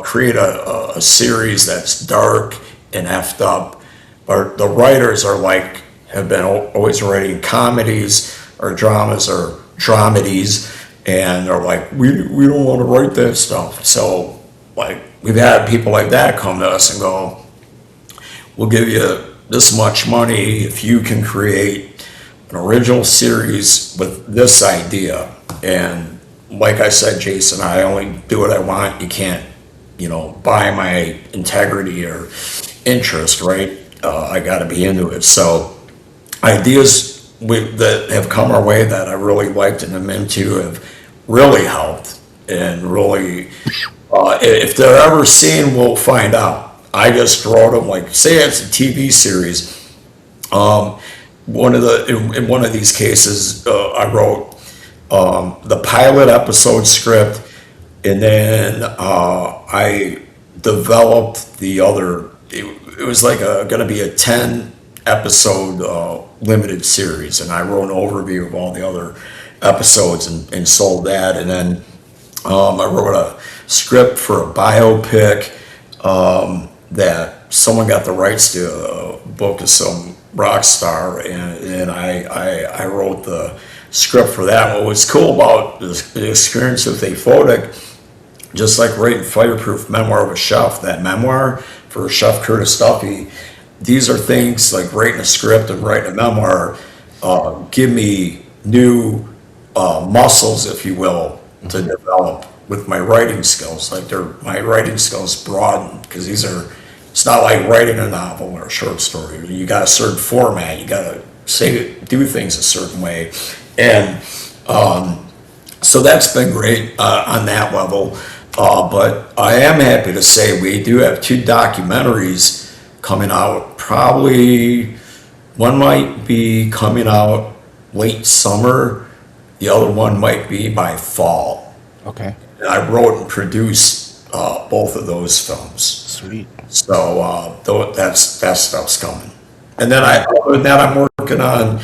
[SPEAKER 2] create a series that's dark and effed up, but the writers are like have been always writing comedies or dramas or dramedies, and they're like, we don't want to write that stuff. So like we've had people like that come to us and go, we'll give you this much money if you can create an original series with this idea. And like I said, Jason, I only do what I want. You can't, buy my integrity or interest, right? I got to be into it. So ideas that have come our way that I really liked and am into have really helped. And really, if they're ever seen, we'll find out. I just wrote them, like, say it's a TV series. In one of these cases, I wrote the pilot episode script, and then I developed the other. It was like going to be a 10 episode limited series, and I wrote an overview of all the other episodes and sold that. And then I wrote a script for a biopic that someone got the rights to a book of some rock star, and I wrote the script for that. What was cool about the experience with Aphotic, just like writing Fireproof, Memoir of a Chef, that memoir for Chef Curtis Duffy, these are things like writing a script and writing a memoir give me new muscles, if you will, to develop with my writing skills. Like my writing skills broaden, because it's not like writing a novel or a short story. You got a certain format, you got to do things a certain way. And so that's been great on that level. But I am happy to say we do have 2 documentaries coming out. Probably one might be coming out late summer. The other one might be by fall.
[SPEAKER 1] Okay.
[SPEAKER 2] And I wrote and produced both of those films.
[SPEAKER 1] Sweet.
[SPEAKER 2] So that stuff's coming. And then other than that, I'm working on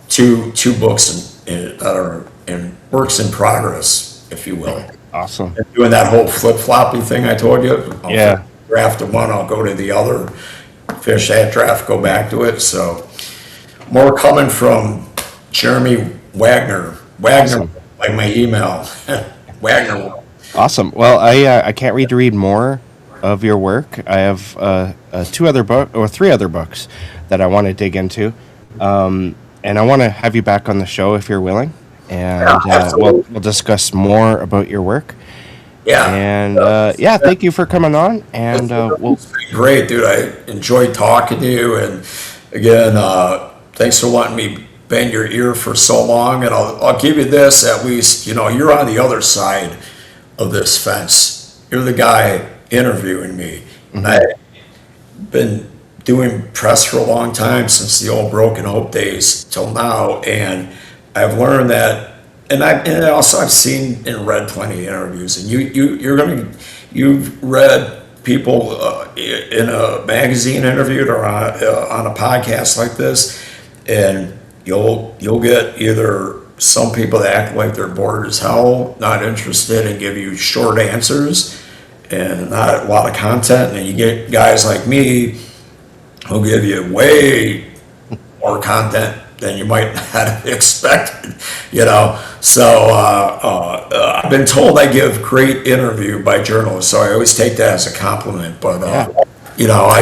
[SPEAKER 2] two books that are in works in progress, if you will.
[SPEAKER 1] Awesome.
[SPEAKER 2] And doing that whole flip-floppy thing I told you.
[SPEAKER 1] Yeah.
[SPEAKER 2] Draft of one, I'll go to the other, finish that draft, go back to it. So more coming from Jeremy Wagner.
[SPEAKER 1] Awesome.
[SPEAKER 2] Like my email. Wagner.
[SPEAKER 1] Awesome. Well, I can't wait to read more of your work. I have 3 other books that I want to dig into, and I want to have you back on the show if you're willing, and we'll discuss more about your work.
[SPEAKER 2] Yeah.
[SPEAKER 1] And thank you for coming on. And
[SPEAKER 2] it's been great, dude. I enjoyed talking to you, and again, thanks for letting me bend your ear for so long. And I'll give you this, at least, you're on the other side of this fence. You're the guy interviewing me. Mm-hmm. I've been doing press for a long time, since the old Broken Hope days till now, and I've learned that, and I've seen and read plenty of interviews, and you've read people in a magazine interviewed or on a podcast like this, and you'll get either some people that act like they're bored as hell, not interested, and give you short answers and not a lot of content, and then you get guys like me who'll give you way more content than you might not have expected, So I've been told I give great interview by journalists, so I always take that as a compliment. But I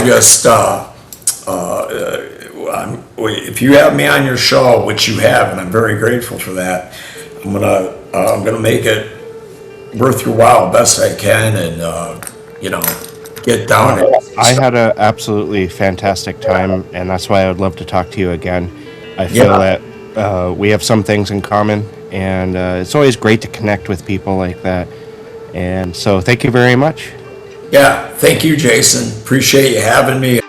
[SPEAKER 2] just if you have me on your show, which you have, and I'm very grateful for that, I'm gonna make it worth your while best I can, and get down
[SPEAKER 1] No,
[SPEAKER 2] it.
[SPEAKER 1] I had an absolutely fantastic time, and that's why I would love to talk to you again. I feel
[SPEAKER 2] Yeah,
[SPEAKER 1] that we have some things in common, and it's always great to connect with people like that. And so, thank you very much.
[SPEAKER 2] yeah. Thank you, Jason. Appreciate you having me.